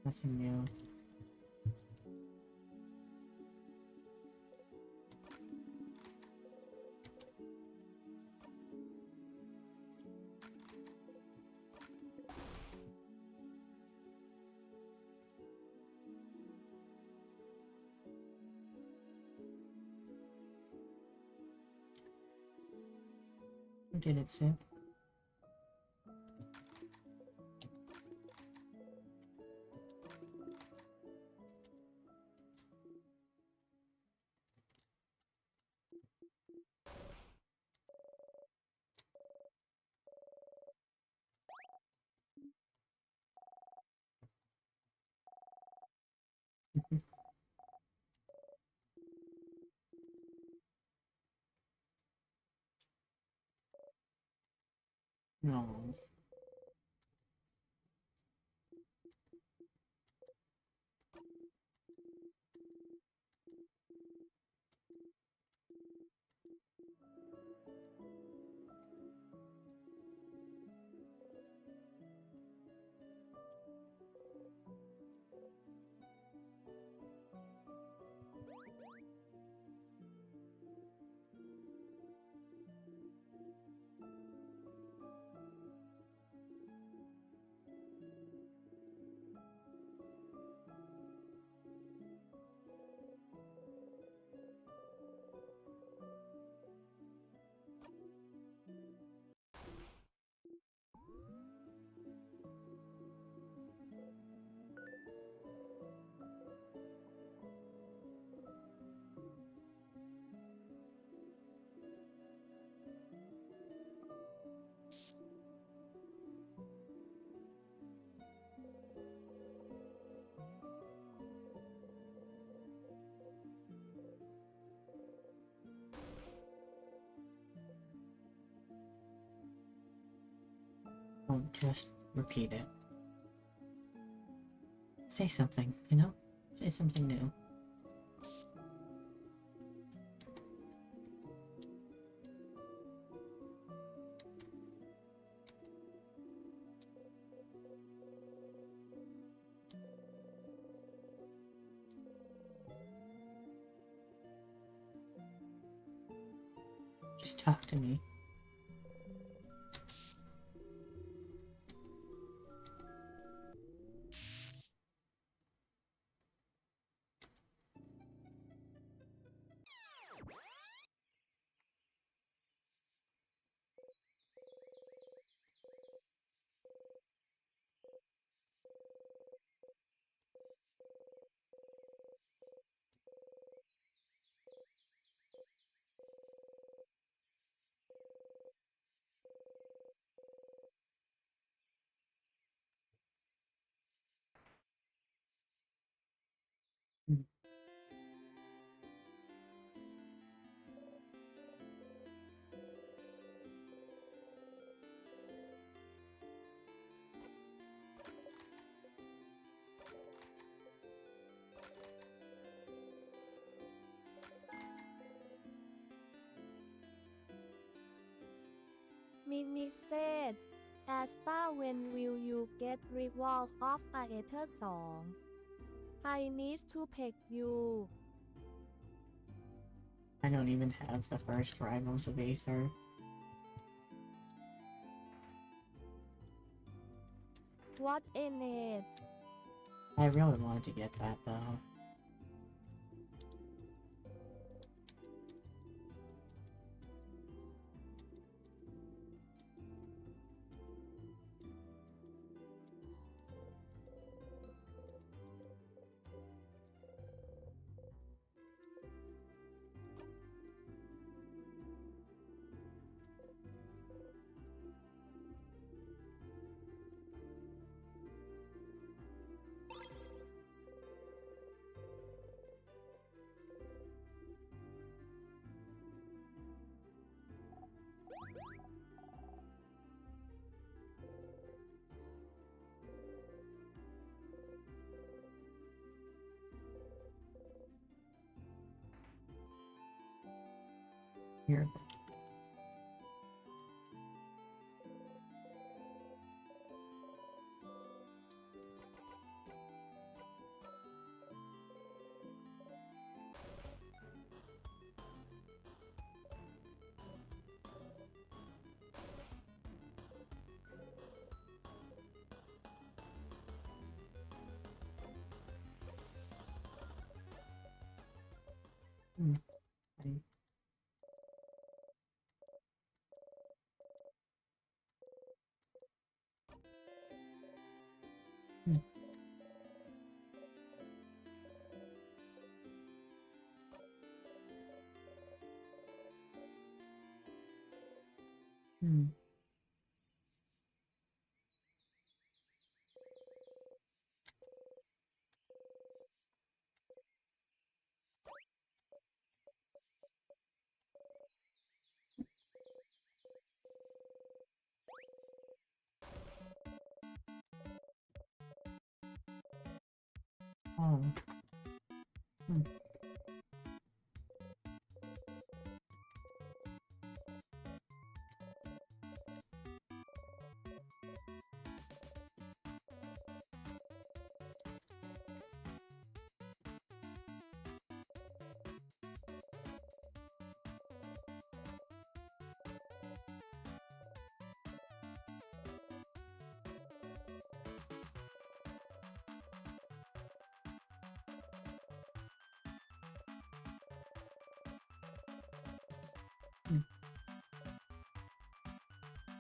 Speaker 1: Nothing new. Who did it, Sip? No. Don't just repeat it. Say something, you know? Say something new. Just talk to me. Mm.
Speaker 12: Mimic said, Asta, when will you get Revolve of Aether 2? I need to pick you.
Speaker 1: I don't even have the first Rivals of Aether.
Speaker 12: What in it?
Speaker 1: I really wanted to get that though. Here. Hmm. Hmm. Hmm. Oh. Hmm. Hmm.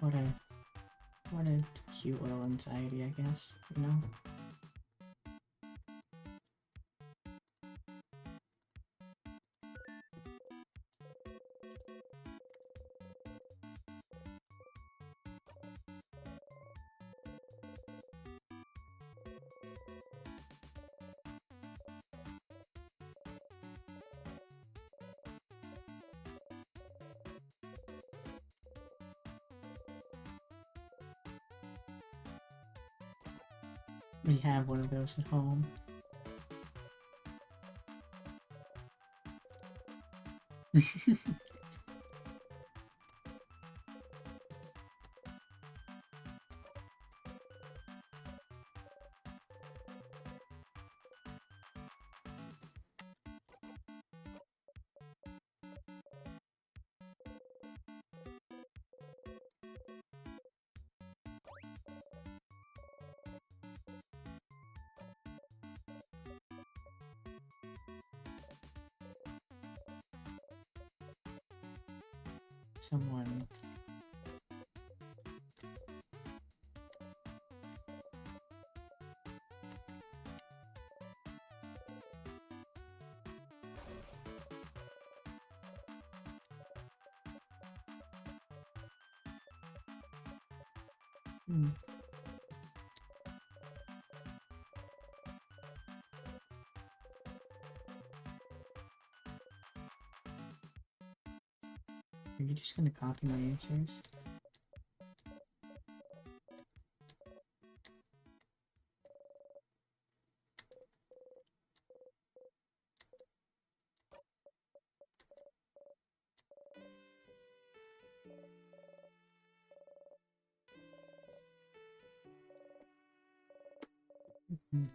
Speaker 1: What a cute little anxiety, I guess, you know? We have one of those at home. Someone. Hmm. Are you just gonna copy my answers? Mhm.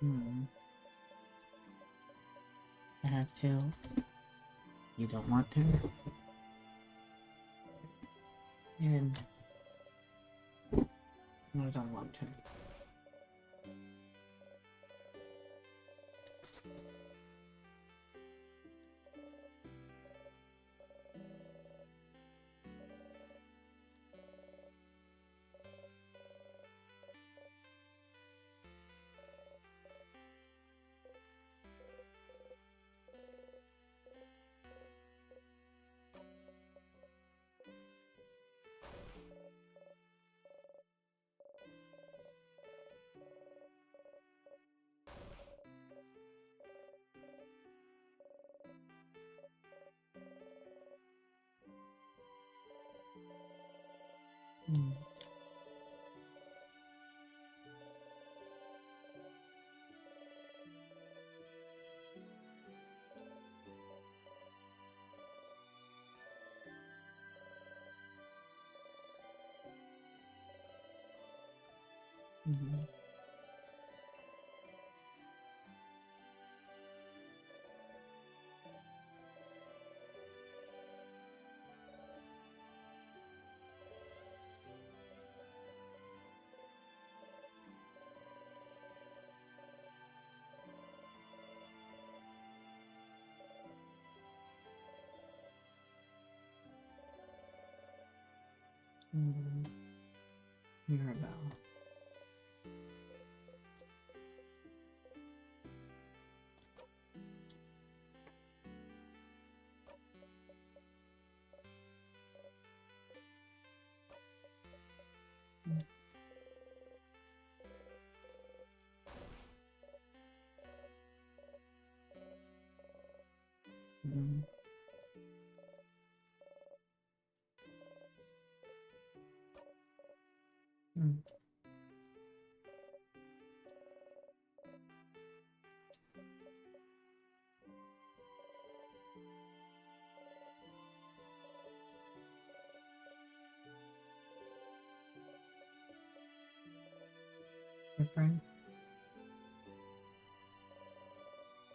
Speaker 1: Hmm. I have to. You don't want to? And I don't want to. Hmm. Mhm. Hmm. Mirabelle. Hmm. Hmm. Your friend?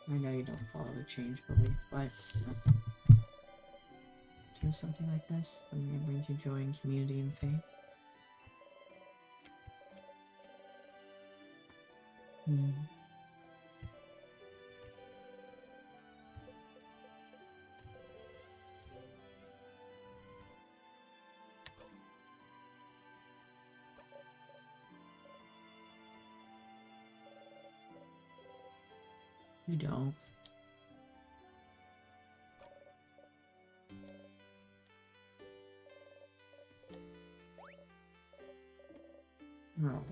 Speaker 1: I know you don't follow the change belief, but do something like this, something that brings you joy and community and faith. Hmm. You don't. Oh.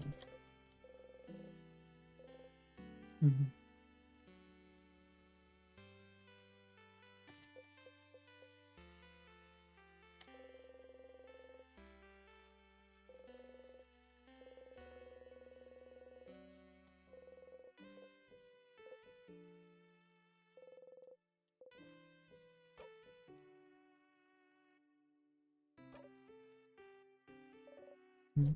Speaker 1: Mhm. Mm.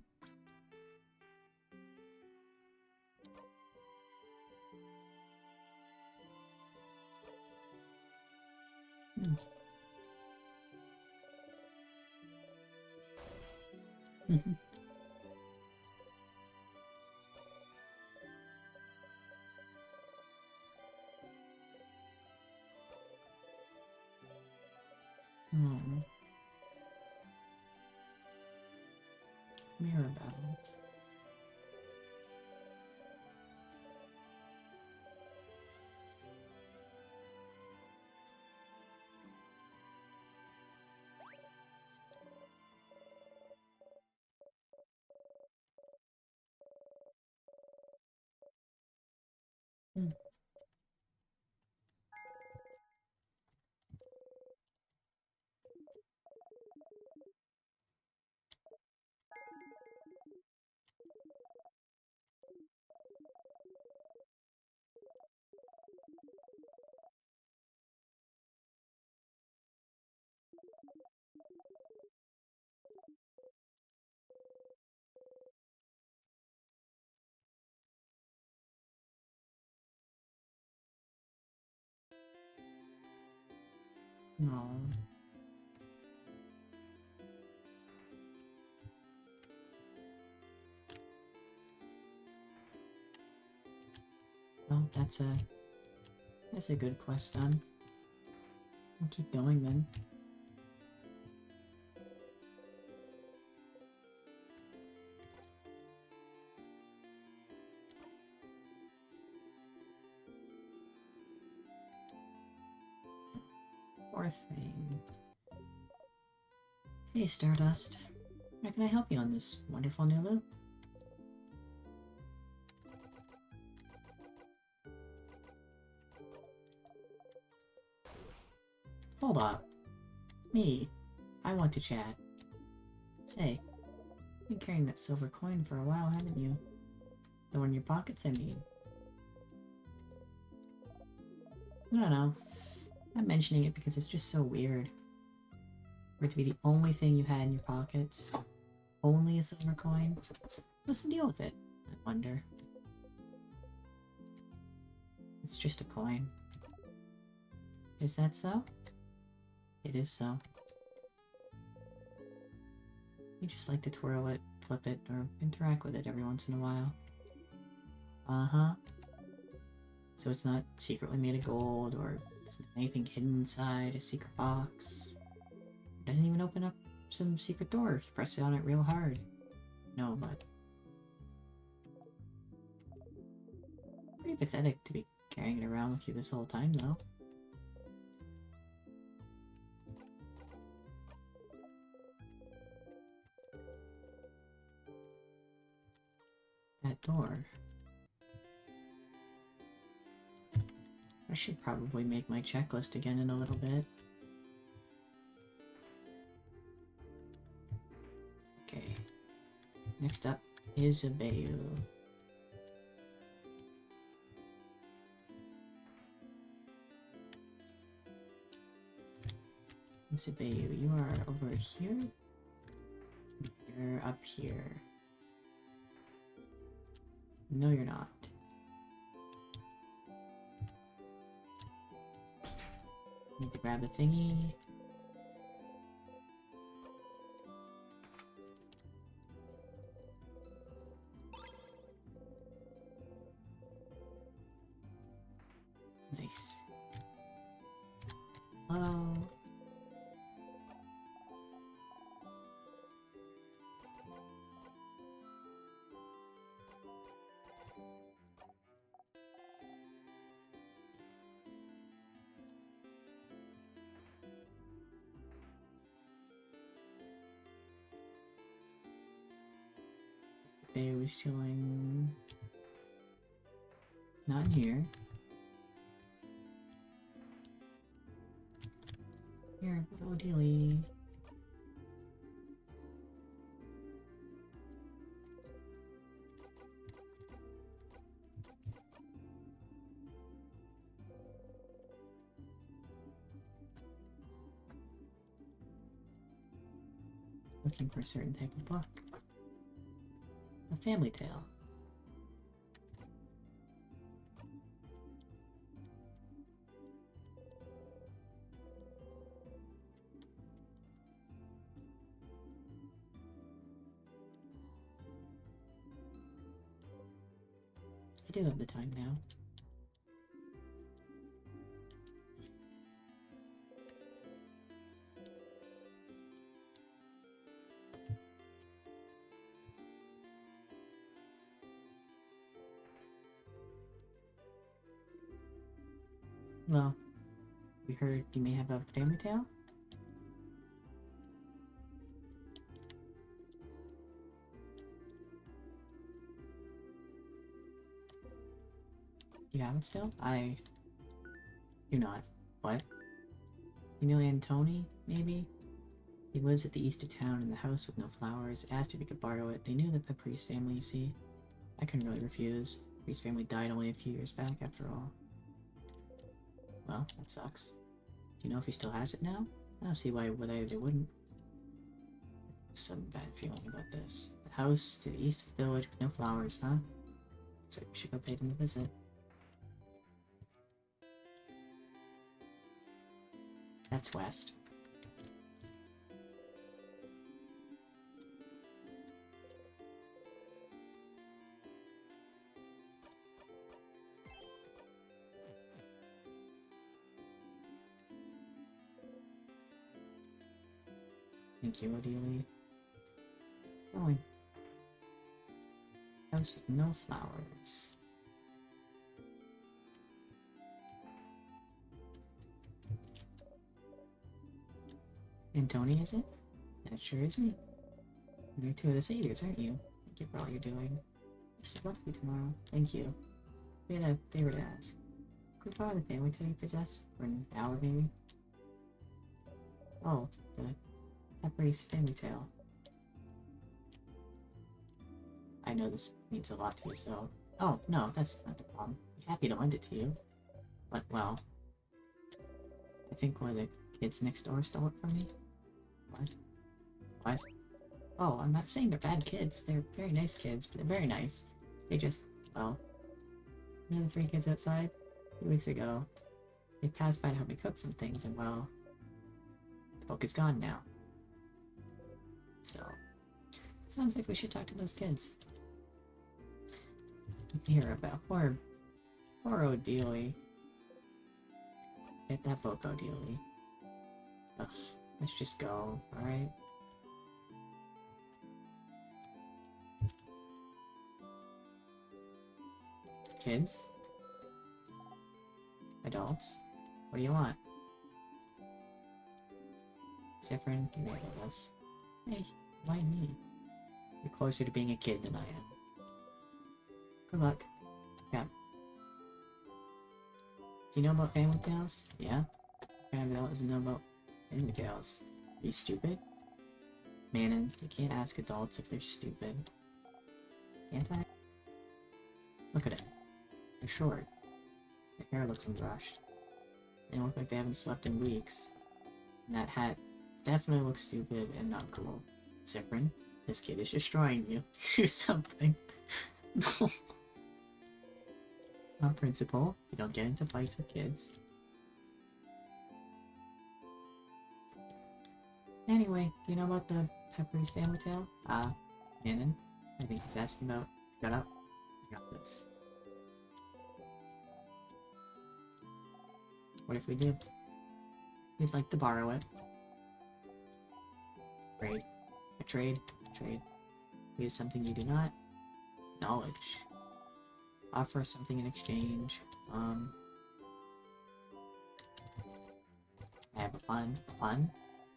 Speaker 1: Mm. Mhm. Oh. Mirabelle. Mm. Oh. Well, that's a good quest done. I'll keep going then. Poor thing. Hey, Stardust. How can I help you on this wonderful new loop? Hold up. Me. I want to chat. Say, you've been carrying that silver coin for a while, haven't you? The one in your pockets, I mean. I don't know. I'm mentioning it because it's just so weird. For it to be the only thing you had in your pockets. Only a silver coin? What's the deal with it? I wonder. It's just a coin. Is that so? It is so. You just like to twirl it, flip it, or interact with it every once in a while. Uh-huh. So it's not secretly made of gold, or anything hidden inside a secret box. It doesn't even open up some secret door if you press it on it real hard. No, but... pretty pathetic to be carrying it around with you this whole time, though. That door. I should probably make my checklist again in a little bit. Okay. Next up is a Bayou. Bayou, you are over here? You're up here. No, you're not. Need to grab a thingy. Nice. Oh. Faye was chilling. Not in here. Here, oh dealy. Looking for a certain type of book. A family tale. I do have the time now. Well, we heard you may have a family tale? You have it still? I do not. What? You know Antoni, maybe? He lives at the east of town in the house with no flowers. Asked if he could borrow it. They knew the Paprice family, you see. I couldn't really refuse. The Paprice family died only a few years back, after all. Well, that sucks. Do you know if he still has it now? I don't see why they wouldn't. Some bad feeling about this. The house to the east of the village with no flowers, huh? So we should go pay them a visit. That's west. Thank you, Odelia. Going. House with no flowers. Antoni, is it? That sure is me. You're two of the saviors, aren't you? Thank you for all you're doing. Best of luck to you tomorrow. Thank you. We had a favor to ask. Could we borrow the family tale you possess? For an hour, maybe? Oh, the Paprice family tale. I know this means a lot to you, so... Oh, no, that's not the problem. I'd be happy to lend it to you. But, well... I think one of the kids next door stole it from me. What? What? Oh, I'm not saying they're bad kids. They're very nice kids, but they're very nice. They just... well... You know the 3 kids outside? A few weeks ago, they passed by to help me cook some things, and well... the book is gone now. So... sounds like we should talk to those kids. Hear about poor Odelia. Get that book, Odelia. Ugh, let's just go, alright? Kids? Adults? What do you want? Zephyrin, you made all this. Hey, why me? You're closer to being a kid than I am. Good luck. Yeah. Do you know about family tales? Yeah? What kind of adult doesn't know about family tales? Are you stupid? Manon, you can't ask adults if they're stupid. Can't I? Look at it. They're short. Their hair looks unbrushed. They look like they haven't slept in weeks. And that hat definitely looks stupid and not cool. Zephyrin, this kid is destroying you. Do something. No. On principle, you don't get into fights with kids. Anyway, do you know about the Paprice family tale? Manon, I think he's asking about... Shut up. I got this. What if we do? We'd like to borrow it. Trade. A trade. A trade. Use something you do not. Knowledge. Offer something in exchange. I have a pun. A pun?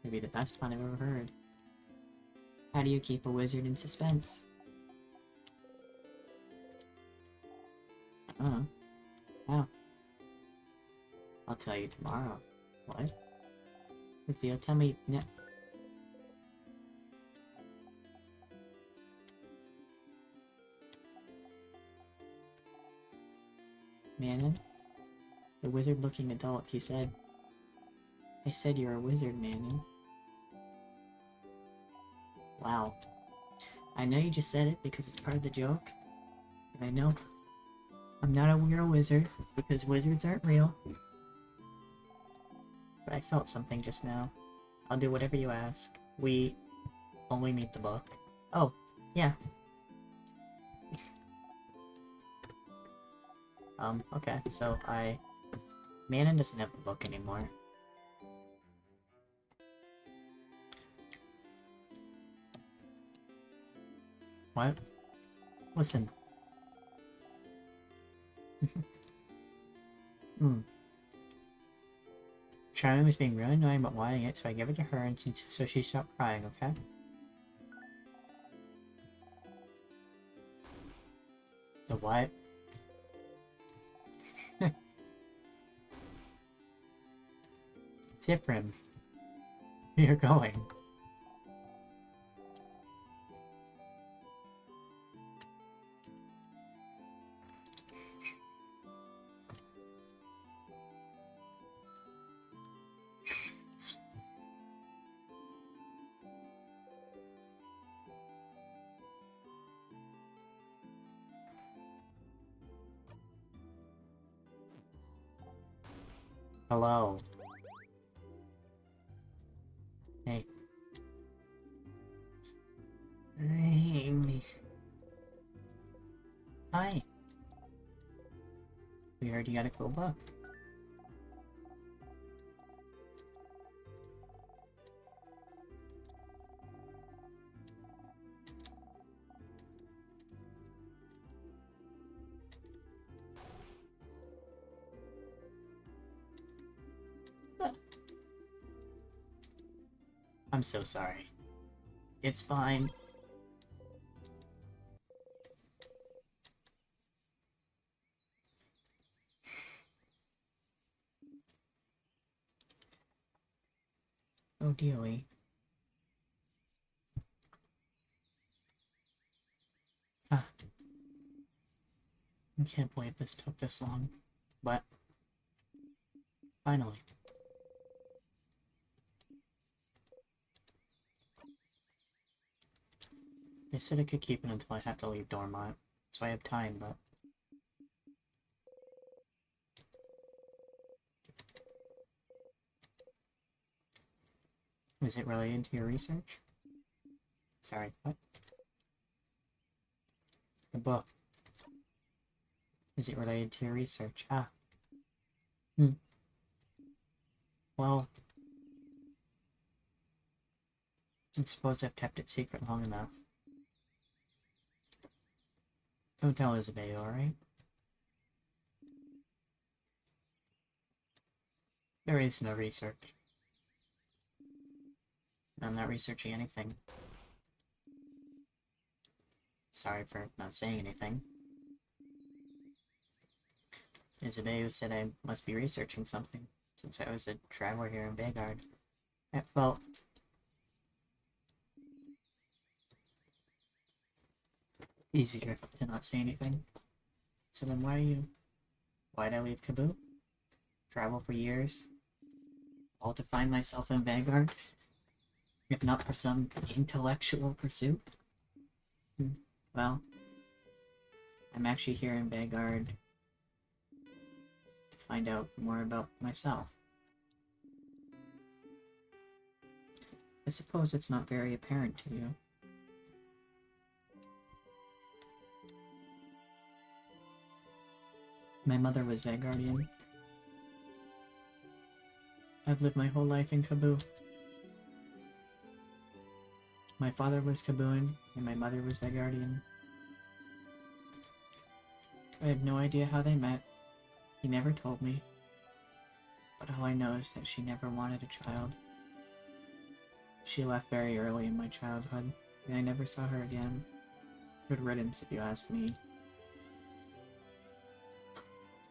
Speaker 1: Maybe the best pun I've ever heard. How do you keep a wizard in suspense? How? I'll tell you tomorrow. What? If you'll tell me... No. Manon? The wizard-looking adult, he said... I said you're a wizard, Manon. Wow. I know you just said it because it's part of the joke. And I know I'm not a real wizard because wizards aren't real. But I felt something just now. I'll do whatever you ask. We only need the book. Oh, yeah. Okay, so Manon doesn't have the book anymore. What? Listen. Charlie was being really annoying about wanting it, so I gave it to her and so she stopped crying, okay? The what? Ziprim. You're going. Hello. Hey. Hi. We heard you got a cool book. I'm so sorry. It's fine. Oh dearie. I can't believe this took this long, but finally. They said I could keep it until I have to leave Dormont, so I have time, but... Is it related to your research? Sorry, what? The book. Is it related to your research? Ah. Well... I suppose I've kept it secret long enough. Don't tell Isabelle, alright? There is no research. I'm not researching anything. Sorry for not saying anything. Isabelle said I must be researching something, since I was a traveler here in Vagard. That felt... easier to not say anything. So then why'd I leave Kaboo? Travel for years? All to find myself in Vanguard? If not for some intellectual pursuit? Well, I'm actually here in Vanguard to find out more about myself. I suppose it's not very apparent to you. My mother was Vanguardian. I've lived my whole life in Kaboo. My father was Kabooan, and my mother was Vanguardian. I have no idea how they met. He never told me. But all I know is that she never wanted a child. She left very early in my childhood, and I never saw her again. Good riddance, if you ask me.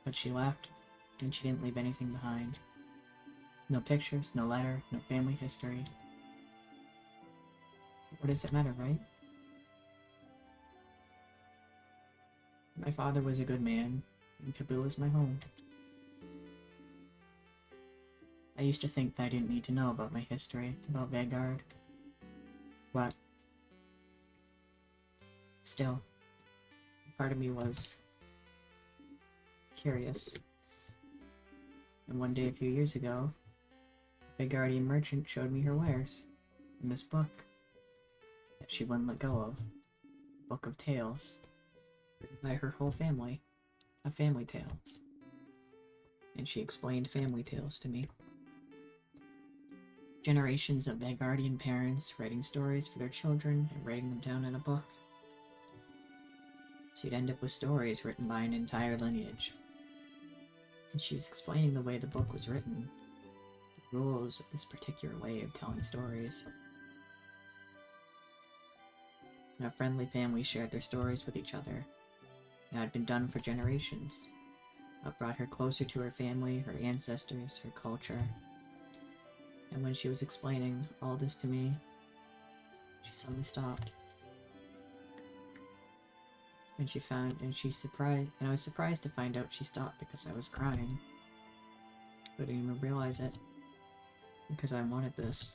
Speaker 1: But she left, and she didn't leave anything behind. No pictures, no letter, no family history. What does it matter, right? My father was a good man, and Kabul is my home. I used to think that I didn't need to know about my history, about Vagard. But still, part of me was curious. And one day a few years ago, a Vagardian merchant showed me her wares in this book that she wouldn't let go of. A book of tales written by her whole family. A family tale. And she explained family tales to me. Generations of Vagardian parents writing stories for their children and writing them down in a book. So you'd end up with stories written by an entire lineage. And she was explaining the way the book was written, the rules of this particular way of telling stories. A friendly family shared their stories with each other. It had been done for generations. It brought her closer to her family, her ancestors, her culture. And when she was explaining all this to me, she suddenly stopped. And I was surprised to find out she stopped because I was crying. I didn't even realize it, because I wanted this.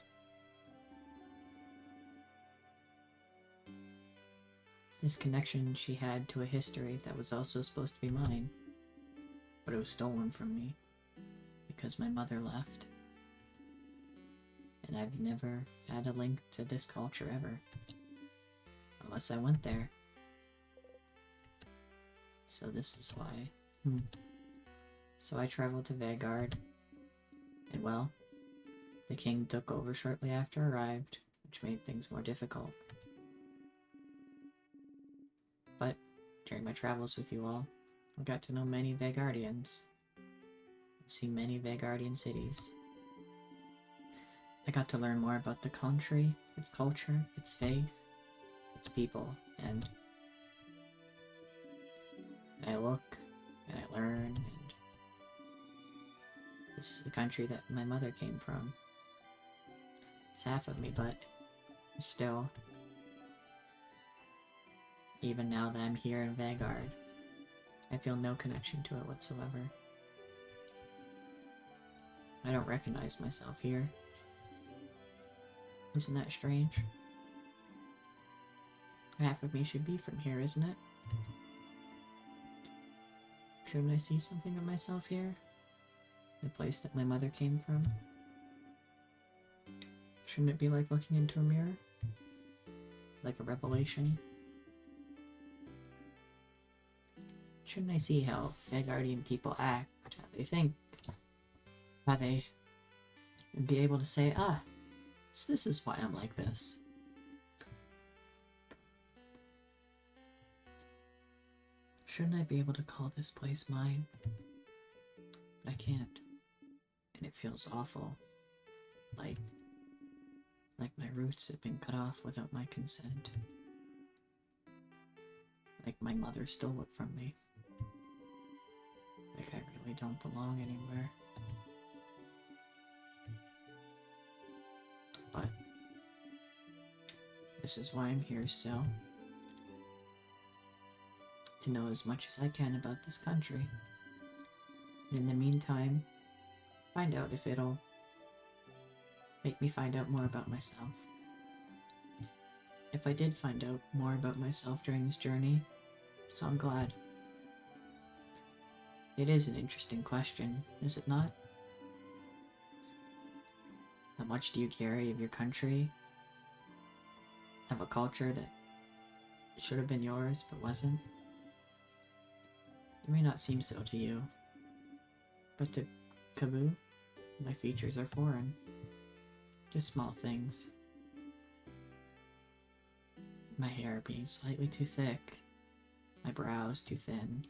Speaker 1: This connection she had to a history that was also supposed to be mine, but it was stolen from me, because my mother left. And I've never had a link to this culture ever, unless I went there. So this is why. So I traveled to Vagard, and well, the king took over shortly after I arrived, which made things more difficult. But during my travels with you all, I got to know many Vagardians, and see many Vagardian cities. I got to learn more about the country, its culture, its faith, its people, and I look, and I learn, and this is the country that my mother came from. It's half of me, but still, even now that I'm here in Vagard, I feel no connection to it whatsoever. I don't recognize myself here. Isn't that strange? Half of me should be from here, isn't it? Shouldn't I see something of myself here? The place that my mother came from? Shouldn't it be like looking into a mirror? Like a revelation? Shouldn't I see how Vagardian people act, how they think, how they be able to say, so this is why I'm like this. Shouldn't I be able to call this place mine? But I can't. And it feels awful. Like my roots have been cut off without my consent. Like my mother stole it from me. Like I really don't belong anywhere. But this is why I'm here still. To know as much as I can about this country. And in the meantime, find out if it'll make me find out more about myself. If I did find out more about myself during this journey, so I'm glad. It is an interesting question, is it not? How much do you carry of your country? Of a culture that should have been yours but wasn't? It may not seem so to you, but to Kabul, my features are foreign. Just small things. My hair being slightly too thick, my brows too thin.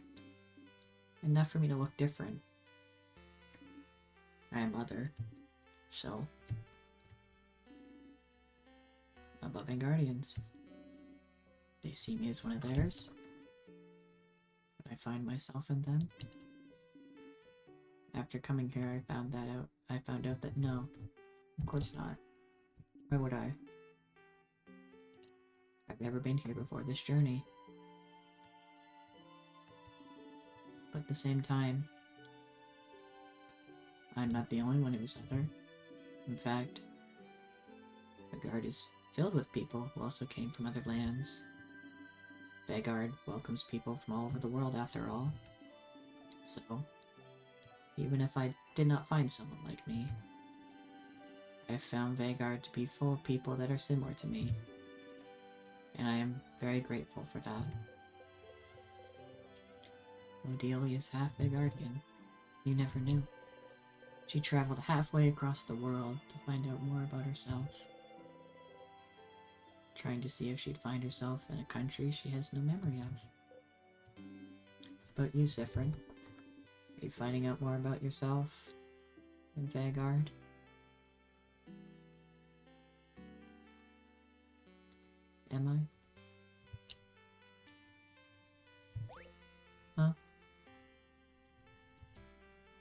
Speaker 1: Enough for me to look different. I am other, so about Vagardians. They see me as one of theirs. When I find myself in them, after coming here, I found out that no, of course not. Why would I? I've never been here before this journey. But at the same time, I'm not the only one who's other. In fact, Vagard is filled with people who also came from other lands. Vagard welcomes people from all over the world after all. So, even if I did not find someone like me, I found Vagard to be full of people that are similar to me. And I am very grateful for that. Odelia is half Vagardian. You never knew. She traveled halfway across the world to find out more about herself. Trying to see if she'd find herself in a country she has no memory of. About you, Siffrin? Are you finding out more about yourself in Vagard? Am I? Huh?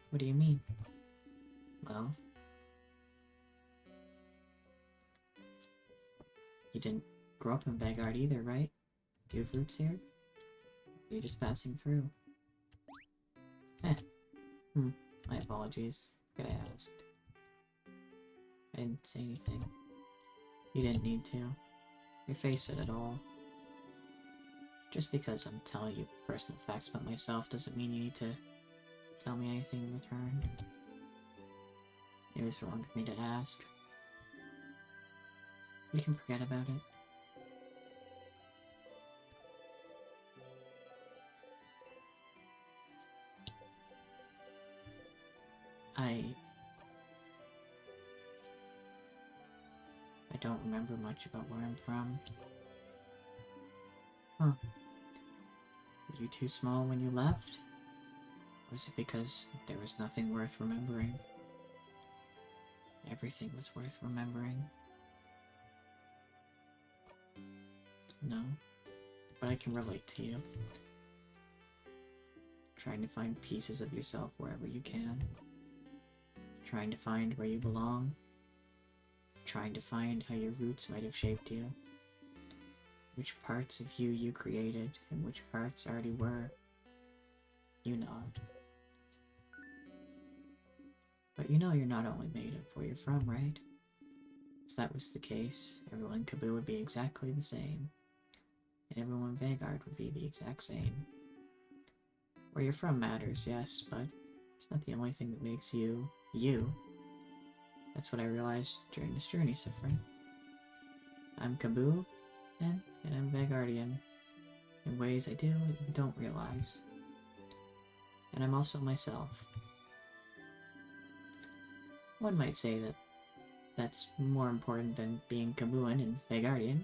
Speaker 1: What do you mean? Well, you didn't grow up in Vagard either, right? Do you have roots here? You're just passing through. My apologies. Could I asked? I didn't say anything. You didn't need to. Your face said it all. Just because I'm telling you personal facts about myself doesn't mean you need to tell me anything in return. It was wrong for me to ask. We can forget about it. I don't remember much about where I'm from. Huh. Were you too small when you left? Or was it because there was nothing worth remembering? Everything was worth remembering. No, but I can relate to you. Trying to find pieces of yourself wherever you can. Trying to find where you belong. Trying to find how your roots might have shaped you. Which parts of you created, and which parts already were. You nod. But you know you're not only made of where you're from, right? If that was the case, everyone in Kaboo would be exactly the same. And everyone in Vagard would be the exact same. Where you're from matters, yes, but it's not the only thing that makes you, you. That's what I realized during this journey, Siffrin. I'm Kaboo, and I'm Vagardian, in ways I do and don't realize. And I'm also myself. One might say that that's more important than being Kabooan and Vagardian.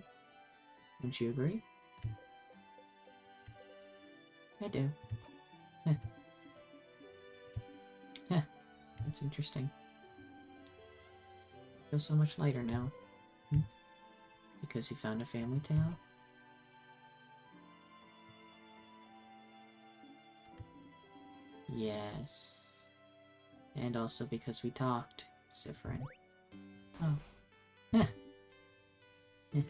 Speaker 1: Wouldn't you agree? I do. Heh. Heh. That's interesting. I feel so much lighter now. Because you found a family tale? Yes. And also because we talked, Siffrin. Oh. Heh. Heh.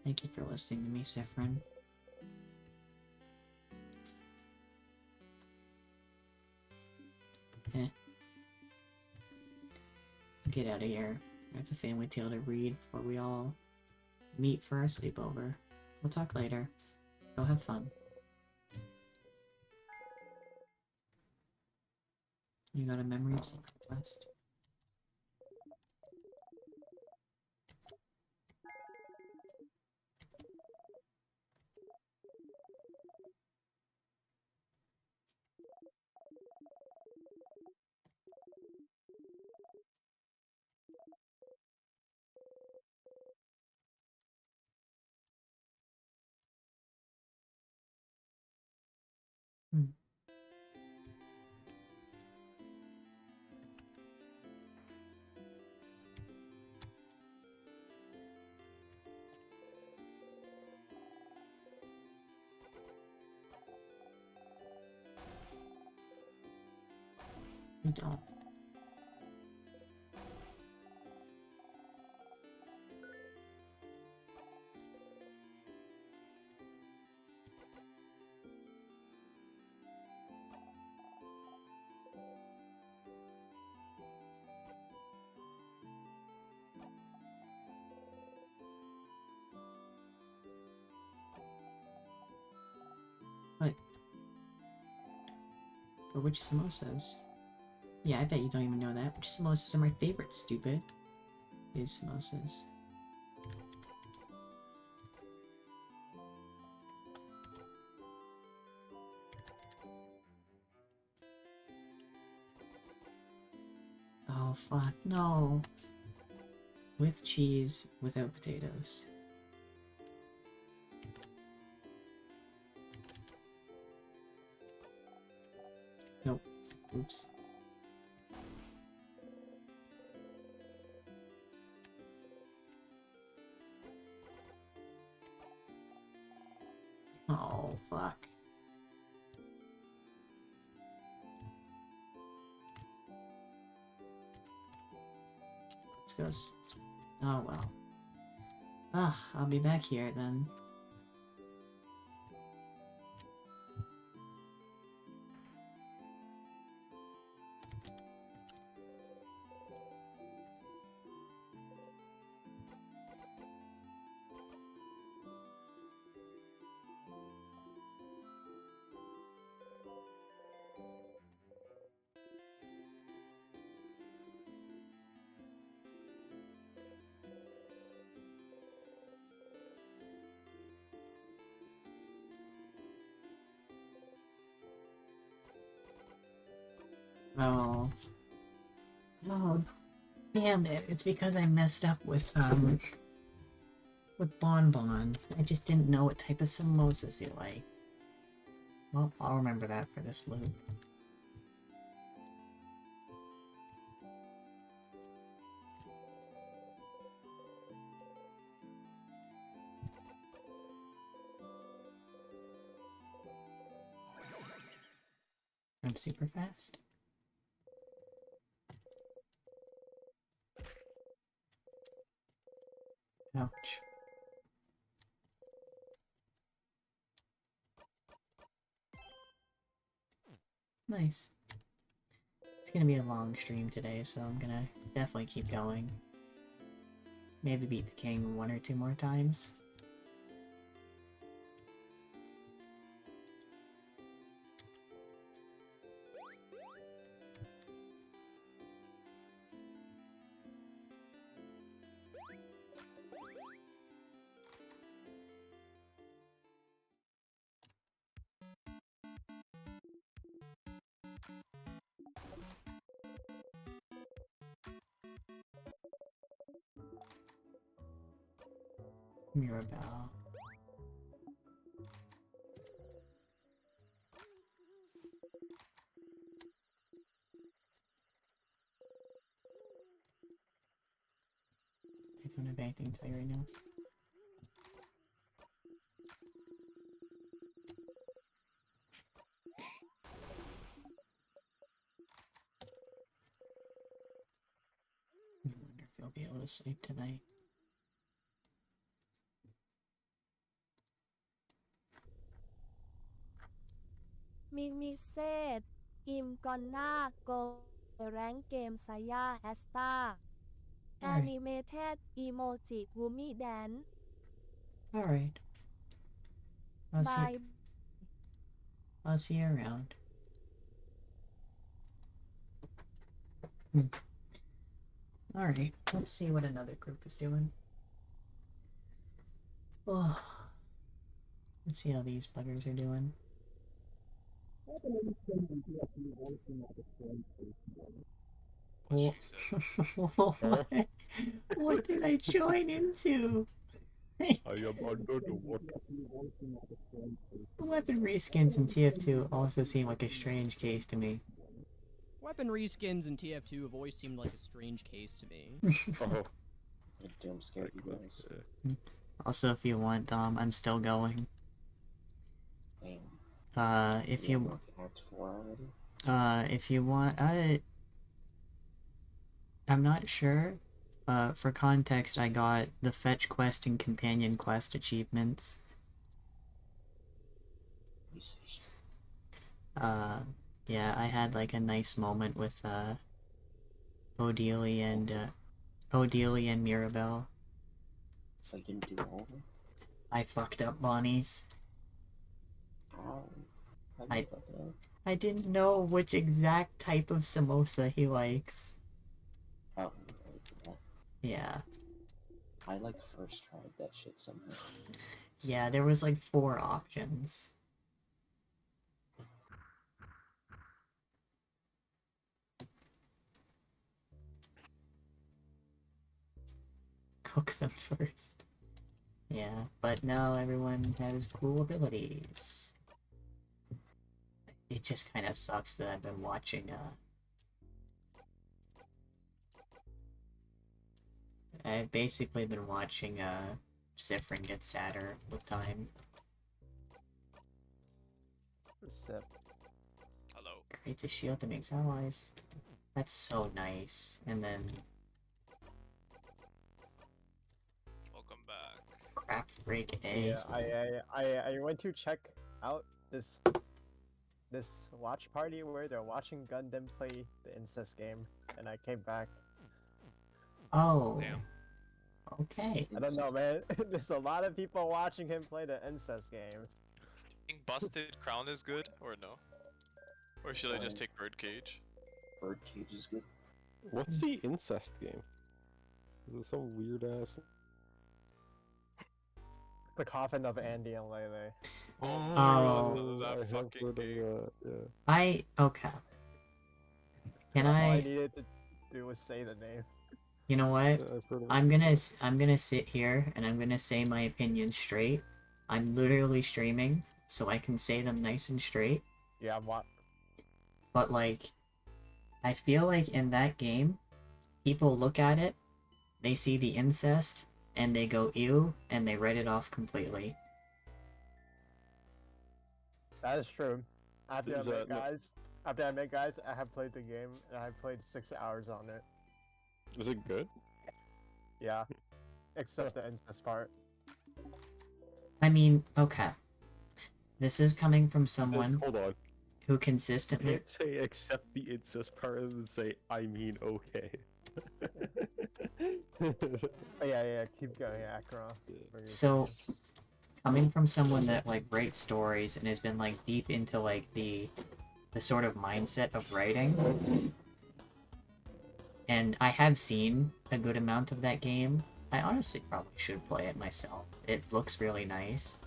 Speaker 1: Thank you for listening to me, Siffrin. Get out of here. I have a family tale to read before we all meet for our sleepover. We'll talk later. Go have fun. You got a memory of Secret Quest? You don't. What? But which samosas? Yeah, I bet you don't even know that. Which samosas are my favorite, stupid? These samosas. Oh, fuck, no. With cheese, without potatoes. Nope. Oops. Oh, fuck. Let's go. Oh, well. Ah, I'll be back here then. Oh. Oh, damn it. It's because I messed up with Bon Bon. I just didn't know what type of samosas you like. Well, I'll remember that for this loop. I'm super fast. Ouch. Nice. It's gonna be a long stream today, so I'm gonna definitely keep going. Maybe beat the king 1 or 2 more times. Mirabelle. I don't have anything to tell you right now. I wonder if you'll be able to sleep tonight.
Speaker 12: Mimiset, Im Gonna Go Rank Game Saya Asta
Speaker 1: Alright.
Speaker 12: Animated Emoji Gumi Dan
Speaker 1: Alright.
Speaker 12: Bye.
Speaker 1: I'll see you around. Alright, let's see what another group is doing. Oh. Let's see how these buggers are doing.
Speaker 6: What she said.
Speaker 1: What did I join into?
Speaker 10: I am under the water.
Speaker 1: Weapon reskins in TF2 also seem like a strange case to me.
Speaker 13: Weapon reskins in TF2 have always seemed like a strange case to me.
Speaker 10: Oh.
Speaker 2: It jump scared you guys.
Speaker 1: Also, if you want, I'm still going.
Speaker 2: Damn.
Speaker 1: If
Speaker 2: Yeah,
Speaker 1: you...
Speaker 2: Act 4 already?
Speaker 1: If you want, I'm not sure. For context, I got the fetch quest and companion quest achievements.
Speaker 2: Let me see.
Speaker 1: Yeah, I had like a nice moment with Odelia and Mirabelle.
Speaker 2: So you didn't do all of them?
Speaker 1: I fucked up Bonnie's.
Speaker 2: How? How did you fuck it up?
Speaker 1: I didn't know which exact type of samosa he likes.
Speaker 2: Oh, yeah.
Speaker 1: Yeah.
Speaker 2: I like first tried that shit somehow.
Speaker 1: Yeah, there was like 4 options. Cook them first. Yeah, but now everyone has cool abilities. It just kind of sucks that I've been watching, I've basically been watching, Siffrin get sadder with time.
Speaker 14: Sip.
Speaker 6: Hello.
Speaker 1: Creates a shield that makes allies. That's so nice. And then
Speaker 6: Welcome back.
Speaker 1: craft break A.
Speaker 14: Yeah, I went to check out this watch party where they're watching Gundam play the incest game, and I came back.
Speaker 1: Oh.
Speaker 6: Damn.
Speaker 1: Okay.
Speaker 14: I don't know, man. There's a lot of people watching him play the incest game.
Speaker 6: Think Busted Crown is good or no? Or should I just take Birdcage?
Speaker 2: Birdcage is good.
Speaker 10: What's the incest game? Is it some weird ass?
Speaker 14: The Coffin of Andy and Lele.
Speaker 1: Oh.
Speaker 6: That
Speaker 10: I have
Speaker 6: fucking
Speaker 10: heard of
Speaker 6: game.
Speaker 10: that, yeah.
Speaker 1: Okay. Can
Speaker 14: All I
Speaker 1: I?
Speaker 14: needed to do was say the name.
Speaker 1: You know what?
Speaker 10: Yeah, I've heard of it.
Speaker 1: I'm gonna sit here and I'm gonna say my opinions straight. I'm literally streaming, so I can say them nice and straight.
Speaker 14: Yeah, what?
Speaker 1: But like, I feel like in that game, people look at it, they see the incest, and they go ew, and they write it off completely.
Speaker 14: That is true. After I
Speaker 10: Is
Speaker 14: met
Speaker 10: that no-
Speaker 14: guys, I have played the game and I've played 6 hours on it.
Speaker 10: Is it good?
Speaker 14: Yeah, except the incest part.
Speaker 1: I mean, okay. This is coming from someone
Speaker 10: Hold on.
Speaker 1: who
Speaker 10: You
Speaker 1: consistently.
Speaker 10: can't say accept the incest part and then say, I mean, okay.
Speaker 14: Oh, yeah, keep going, Akron.
Speaker 1: So, coming from someone that like writes stories and has been like deep into like the sort of mindset of writing, and I have seen a good amount of that game. I honestly probably should play it myself. It looks really nice.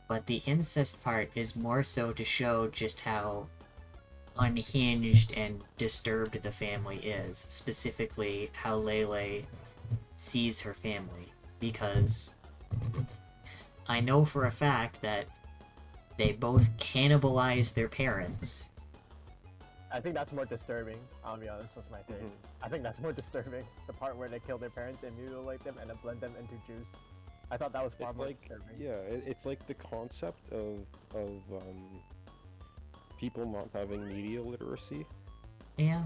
Speaker 1: But the incest part is more so to show just how unhinged and disturbed the family is. Specifically, how Lele sees her family. Because I know for a fact that they both cannibalize their parents.
Speaker 14: I think that's more disturbing. I'll be honest, that's my take. I think that's more disturbing. The part where they kill their parents and mutilate them and then blend them into juice. I thought that was far
Speaker 10: It's
Speaker 14: more
Speaker 10: like,
Speaker 14: disturbing.
Speaker 10: yeah, it's like the concept of people not having media literacy.
Speaker 1: Yeah,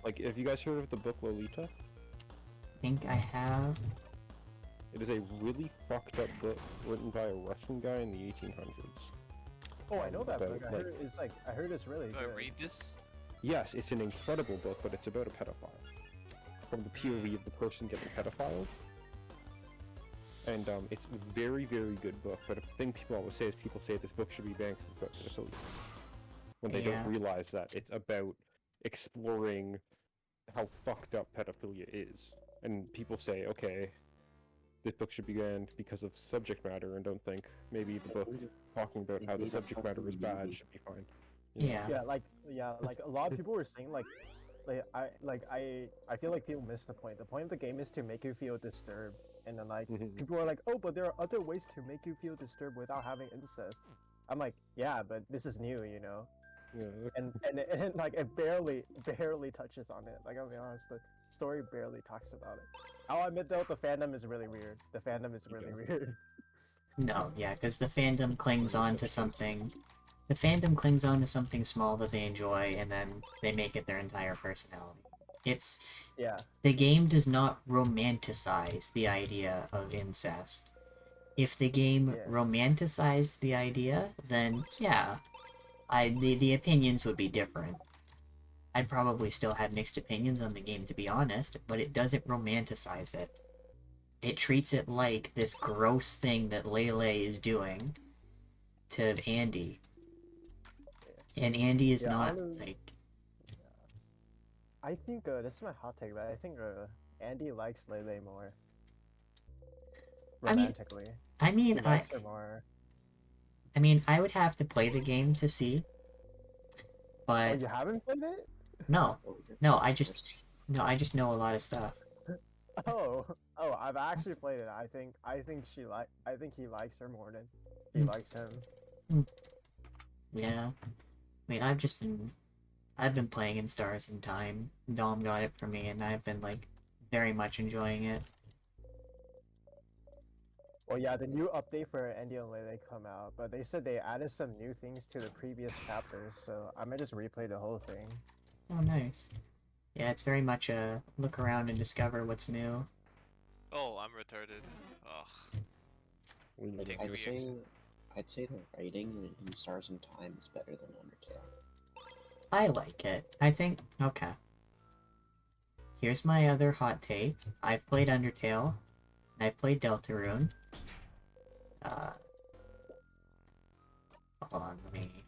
Speaker 10: Like, have you guys heard of the book Lolita?
Speaker 1: I think I have.
Speaker 10: It is a really fucked up book written by a Russian guy in the 1800s.
Speaker 14: Oh, I know that
Speaker 10: About,
Speaker 14: book. I heard it's really
Speaker 6: Do I
Speaker 14: good.
Speaker 6: read this?
Speaker 10: Yes, it's an incredible book, but it's about a pedophile. From the POV of the person getting pedophiled. And it's a very, very good book, but a thing people always say is people say this book should be banned because it's about pedophilia. When they
Speaker 1: Yeah.
Speaker 10: don't realize that it's about exploring how fucked up pedophilia is. And people say, okay, this book should be banned because of subject matter, and don't think maybe the book talking about how the subject matter is bad should be fine. You know?
Speaker 1: Yeah.
Speaker 14: Like a lot of people were saying I feel like people miss the point. The point of the game is to make you feel disturbed, and then like people are like, oh, but there are other ways to make you feel disturbed without having incest. I'm like, yeah, but this is new, you know.
Speaker 10: Yeah.
Speaker 14: And like it barely touches on it. Like I'll be honest, the story barely talks about it. I'll admit though, the fandom is really weird. The fandom is really weird.
Speaker 1: No, yeah, because the fandom clings on to something. the fandom clings on to something small that they enjoy, and then they make it their entire personality. It's
Speaker 14: Yeah.
Speaker 1: the game does not romanticize the idea of incest. If the game romanticized the idea, then yeah, the opinions would be different. I'd probably still have mixed opinions on the game, to be honest, but it doesn't romanticize it. It treats it like this gross thing that Lele is doing to Andy. And Andy is not, like...
Speaker 14: I think, this is my hot take, but I think Andy likes Lele more. Romantically.
Speaker 1: I mean,
Speaker 14: he likes her more.
Speaker 1: I mean, I would have to play the game to see. But...
Speaker 14: Oh, you haven't played it?
Speaker 1: No. I just know a lot of stuff.
Speaker 14: Oh, I've actually played it. I think he likes her more than he likes him.
Speaker 1: Yeah. I mean, I've been playing in Stars in Time. Dom got it for me, and I've been, like, very much enjoying it.
Speaker 14: Well, yeah, the new update for Andy and Lele come out, but they said they added some new things to the previous chapters, so I might just replay the whole thing.
Speaker 1: Oh, nice. Yeah, it's very much a look around and discover what's new.
Speaker 6: Oh, I'm retarded. Ugh. Take 2 years.
Speaker 2: I'd say the writing in Stars in Time is better than Undertale.
Speaker 1: I like it. I think... Okay. Here's my other hot take. I've played Undertale. And I've played Deltarune. Hold on, let me...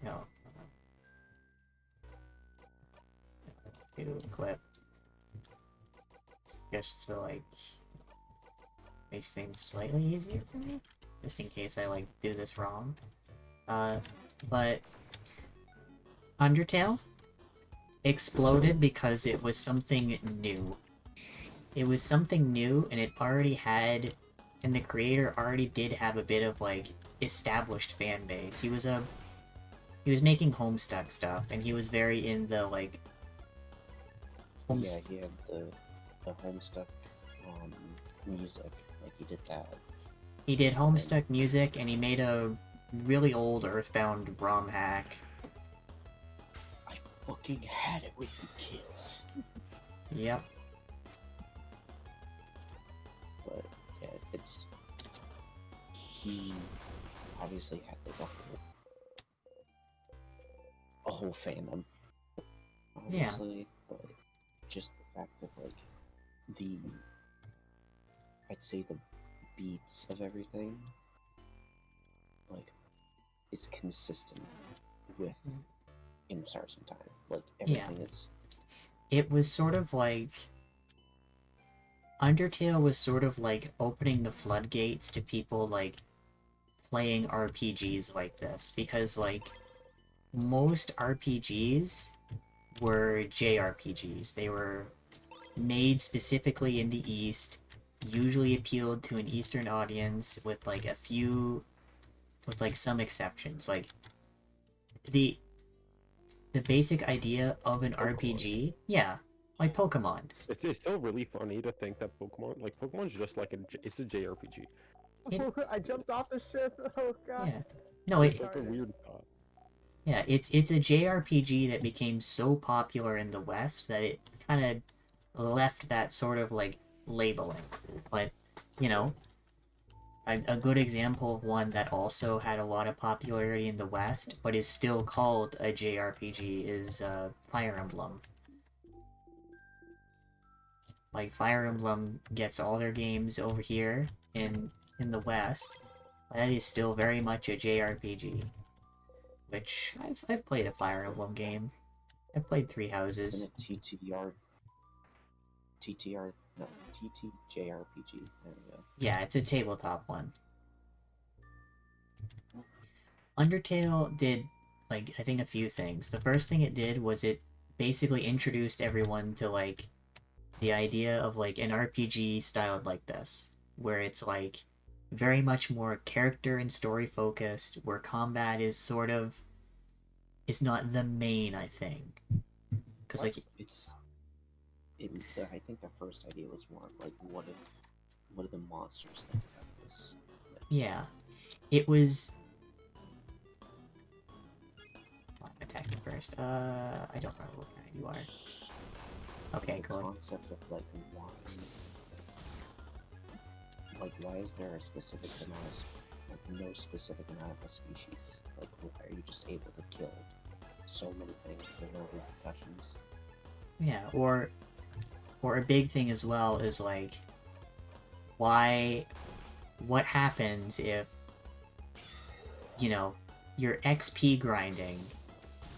Speaker 1: no. Do equip. Just to, like, makes things slightly easier for me. Just in case I, like, do this wrong. But... Undertale exploded because it was something new. It was something new, and it already had... And the creator already did have a bit of, like, established fan base. He was making Homestuck stuff, and he was very in the, like...
Speaker 2: Yeah, he had the Homestuck music, like he did that.
Speaker 1: He did Homestuck music, and he made a really old Earthbound ROM hack.
Speaker 2: I fucking had it with you kids.
Speaker 1: Yep.
Speaker 2: But, yeah, he obviously had like a whole fandom, obviously, but just the fact of like I'd say the beats of everything like is consistent with in Stars in Time. Like everything is.
Speaker 1: It was sort of like Undertale was sort of like opening the floodgates to people like playing RPGs like this, because like most RPGs were JRPGs. They were made specifically in the East, usually appealed to an Eastern audience with like some exceptions. Like the basic idea of an RPG, yeah, like Pokemon.
Speaker 10: It's still really funny to think that Pokemon's just like it's a JRPG.
Speaker 14: I jumped off the ship. Oh god.
Speaker 1: Yeah. No,
Speaker 10: it's like a weird thought.
Speaker 1: Yeah, it's a JRPG that became so popular in the West that it kind of left that sort of like labeling. But, you know, a good example of one that also had a lot of popularity in the West, but is still called a JRPG, is Fire Emblem. Like, Fire Emblem gets all their games over here in the West. That is still very much a JRPG. Which, I've played a Fire Emblem game. I've played Three Houses.
Speaker 2: Isn't it TTJRPG? There we go.
Speaker 1: Yeah, it's a tabletop one. Undertale did, like, I think a few things. The first thing it did was it basically introduced everyone to, like, the idea of, like, an RPG styled like this. Where it's, like, very much more character and story focused, where combat is sort of... is not the main, I think. Because, like...
Speaker 2: I think the first idea was more of, like, what if what do the monsters think about this?
Speaker 1: Yeah. It was... I'm attacking first. I don't remember what kind you are. Okay,
Speaker 2: the
Speaker 1: cool.
Speaker 2: concept of like why is there a specific amount of no specific amount of a species? Like, why are you just able to kill so many things with no repercussions?
Speaker 1: Yeah, or a big thing as well is like, what happens if, you know, your XP grinding,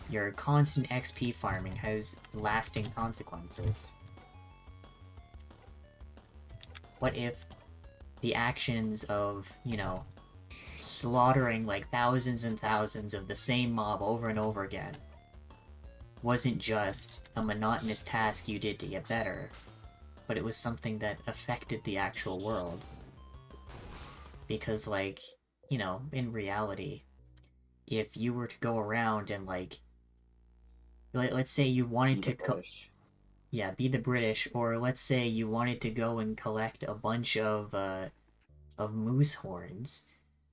Speaker 1: your constant XP farming has lasting consequences? What if the actions of, you know, slaughtering like thousands and thousands of the same mob over and over again wasn't just a monotonous task you did to get better, but it was something that affected the actual world? Because, like, you know, in reality, if you were to go around and, like, let's say you wanted to be the British, or let's say you wanted to go and collect a bunch of moose horns,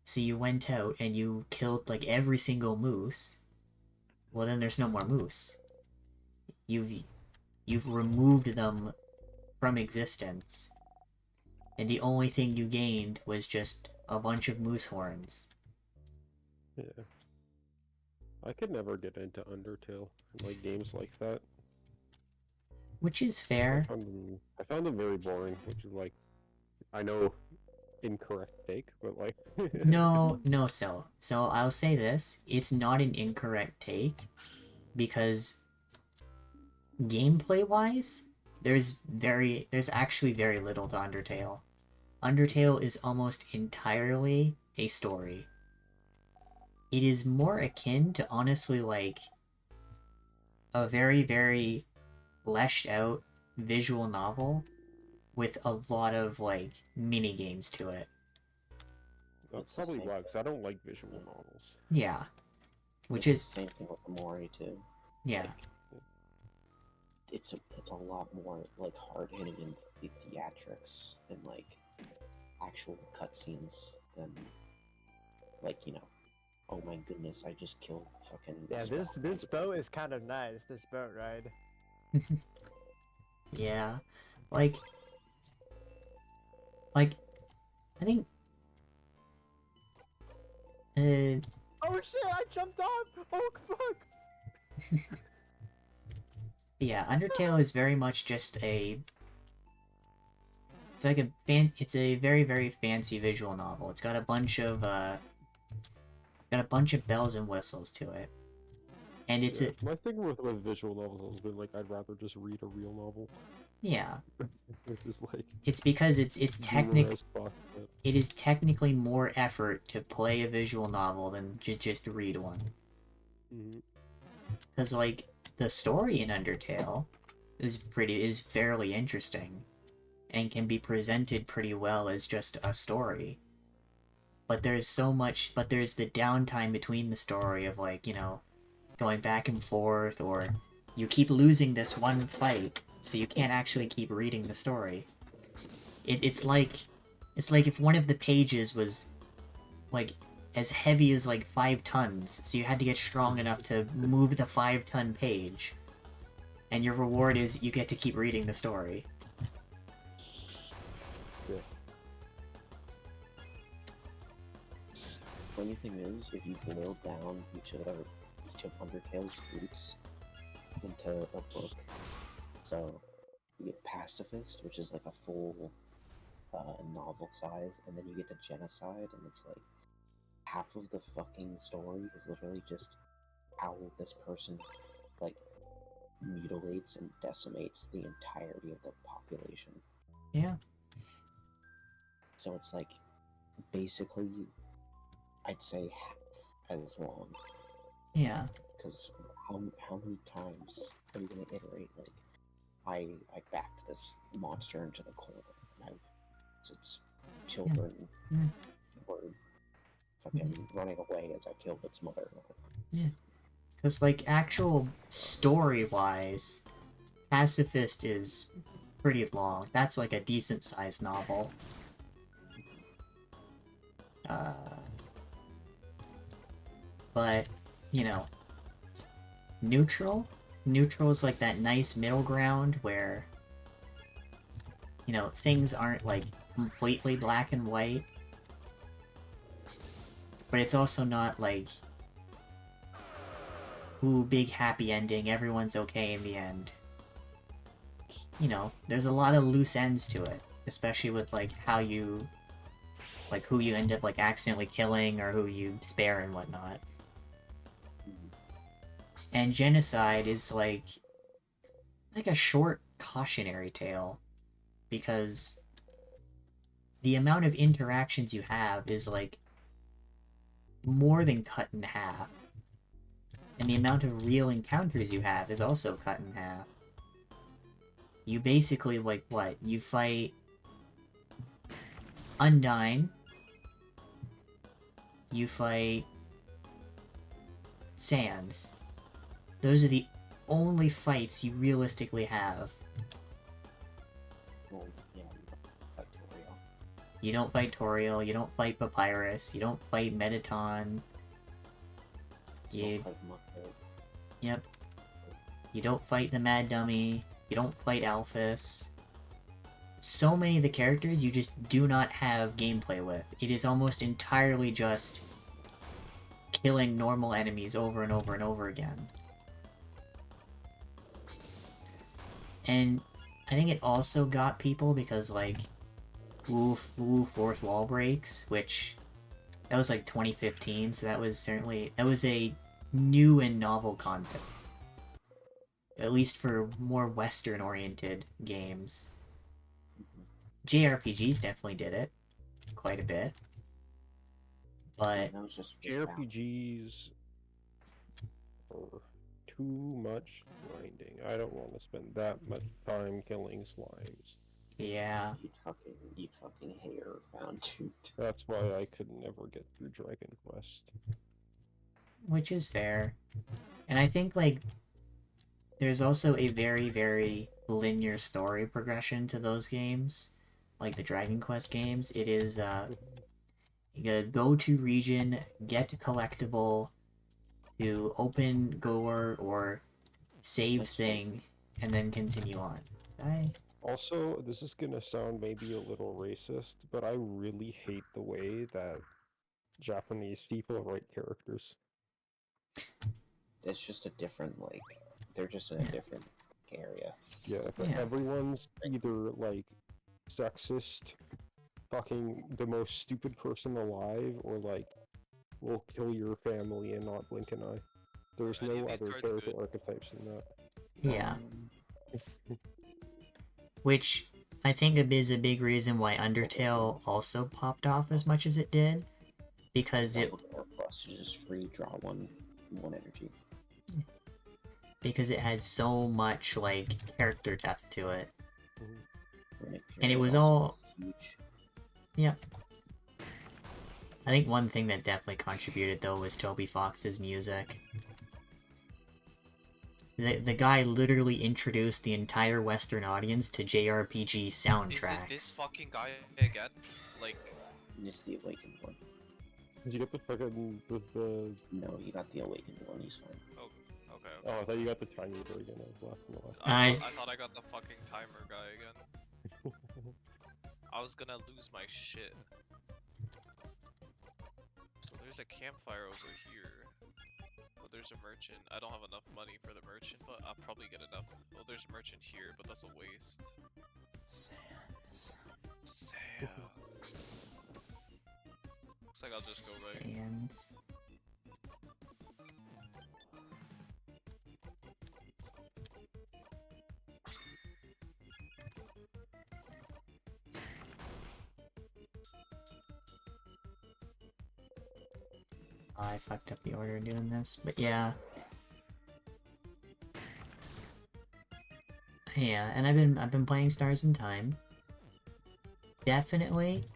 Speaker 1: so you went out and you killed, like, every single moose, well, then there's no more moose. You've removed them from existence, and the only thing you gained was just a bunch of moose horns.
Speaker 10: Yeah. I could never get into Undertale, like games like that.
Speaker 1: Which is fair.
Speaker 10: I found them very boring, which is like, I know, incorrect take, but like...
Speaker 1: No, so I'll say this, it's not an incorrect take, because gameplay-wise, there's actually very little to Undertale. Undertale is almost entirely a story. It is more akin to, honestly, like, a very, very fleshed out visual novel with a lot of, like, mini-games to it.
Speaker 10: That's probably why, because I don't like visual novels.
Speaker 1: Yeah. Which
Speaker 2: it's
Speaker 1: is...
Speaker 2: the same thing with Mori, too.
Speaker 1: Yeah.
Speaker 2: Like, it's a lot more, like, hard-hitting in the theatrics and, like, actual cutscenes than, like, you know, oh my goodness, I just killed fucking...
Speaker 14: Yeah, this boat is kind of nice, this boat ride.
Speaker 1: Yeah. Like, I think...
Speaker 14: Oh shit, I jumped off! Oh fuck!
Speaker 1: Yeah, Undertale is very much just a... It's like it's a very, very fancy visual novel. It's got a bunch of, bells and whistles to it. And it's
Speaker 10: My thing with visual novels has been, like, I'd rather just read a real novel.
Speaker 1: Yeah.
Speaker 10: It's just like...
Speaker 1: It's because it is technically more effort to play a visual novel than just read one. Because, like, the story in Undertale is fairly interesting, and can be presented pretty well as just a story. But there's the downtime between the story of, like, you know, going back and forth, or you keep losing this one fight, so you can't actually keep reading the story. It's like if one of the pages was, like, as heavy as, like, 5 tons, so you had to get strong enough to move the 5-ton page, and your reward is you get to keep reading the story.
Speaker 10: Yeah.
Speaker 2: Funny thing is, if you boil down each of Undertale's roots into a book, so you get Pacifist, which is like a full novel size, and then you get to Genocide, and it's like half of the fucking story is literally just how this person, like, mutilates and decimates the entirety of the population.
Speaker 1: Yeah.
Speaker 2: So it's like, basically, I'd say half as long.
Speaker 1: Yeah.
Speaker 2: Because how many times are you gonna iterate, like, I backed this monster into the corner, and its children were fucking running away as I killed its mother.
Speaker 1: Yeah. Because, like, actual story-wise, Pacifist is pretty long. That's, like, a decent-sized novel. But, you know, neutral? Neutral is like that nice middle ground where, you know, things aren't like completely black and white. But it's also not like, ooh, big happy ending, everyone's okay in the end. You know, there's a lot of loose ends to it, especially with like how you, like who you end up like accidentally killing or who you spare and whatnot. And Genocide is like a short cautionary tale, because the amount of interactions you have is like more than cut in half. And the amount of real encounters you have is also cut in half. You basically, like, what? You fight Undyne. You fight Sans. Those are the only fights you realistically have.
Speaker 2: Well, yeah, fight Toriel.
Speaker 1: You don't fight Toriel, you don't fight Papyrus, you don't fight Mettaton. You... Yep. You don't fight the Mad Dummy, you don't fight Alphys. So many of the characters you just do not have gameplay with. It is almost entirely just killing normal enemies over and over and over again. And I think it also got people because, like, fourth wall breaks, which, that was like 2015, so that was a new and novel concept. At least for more Western-oriented games. JRPGs definitely did it. Quite a bit. But...
Speaker 2: That was just
Speaker 10: JRPGs are too much grinding. I don't want to spend that much time killing slimes.
Speaker 1: Yeah.
Speaker 2: You'd fucking hate Earthbound, dude.
Speaker 10: That's why I could never get through Dragon Quest.
Speaker 1: Which is fair. And I think, like, there's also a very, very linear story progression to those games. Like the Dragon Quest games. It is, you go to region, get a collectible, to open door or save thing, and then continue on.
Speaker 10: Also, this is gonna sound maybe a little racist, but I really hate the way that Japanese people write characters.
Speaker 2: It's just a different, like, they're just in a different area.
Speaker 10: Yeah, but everyone's either, like, sexist, fucking the most stupid person alive, or, like, will kill your family and not blink an eye. There's no other character archetypes in that.
Speaker 1: Yeah. Which I think is a big reason why Undertale also popped off as much as it did. Because it...
Speaker 2: Plus, you just free draw one energy.
Speaker 1: Because it had so much, like, character depth to it. And it was all...
Speaker 2: Huge.
Speaker 1: Yep. I think one thing that definitely contributed, though, was Toby Fox's music. The guy literally introduced the entire Western audience to JRPG soundtracks.
Speaker 6: Is it this fucking guy again? Like...
Speaker 2: It's the Awakened one.
Speaker 10: Did you get the fucking... the...
Speaker 2: No, you got the Awakened one, he's fine.
Speaker 6: Oh, okay.
Speaker 10: Oh, I thought you got the Chinese version. I was laughing a lot.
Speaker 6: I thought I got the fucking timer guy again. I was gonna lose my shit. So there's a campfire over here. Oh, there's a merchant. I don't have enough money for the merchant, but I'll probably get enough. Oh, there's a merchant here, but that's a waste. Sand. Looks like I'll just go right.
Speaker 1: Sands. I fucked up the order doing this, but yeah. Yeah, and I've been playing Stars in Time. Definitely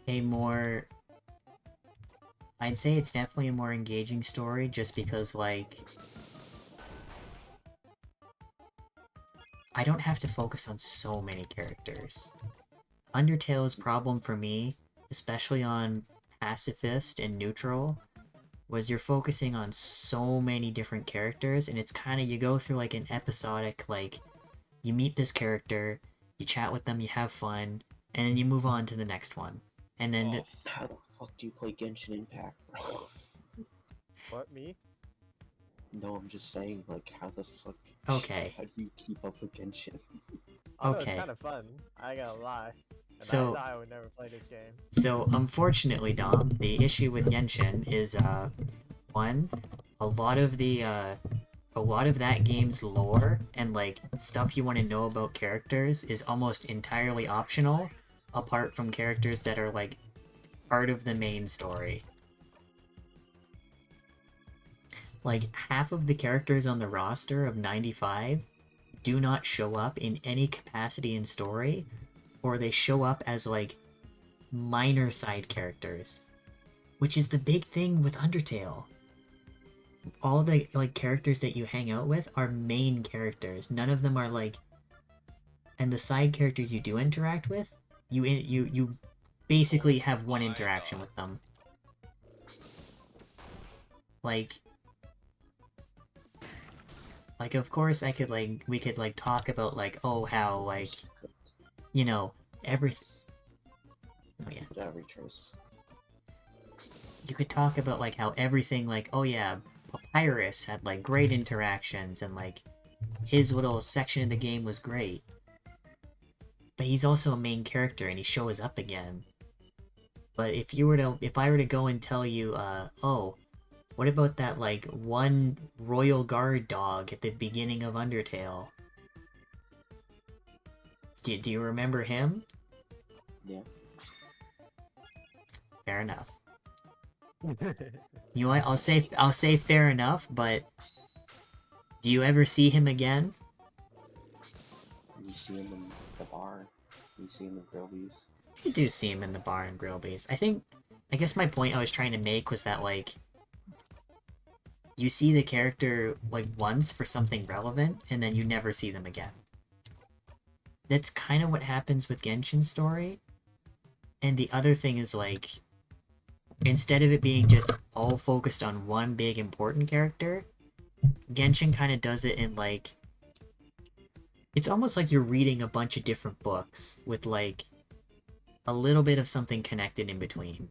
Speaker 1: a more... I'd say it's definitely a more engaging story, just because, like... I don't have to focus on so many characters. Undertale's problem for me, especially on pacifist and neutral was you're focusing on so many different characters, and it's kind of, you go through like an episodic, like, you meet this character, you chat with them, you have fun, and then you move on to the next one. And then
Speaker 2: How the fuck do you play Genshin Impact, bro?
Speaker 14: What, me?
Speaker 2: No, I'm just saying, like, how the fuck...
Speaker 1: Okay.
Speaker 2: How do you keep up with Genshin?
Speaker 14: Oh, no, it's
Speaker 1: Okay.
Speaker 14: kind of fun. I ain't gonna lie. And
Speaker 1: So-
Speaker 14: I would never play this game.
Speaker 1: So, unfortunately, Dom, the issue with Genshin is, one, a lot of that game's lore and, like, stuff you want to know about characters is almost entirely optional, apart from characters that are, like, part of the main story. Like, half of the characters on the roster of 95 do not show up in any capacity in story, or they show up as, like, minor side characters, which is the big thing with Undertale. All the, like, characters that you hang out with are main characters. None of them are, like... And the side characters you do interact with, you basically have one interaction with them. Like, of course I could, like, we could, like, talk about, like, oh, how, like, you know, everything... Oh, yeah.
Speaker 2: Retrace.
Speaker 1: You could talk about, like, how everything, like, oh yeah, Papyrus had, like, great interactions, and, like, his little section of the game was great. But he's also a main character, and he shows up again. But if I were to go and tell you, oh, what about that, like, one Royal Guard dog at the beginning of Undertale? Do you remember him?
Speaker 2: Yeah.
Speaker 1: Fair enough. You know what? I'll say fair enough, but do you ever see him again?
Speaker 2: You see him in the bar. You see him in Grillby's.
Speaker 1: You do see him in the bar in Grillby's. I guess my point I was trying to make was that, like, you see the character, like, once for something relevant, and then you never see them again. That's kind of what happens with Genshin's story. And the other thing is, like, instead of it being just all focused on one big important character, Genshin kind of does it in, like... It's almost like you're reading a bunch of different books with, like, a little bit of something connected in between.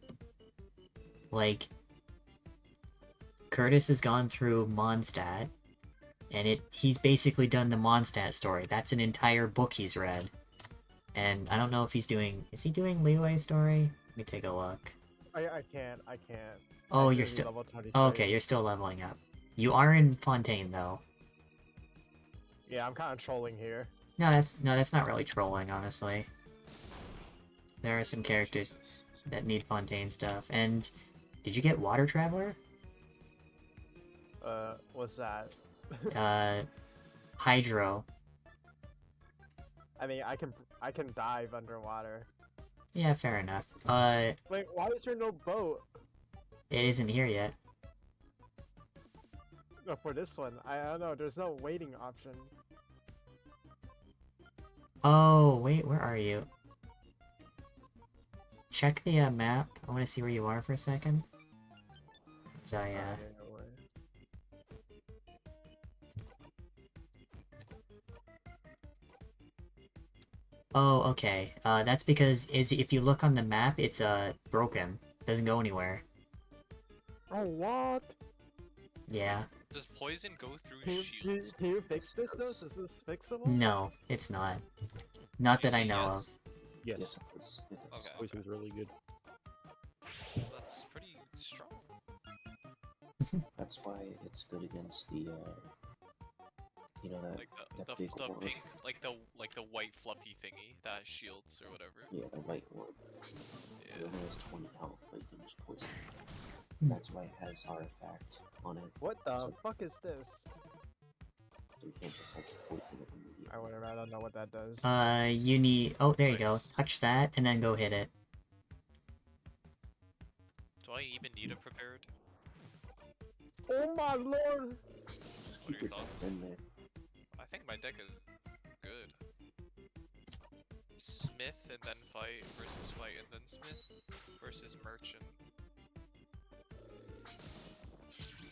Speaker 1: Like, Curtis has gone through Mondstadt, and he's basically done the Mondstadt story. That's an entire book he's read. And I don't know if he's doing... Is he doing Liyue's story? Let me take a look.
Speaker 14: I can't.
Speaker 1: Oh,
Speaker 14: I
Speaker 1: you're
Speaker 14: need
Speaker 1: still...
Speaker 14: level 23.
Speaker 1: Oh, okay, you're still leveling up. You are in Fontaine, though.
Speaker 14: Yeah, I'm kind of trolling here.
Speaker 1: No, that's not really trolling, honestly. There are some characters that need Fontaine stuff. And did you get Water Traveler?
Speaker 14: What's that?
Speaker 1: Hydro.
Speaker 14: I mean, I can dive underwater.
Speaker 1: Yeah, fair enough.
Speaker 14: Wait, why is there no boat?
Speaker 1: It isn't here yet.
Speaker 14: No, for this one, I don't know. There's no waiting option.
Speaker 1: Oh, wait, where are you? Check the map. I want to see where you are for a second. So, yeah.
Speaker 14: Okay, no worries.
Speaker 1: Oh, okay. That's because if you look on the map, it's broken. Doesn't go anywhere.
Speaker 14: Oh, what?
Speaker 1: Yeah.
Speaker 6: Does poison go through
Speaker 14: Can
Speaker 6: shields?
Speaker 14: you fix this though? Is this fixable?
Speaker 1: No, it's not. Not that I know of.
Speaker 10: Yes.
Speaker 2: Yes, it is.
Speaker 6: Okay.
Speaker 10: Poison's really good.
Speaker 6: That's pretty strong.
Speaker 2: That's why it's good against the, you know, that,
Speaker 6: Like
Speaker 2: that
Speaker 6: the
Speaker 2: big orb.
Speaker 6: pink, like the white fluffy thingy that has shields or whatever.
Speaker 2: Yeah, the white orb.
Speaker 6: Yeah.
Speaker 2: It only has 20 health, but you can just poison it. That's why it has artifact on it.
Speaker 14: What the
Speaker 2: So,
Speaker 14: fuck is this?
Speaker 2: so you can't just like poison it immediately.
Speaker 14: I whatever. I don't know what that does.
Speaker 1: You need... Oh, there you go.
Speaker 6: Nice.
Speaker 1: Touch that, and then go hit it.
Speaker 6: Do I even need a prepared?
Speaker 14: Oh my lord!
Speaker 2: Just
Speaker 6: What are
Speaker 2: keep
Speaker 6: your
Speaker 2: your
Speaker 6: thoughts?
Speaker 2: in there.
Speaker 6: I think my deck is good. Smith and then fight versus fight and then Smith versus Merchant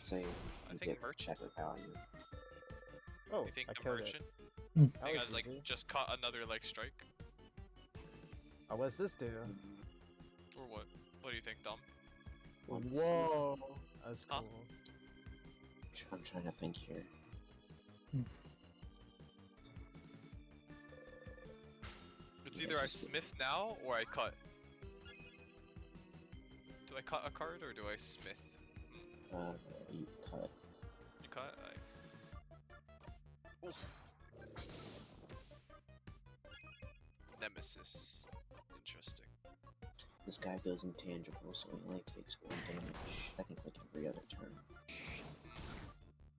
Speaker 2: say
Speaker 6: I
Speaker 2: you
Speaker 6: think
Speaker 2: get
Speaker 6: merchant.
Speaker 2: better value.
Speaker 14: Oh,
Speaker 6: You think
Speaker 14: I
Speaker 6: the
Speaker 14: killed
Speaker 6: merchant?
Speaker 14: it.
Speaker 1: Hmm.
Speaker 14: That
Speaker 6: Think
Speaker 14: was
Speaker 6: I like
Speaker 14: easy.
Speaker 6: just caught another like strike?
Speaker 14: Oh, what's this do?
Speaker 6: Or what? What do you think, Dom?
Speaker 2: Let me see.
Speaker 14: Whoa, that's
Speaker 6: Huh?
Speaker 14: cool.
Speaker 2: I'm trying to think here.
Speaker 6: It's either I smith now or I cut. Do I cut a card or do I smith?
Speaker 2: You cut.
Speaker 6: You cut? Oof. Nemesis. Interesting.
Speaker 2: This guy goes intangible, so he only takes 1 damage, I think, like every other turn.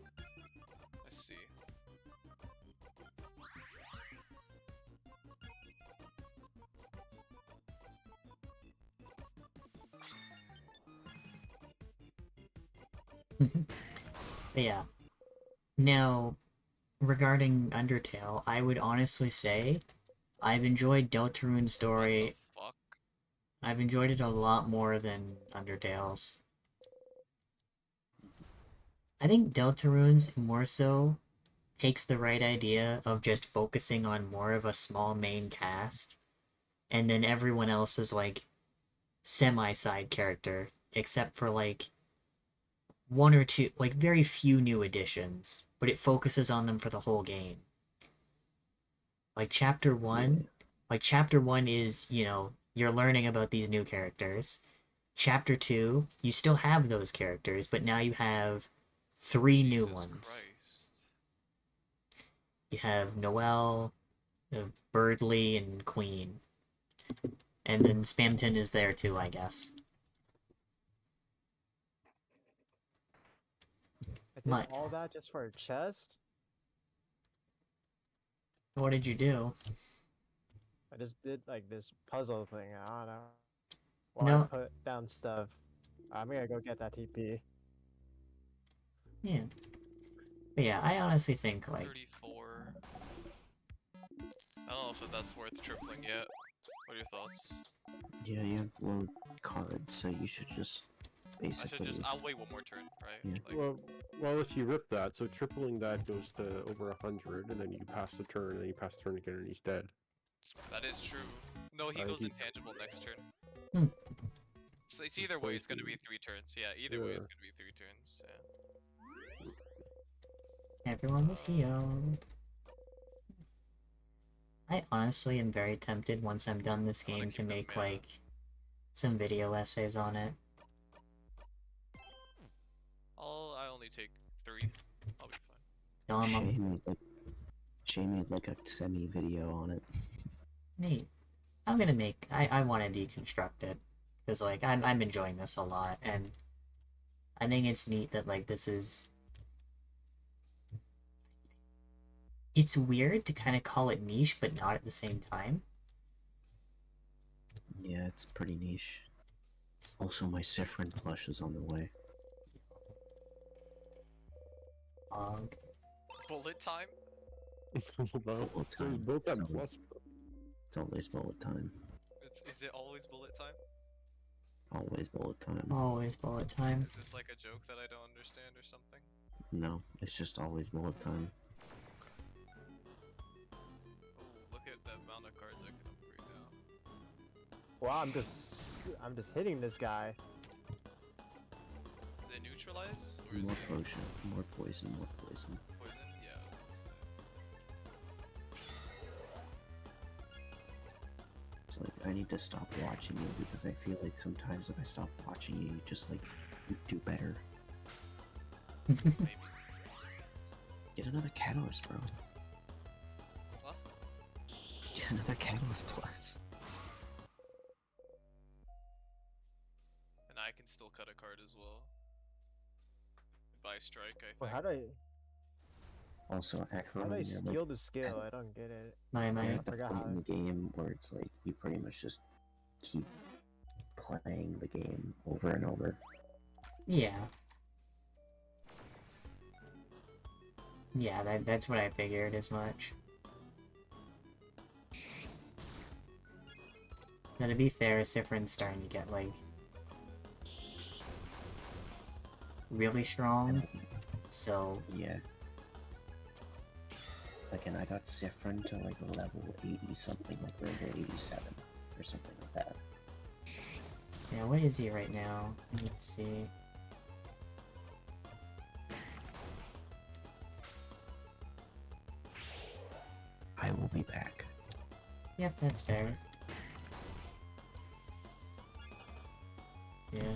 Speaker 6: I see.
Speaker 1: But yeah. Now, regarding Undertale, I would honestly say I've enjoyed Deltarune's story.
Speaker 6: Fuck.
Speaker 1: I've enjoyed it a lot more than Undertale's. I think Deltarune's more so takes the right idea of just focusing on more of a small main cast, and then everyone else is like semi-side character, except for like 1 or 2, like very few new additions, but it focuses on them for the whole game. Like chapter 1, chapter 1 is, you know, you're learning about these new characters. Chapter 2, you still have those characters, but now you have 3 new ones. You have Noelle, Birdly, and Queen. And then Spamton is there too, I guess.
Speaker 14: I did all that just for a chest?
Speaker 1: What did you do?
Speaker 14: I just did like this puzzle thing, I don't know. While
Speaker 1: No.
Speaker 14: I put down stuff. I'm gonna go get that TP.
Speaker 1: Yeah. But yeah, I honestly think, like...
Speaker 6: 34. I don't know if that's worth tripling yet. What are your thoughts?
Speaker 2: Yeah, you have low cards, so you should just basically...
Speaker 6: I'll wait 1 more turn, right?
Speaker 2: Yeah.
Speaker 6: Like,
Speaker 10: Well, if you rip that, so tripling that goes to over 100, and then you pass the turn, and then you pass the turn again, and he's dead.
Speaker 6: that is true. No, he
Speaker 10: I
Speaker 6: goes
Speaker 10: think-
Speaker 6: intangible next turn.
Speaker 1: Hmm.
Speaker 6: So it's either way, it's gonna be 3 turns. Yeah, either way, it's gonna be 3 turns. Yeah.
Speaker 1: Everyone was healed. I honestly am very tempted once I'm done this game to make, like, some video essays on it.
Speaker 6: I only take 3. I'll be fine.
Speaker 1: Dom,
Speaker 2: Shay made like a semi-video on it.
Speaker 1: neat. I'm gonna make... I want to deconstruct it. Because, like, I'm enjoying this a lot, and I think it's neat that, like, this is... It's weird to kind of call it niche, but not at the same time.
Speaker 2: Yeah, it's pretty niche. Also, my Siffrin plush is on the way.
Speaker 6: Bullet time?
Speaker 2: Bullet time.
Speaker 10: Both
Speaker 2: It's
Speaker 10: have
Speaker 2: always-
Speaker 10: plus.
Speaker 2: It's always bullet time.
Speaker 6: Is it always bullet time?
Speaker 2: Always bullet time.
Speaker 1: Always bullet time.
Speaker 6: Is this like a joke that I don't understand or something?
Speaker 2: No, it's just always bullet time.
Speaker 6: Oh, look at the amount of cards I can upgrade now.
Speaker 14: Well, I'm just hitting this guy.
Speaker 6: Is it neutralize? Or is
Speaker 2: More
Speaker 6: it
Speaker 2: potion, more poison, more poison.
Speaker 6: poison? Yeah, I was gonna say.
Speaker 2: It's like, I need to stop watching you because I feel like sometimes if I stop watching you, you just like, you do better.
Speaker 6: Maybe.
Speaker 2: Get another catalyst, bro.
Speaker 6: What?
Speaker 2: Get another catalyst plus.
Speaker 6: And I can still cut a card as well. By strike, I think.
Speaker 14: Well, how do I
Speaker 2: Also, at
Speaker 14: how do
Speaker 2: home,
Speaker 14: I
Speaker 2: you're
Speaker 14: steal
Speaker 2: like,
Speaker 14: the skill? I don't get it.
Speaker 1: My
Speaker 2: you're at the
Speaker 14: forgot
Speaker 2: point
Speaker 14: how.
Speaker 2: in the game where it's like, you pretty much just keep playing the game over and over.
Speaker 1: Yeah. Yeah, that's what I figured as much. Now, to be fair, Siffrin's starting to get, like... really strong. So
Speaker 2: Yeah. Like, and I got Siffrin to like level 80 something, like level 87 or something like that.
Speaker 1: yeah, what is he right now? I need to see.
Speaker 2: I will be back.
Speaker 1: Yep, that's fair. Yeah.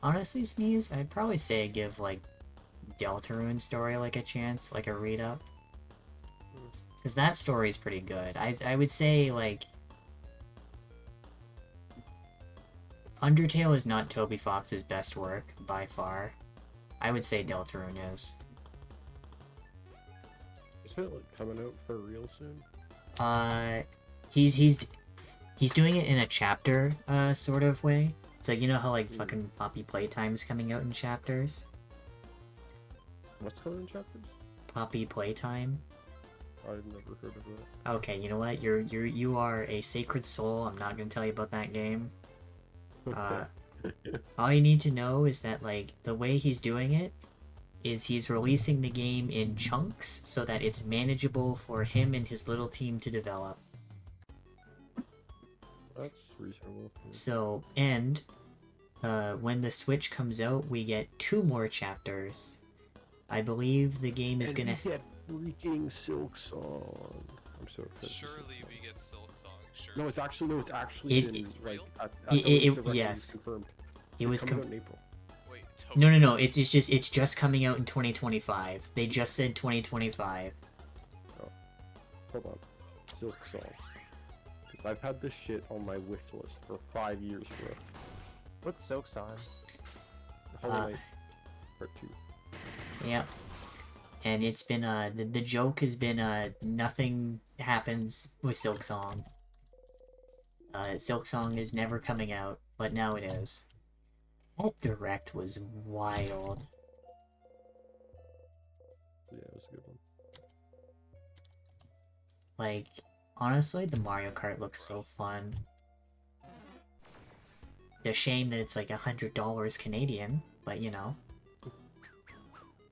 Speaker 1: Honestly, Sneeze, I'd probably say give, like, Deltarune story, like, a chance, like a read-up. Because that story is pretty good. I would say, like... Undertale is not Toby Fox's best work, by far. I would say Deltarune is.
Speaker 10: Is it like coming out for real soon?
Speaker 1: He's doing it in a chapter, sort of way. So you know how, like, fucking Poppy Playtime's coming out in chapters?
Speaker 10: What's coming in chapters?
Speaker 1: Poppy Playtime?
Speaker 10: I've never heard of that.
Speaker 1: Okay, you know what? You are a sacred soul. I'm not gonna tell you about that game. All you need to know is that, like, the way he's doing it is he's releasing the game in chunks so that it's manageable for him and his little team to develop.
Speaker 10: That's reasonable.
Speaker 1: So, and when the Switch comes out, we get 2 more chapters. I believe the game is gonna...
Speaker 10: get freaking Silk Song. I'm so excited.
Speaker 6: Surely we get Silk Song. Sure.
Speaker 10: No, it's actually
Speaker 1: yes.
Speaker 10: confirmed.
Speaker 1: It was
Speaker 10: coming out in April.
Speaker 6: Wait,
Speaker 1: No. It's just coming out in 2025. They just said 2025.
Speaker 10: Oh, hold on. Silk Song. Because I've had this shit on my wish list for 5 years, bro.
Speaker 14: What's Silk Song?
Speaker 10: Hollow Knight Part 2.
Speaker 1: Yep. And it's been, the joke has been, nothing happens with Silk Song. Silk Song is never coming out, but now it is. That direct was wild.
Speaker 10: Yeah, it was a good one.
Speaker 1: Like, honestly, the Mario Kart looks so fun. It's a shame that it's like $100 Canadian, but you know.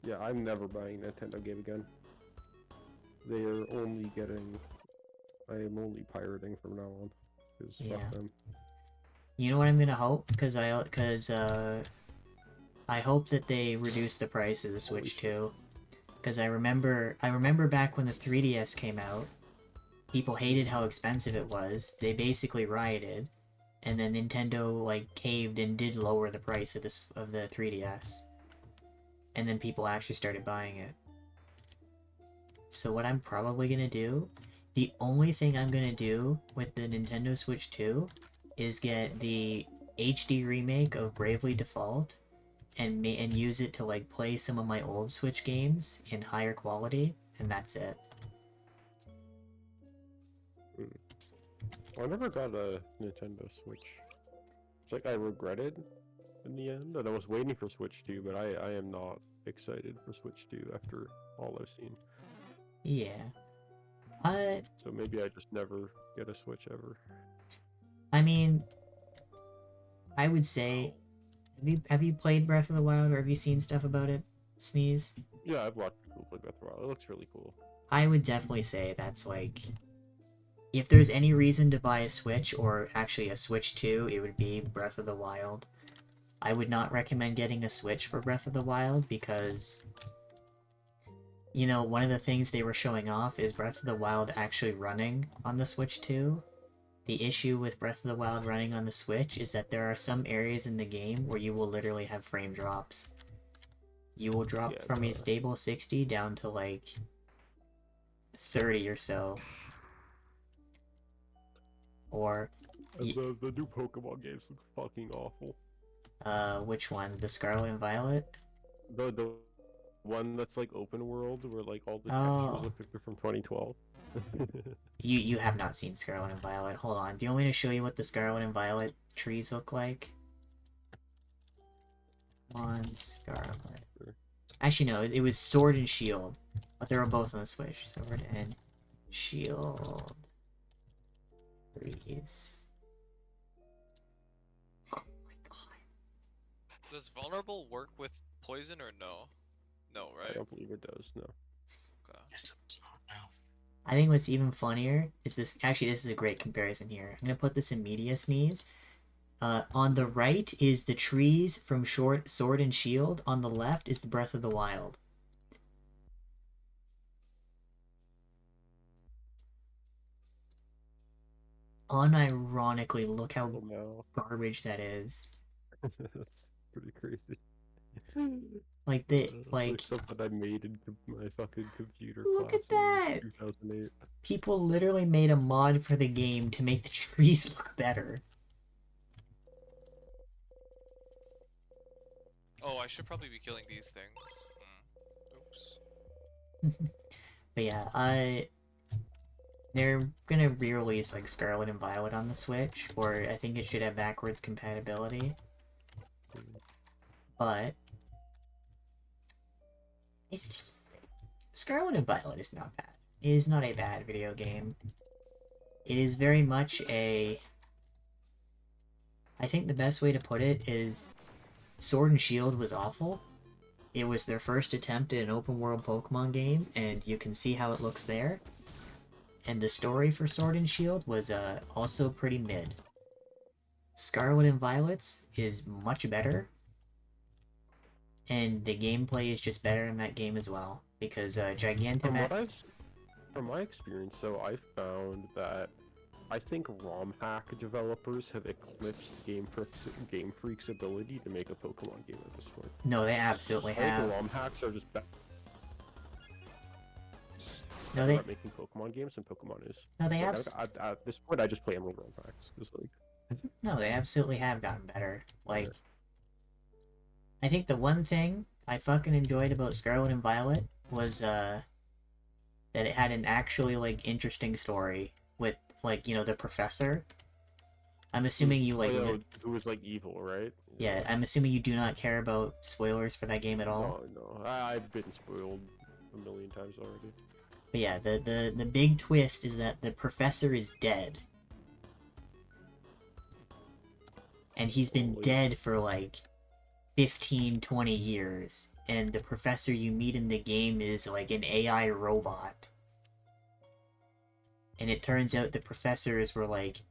Speaker 10: Yeah, I'm never buying a Nintendo game again. They are only getting... I am only pirating from now on. Because fuck them.
Speaker 1: You know what I'm gonna hope? Because I hope that they reduce the price of the Switch too. Because I remember back when the 3DS came out, people hated how expensive it was. They basically rioted, and then Nintendo like caved and did lower the price of the 3DS. And then people actually started buying it. So what I'm probably gonna do, the only thing I'm gonna do with the Nintendo Switch 2 is get the HD remake of Bravely Default and use it to like play some of my old Switch games in higher quality, and that's it.
Speaker 10: I never got a Nintendo Switch. It's like I regret it in the end, and I was waiting for Switch 2, but I am not excited for Switch 2 after all I've seen.
Speaker 1: Yeah.
Speaker 10: So maybe I just never get a Switch ever.
Speaker 1: I mean, I would say, have you played Breath of the Wild, or have you seen stuff about it, Sneeze?
Speaker 10: Yeah, I've watched people play Breath of the Wild. It looks really cool.
Speaker 1: I would definitely say that's like, if there's any reason to buy a Switch, or actually a Switch 2, it would be Breath of the Wild. I would not recommend getting a Switch for Breath of the Wild because, you know, one of the things they were showing off is Breath of the Wild actually running on the Switch 2. The issue with Breath of the Wild running on the Switch is that there are some areas in the game where you will literally have frame drops. You will drop from a stable 60 down to like 30 or so. Or...
Speaker 10: The new Pokemon games look fucking awful.
Speaker 1: Which one? The Scarlet and Violet?
Speaker 10: The one that's like open world, where like all the textures look like they're from 2012.
Speaker 1: You have not seen Scarlet and Violet. Hold on. Do you want me to show you what the Scarlet and Violet trees look like? On Scarlet. Actually, no. It was Sword and Shield. But they were both on the Switch. Sword and Shield. Trees.
Speaker 6: Does Vulnerable work with poison or no? No,
Speaker 10: I
Speaker 6: right?
Speaker 10: don't believe it does. No.
Speaker 6: Okay.
Speaker 1: I think what's even funnier is this. Actually, this is a great comparison here. I'm gonna put this in Media Sneeze. On the right is the trees from Sword and Shield. On the left is the Breath of the Wild. Unironically, look how
Speaker 10: Oh no.
Speaker 1: garbage that is.
Speaker 10: That's pretty crazy.
Speaker 1: Like the
Speaker 10: It's
Speaker 1: like
Speaker 10: something I made in my fucking computer
Speaker 1: Look
Speaker 10: class
Speaker 1: at that!
Speaker 10: in 2008.
Speaker 1: people literally made a mod for the game to make the trees look better.
Speaker 6: Oh, I should probably be killing these things. Oops.
Speaker 1: But yeah, they're gonna re-release like Scarlet and Violet on the Switch, or I think it should have backwards compatibility. But Scarlet and Violet is not bad. It is not a bad video game. It is very much a... I think the best way to put it is Sword and Shield was awful. It was their first attempt at an open world Pokemon game, and you can see how it looks there. And the story for Sword and Shield was also pretty mid. Scarlet and Violet's is much better, and the gameplay is just better in that game as well, because Gigantamax...
Speaker 10: From my experience, so I found that I think ROM hack developers have eclipsed Game Freak's ability to make a Pokemon game at this point.
Speaker 1: No, they absolutely
Speaker 10: I think
Speaker 1: have.
Speaker 10: ROM hacks are just better
Speaker 1: No, they...
Speaker 10: at making Pokemon games than Pokemon is.
Speaker 1: No, they
Speaker 10: like, at this point, I just play Emerald ROM hacks. Just like...
Speaker 1: No, they absolutely have gotten better. Like, I think the one thing I fucking enjoyed about Scarlet and Violet was, that it had an actually, like, interesting story with, like, you know, the professor. I'm assuming you, like...
Speaker 10: who was, like, evil, right?
Speaker 1: Yeah, I'm assuming you do not care about spoilers for that game at all.
Speaker 10: No, I've been spoiled a million times already.
Speaker 1: But yeah, the big twist is that the professor is dead. And he's been dead for, like, 15, 20 years. And the professor you meet in the game is, like, an AI robot. And it turns out the professors were, like,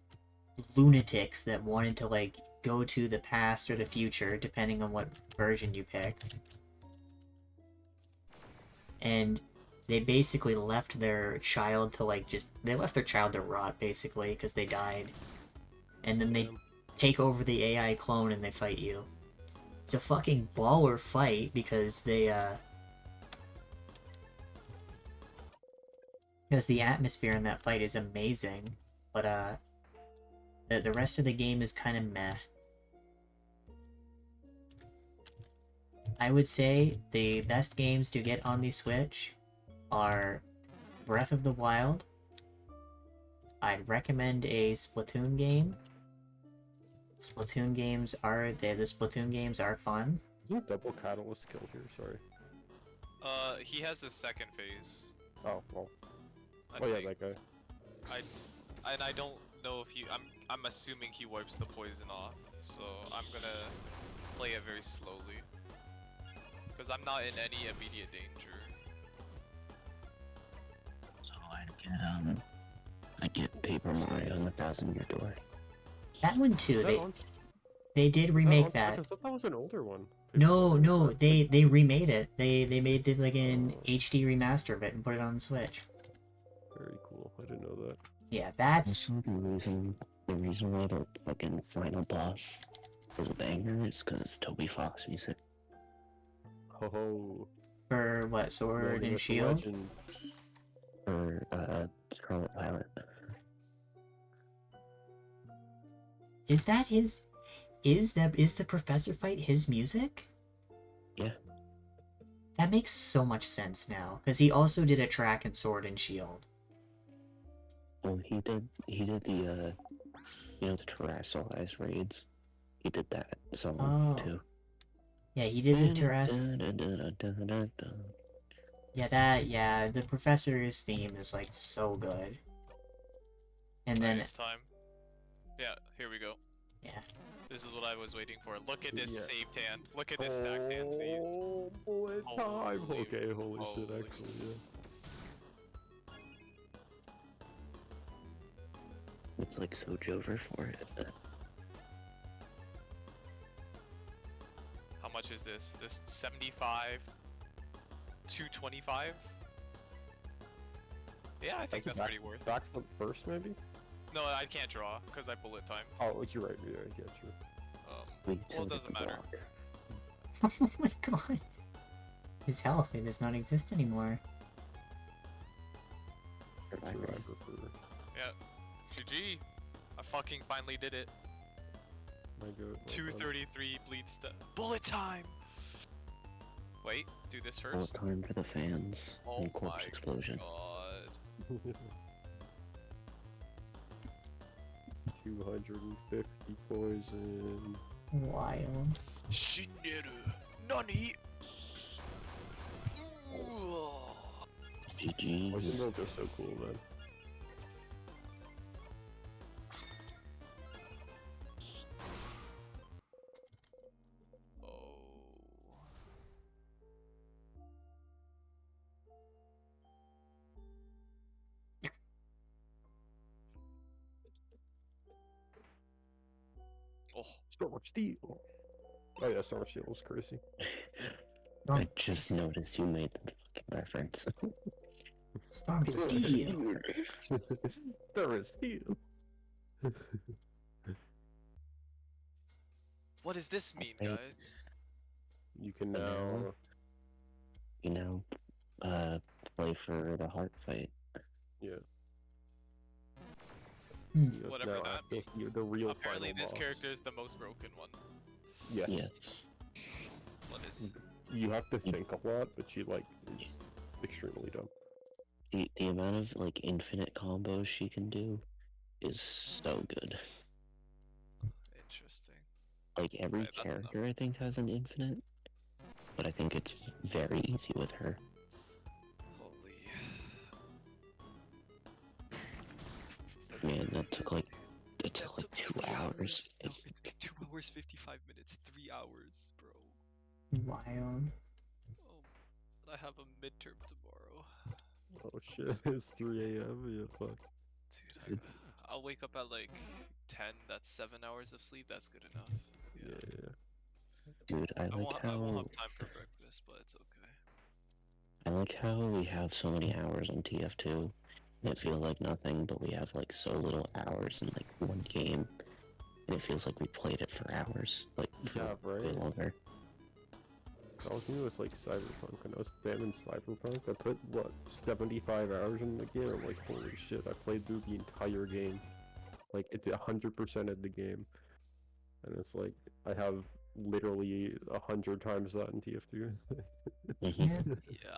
Speaker 1: lunatics that wanted to, like, go to the past or the future, depending on what version you picked. And they basically left their child to, like, they left their child to rot, basically, because they died. And then they take over the AI clone and they fight you. It's a fucking baller fight, because they, because the atmosphere in that fight is amazing, but, the rest of the game is kind of meh. I would say the best games to get on the Switch are Breath of the Wild. I'd recommend a Splatoon game. The Splatoon games are fun.
Speaker 10: Is there double catalyst kill here? Sorry.
Speaker 6: He has his second phase.
Speaker 10: Oh, well.
Speaker 6: I
Speaker 10: yeah,
Speaker 6: think.
Speaker 10: that guy.
Speaker 6: I don't know if he... I'm assuming he wipes the poison off, so I'm gonna play it very slowly. Because I'm not in any immediate danger.
Speaker 2: So I get Paper Mario and the 1,000-Year Door.
Speaker 1: That one too,
Speaker 10: That one's-
Speaker 1: they did remake that.
Speaker 10: I thought that was an older one.
Speaker 1: No, they remade it. They made like an HD remaster of it and put it on the Switch.
Speaker 10: Very cool. I didn't know that.
Speaker 1: Yeah, that's...
Speaker 2: Also, the reason why the fucking final boss is a banger is because it's Toby Fox music.
Speaker 10: Oh.
Speaker 1: For what, Sword
Speaker 10: Building
Speaker 1: and
Speaker 10: with the
Speaker 1: Shield?
Speaker 10: legend.
Speaker 2: Or, Scarlet Violet.
Speaker 1: Is that his... Is the professor fight his music?
Speaker 2: Yeah.
Speaker 1: That makes so much sense now, because he also did a track in Sword and Shield.
Speaker 2: Well, he did the, you know, the Terrestrialized raids. He did that song too.
Speaker 1: Yeah, he did the Terrestrial... Yeah, the professor's theme is, like, so good. And then...
Speaker 6: It's time. Yeah, here we go.
Speaker 1: Yeah.
Speaker 6: This is what I was waiting for. Look at this
Speaker 10: Yeah.
Speaker 6: saved hand. Look at this stacked hand saved.
Speaker 10: Oh, bullet time!
Speaker 6: Holy-
Speaker 10: Okay, holy shit,
Speaker 6: holy-
Speaker 10: actually, yeah.
Speaker 2: It's like so Jover for it.
Speaker 6: How much is this? This 75, 225. Yeah, I think that's pretty worth.
Speaker 10: Backflip first, maybe?
Speaker 6: No, I can't draw because I bullet time.
Speaker 10: Oh, you're right. Yeah, I get you.
Speaker 6: Well, it doesn't matter.
Speaker 1: Oh my god. His health, it does not exist anymore.
Speaker 6: Yeah. GG. I fucking finally did it.
Speaker 10: My god.
Speaker 6: 233 bleed stuff. Bullet time! Wait, do this
Speaker 2: All
Speaker 6: first.
Speaker 2: time for the fans.
Speaker 6: Oh
Speaker 2: and corpse
Speaker 6: my
Speaker 2: explosion.
Speaker 6: god.
Speaker 10: 250 poison.
Speaker 1: Wild.
Speaker 6: Shineru. Nani?
Speaker 2: GG.
Speaker 10: Poison rolls are so cool, man.
Speaker 6: Oh.
Speaker 10: Star Wars Steel. Oh yeah, Star Wars Steel was crazy.
Speaker 2: I just noticed you made the fucking reference.
Speaker 1: Star Wars Steel.
Speaker 10: Star Wars Steel.
Speaker 6: What does this mean, guys?
Speaker 10: You can
Speaker 2: now, play for the heart fight.
Speaker 10: Yeah.
Speaker 6: Whatever that means.
Speaker 10: The real
Speaker 6: Apparently
Speaker 10: final
Speaker 6: this
Speaker 10: boss.
Speaker 6: character is the most broken one.
Speaker 10: Yes.
Speaker 2: Yes.
Speaker 6: What is...
Speaker 10: You have to think a lot, but she like is extremely dumb.
Speaker 2: The amount of like infinite combos she can do is so good.
Speaker 6: Interesting.
Speaker 2: Like every
Speaker 6: Right, that's
Speaker 2: character I think has an infinite, but I think it's very easy with her.
Speaker 6: Holy...
Speaker 2: Man, that took like 2 hours.
Speaker 6: No, it's 2 hours 55 minutes, 3 hours, bro.
Speaker 1: Wild.
Speaker 6: Oh, I have a midterm tomorrow.
Speaker 10: Oh shit, it's 3 a.m. Yeah, fuck.
Speaker 6: Dude, I'll wake up at like 10. That's 7 hours of sleep. That's good enough.
Speaker 10: Yeah.
Speaker 2: Dude, I like
Speaker 6: I
Speaker 2: how
Speaker 6: won't have time for breakfast, but it's okay.
Speaker 2: I like how we have so many hours on TF2. And it feels like nothing, but we have like so little hours in like one game, and it feels like we played it for hours, like for
Speaker 10: Yeah, right.
Speaker 2: way longer.
Speaker 10: I was new with like Cyberpunk, and I was spamming Cyberpunk. I put what 75 hours in the game. I'm like, holy shit! I played through the entire game, like it's 100% of the game, and it's like I have literally 100 times that in TF2.
Speaker 6: Yeah,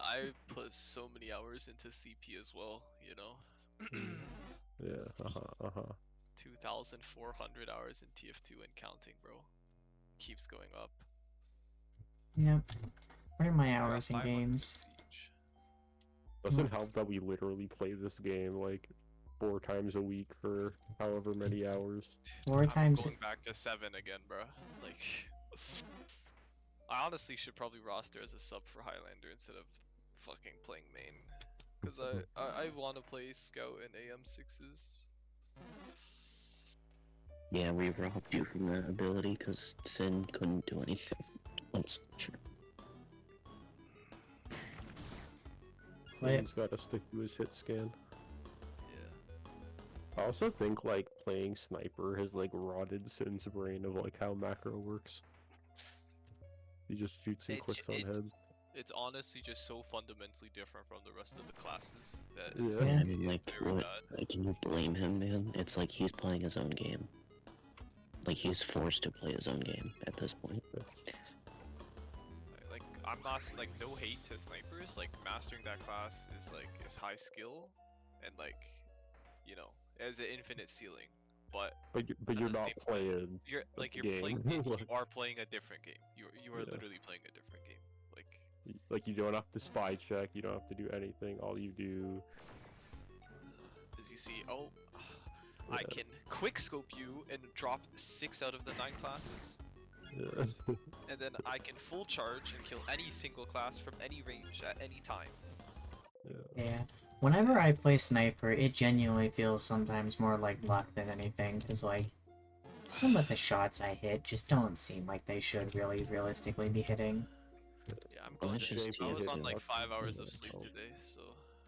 Speaker 6: I put so many hours into CP as well, you know?
Speaker 10: Yeah,
Speaker 6: 2,400 hours in TF2 and counting, bro. Keeps going up.
Speaker 1: Yep. What are my
Speaker 6: I got
Speaker 1: hours in
Speaker 6: 500
Speaker 1: games?
Speaker 6: Siege.
Speaker 10: Doesn't help that we literally play this game like 4 times a week for however many hours.
Speaker 1: 4
Speaker 6: I'm
Speaker 1: times.
Speaker 6: going back to 7 again, bro. Like, I honestly should probably roster as a sub for Highlander instead of fucking playing main. Because I want to play Scout and AM6s.
Speaker 2: Yeah, we robbed you from that ability because Sin couldn't do anything. That's true.
Speaker 10: He's got to stick to his hit scan. I also think like playing sniper has like rotted Sin's brain of like how macro works. He just shoots and clicks on heads.
Speaker 6: It's honestly just so fundamentally different from the rest of the classes that
Speaker 10: Yeah.
Speaker 6: it's,
Speaker 2: I mean, like,
Speaker 6: very
Speaker 2: what,
Speaker 6: bad.
Speaker 2: like, can you blame him, man? It's like he's playing his own game. Like, he's forced to play his own game at this point.
Speaker 6: Like, I'm not like no hate to snipers. Like mastering that class is high skill, and like, you know, as an infinite ceiling. But
Speaker 10: But you're not playing.
Speaker 6: You're like
Speaker 10: the
Speaker 6: you're
Speaker 10: game.
Speaker 6: playing. You are playing a different game. You are
Speaker 10: Yeah.
Speaker 6: literally playing a different game.
Speaker 10: Like you don't have to spy check. You don't have to do anything. All you do.
Speaker 6: As you see, oh, I can quick scope you and drop 6 out of the 9 classes.
Speaker 10: Yeah.
Speaker 6: And then I can full charge and kill any single class from any range at any time.
Speaker 1: Yeah. Whenever I play sniper, it genuinely feels sometimes more like luck than anything, because, like, some of the shots I hit just don't seem like they should really realistically be hitting.
Speaker 6: Yeah, I'm going to sleep. I was on like 5 hours of sleep today, so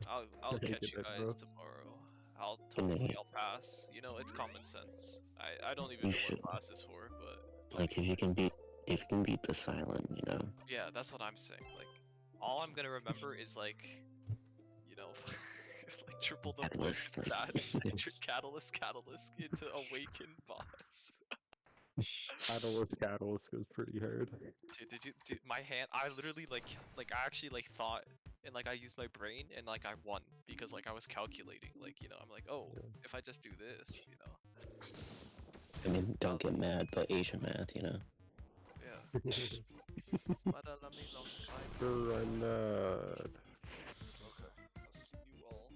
Speaker 6: I'll catch you guys tomorrow. Hopefully I'll pass. You know, it's common sense. I don't even know what class is for, but
Speaker 2: Like if you can beat the silent, you know.
Speaker 6: yeah, that's what I'm saying. Like, all I'm gonna remember is like, you know, like triple the
Speaker 2: Catalyst,
Speaker 6: point
Speaker 2: like-
Speaker 6: that catalyst into awaken boss.
Speaker 10: Catalyst goes pretty hard.
Speaker 6: Dude, my hand, I literally like I actually like thought and like I used my brain and like I won because like I was calculating, like, you know, I'm like, oh, if I just do this, you know.
Speaker 2: I mean, don't get mad, but Asian math, you know.
Speaker 6: Yeah.
Speaker 10: Grenade.
Speaker 5: Okay. I'll see you all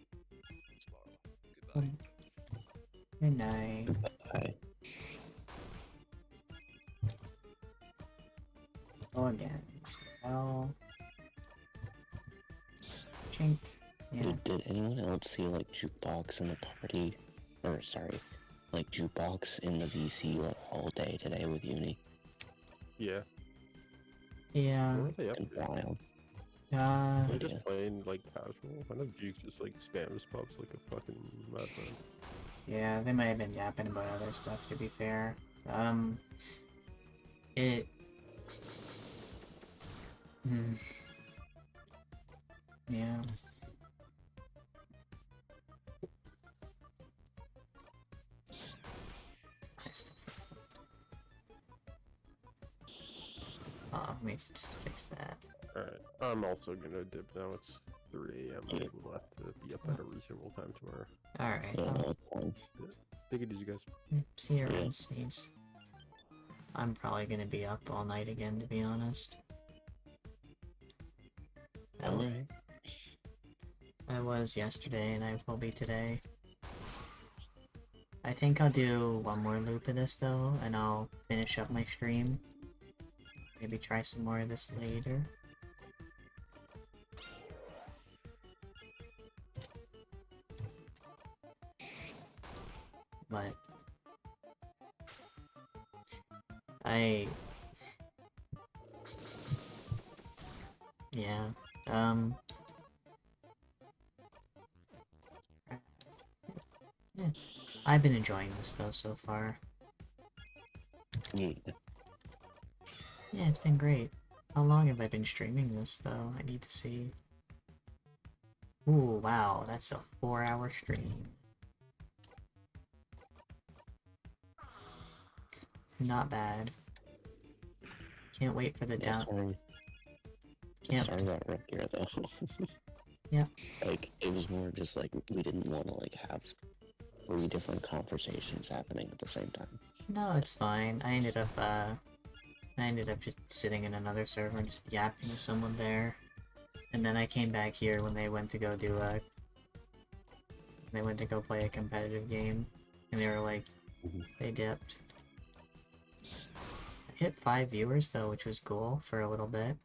Speaker 5: tomorrow. Goodbye.
Speaker 1: Good night.
Speaker 2: Bye.
Speaker 1: Oh, again. Well... Chink. Yeah.
Speaker 2: Did anyone else see like jukebox in the party, or sorry, like jukebox in the VC like all day today with Uni?
Speaker 10: Yeah.
Speaker 1: Yeah.
Speaker 10: What are they up
Speaker 2: And
Speaker 10: to?
Speaker 2: wild.
Speaker 10: They're
Speaker 2: Yeah.
Speaker 10: just playing like casual. I know Juke just like spams pubs like a fucking madman.
Speaker 1: Yeah, they might have been yapping about other stuff, to be fair. It... Yeah. Oh, let me just fix that.
Speaker 10: Alright, I'm also gonna dip now. It's 3 AM. I will have to be up at a reasonable time tomorrow.
Speaker 1: Alright.
Speaker 2: Yeah, that's fine.
Speaker 10: Take it easy, guys.
Speaker 1: See you
Speaker 2: Yeah.
Speaker 1: around, Sneeze. I'm probably gonna be up all night again, to be honest.
Speaker 2: Alright.
Speaker 1: I was yesterday, and I will be today. I think I'll do one more loop of this, though, and I'll finish up my stream. Maybe try some more of this later. But... Yeah, yeah. I've been enjoying this, though, so far.
Speaker 2: Yeah.
Speaker 1: Yeah, it's been great. How long have I been streaming this, though? I need to see. Ooh, wow, that's a 4-hour stream. Not bad. Can't wait for the down.
Speaker 2: Sorry.
Speaker 1: Can't.
Speaker 2: Sorry about Rick here though.
Speaker 1: Yeah.
Speaker 2: Like it was more just like we didn't want to like have 3 different conversations happening at the same time.
Speaker 1: No, it's fine. I ended up just sitting in another server and just yapping to someone there. And then I came back here when they went to go do a... They went to go play a competitive game. And they were like... They dipped. I hit 5 viewers though, which was cool for a little bit.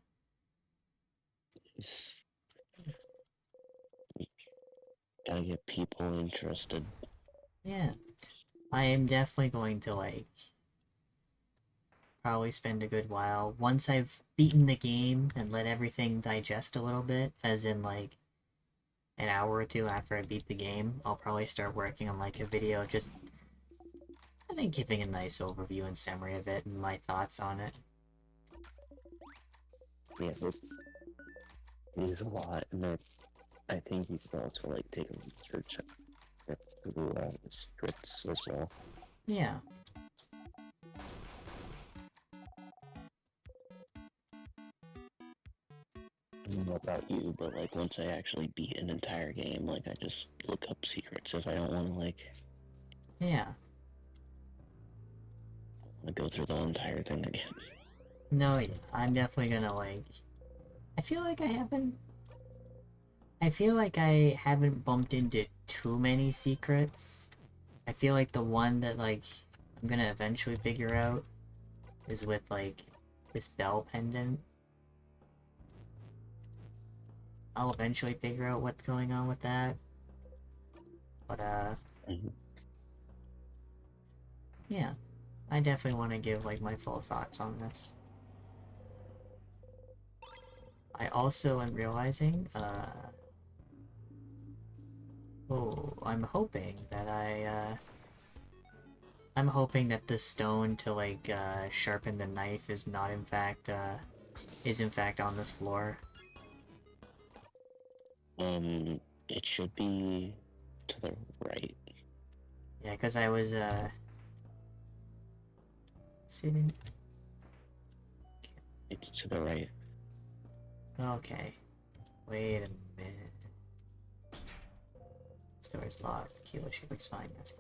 Speaker 2: Gotta get people interested.
Speaker 1: Yeah. I am definitely going to, like... Probably spend a good while. Once I've beaten the game and let everything digest a little bit, as in, like, an hour or 2 after I beat the game, I'll probably start working on, like, a video just... I think giving a nice overview and summary of it and my thoughts on it.
Speaker 2: Yeah, it is a lot, and I think you could also like take a research through scripts as well.
Speaker 1: Yeah.
Speaker 2: I don't know about you, but like once I actually beat an entire game, like I just look up secrets if I don't want to like.
Speaker 1: Yeah.
Speaker 2: Go through the entire thing again.
Speaker 1: No, yeah, I'm definitely gonna, like... I feel like I haven't bumped into too many secrets. I feel like the one that, like, I'm gonna eventually figure out is with, like, this bell pendant. I'll eventually figure out what's going on with that. But, yeah. I definitely want to give, like, my full thoughts on this. I also am realizing, I'm hoping that I'm hoping that the stone to, like, sharpen the knife is not in fact, on this floor.
Speaker 2: It should be to the right.
Speaker 1: Yeah, because I was, sitting...
Speaker 2: It's to the right.
Speaker 1: Okay. Wait a minute. This door's locked. Kilo, she looks fine. That's it.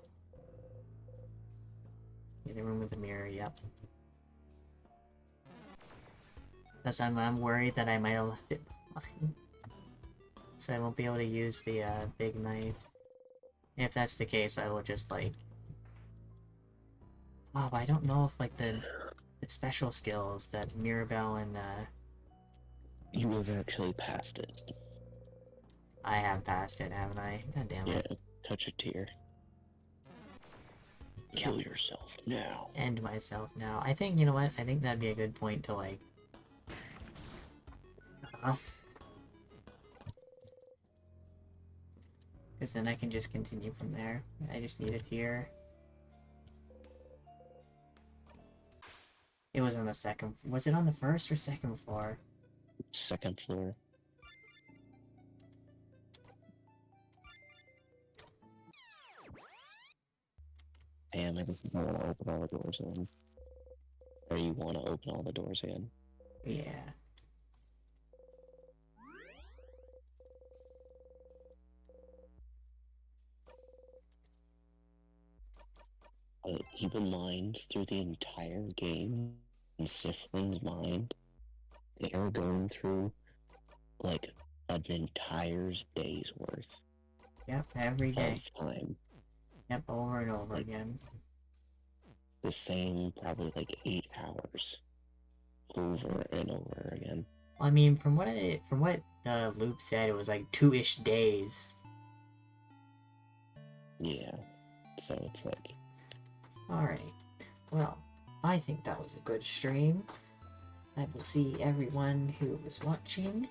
Speaker 1: Yeah, the room with the mirror, yep. Because I'm worried that I might have left it behind. So I won't be able to use the, big knife. If that's the case, I will just, like... Oh, but I don't know if, like, the special skills that Mirabelle and,
Speaker 2: You have actually passed it.
Speaker 1: I have passed it, haven't I? God damn it.
Speaker 2: Yeah, touch a tear. Kill yourself now.
Speaker 1: End myself now. I think, you know what? I think that'd be a good point to, like... off. Because then I can just continue from there. I just need a tear. It was on the second... Was it on the first or second floor?
Speaker 2: Second floor. Damn, I want to open all the doors again. Or you want to open all the doors again?
Speaker 1: Yeah.
Speaker 2: Keep in mind, through the entire game, in Siflin's mind, they are going through, like, an entire day's worth.
Speaker 1: Yep, every day.
Speaker 2: Of time.
Speaker 1: Yep, over and over again.
Speaker 2: The same, probably, like, 8 hours. Over and over again.
Speaker 1: I mean, from what Loop said, it was like 2-ish days.
Speaker 2: Yeah. So it's like...
Speaker 1: Alright. Well, I think that was a good stream. I will see everyone who was watching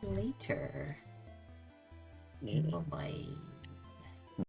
Speaker 1: later.
Speaker 2: Yeah.
Speaker 1: Bye-bye.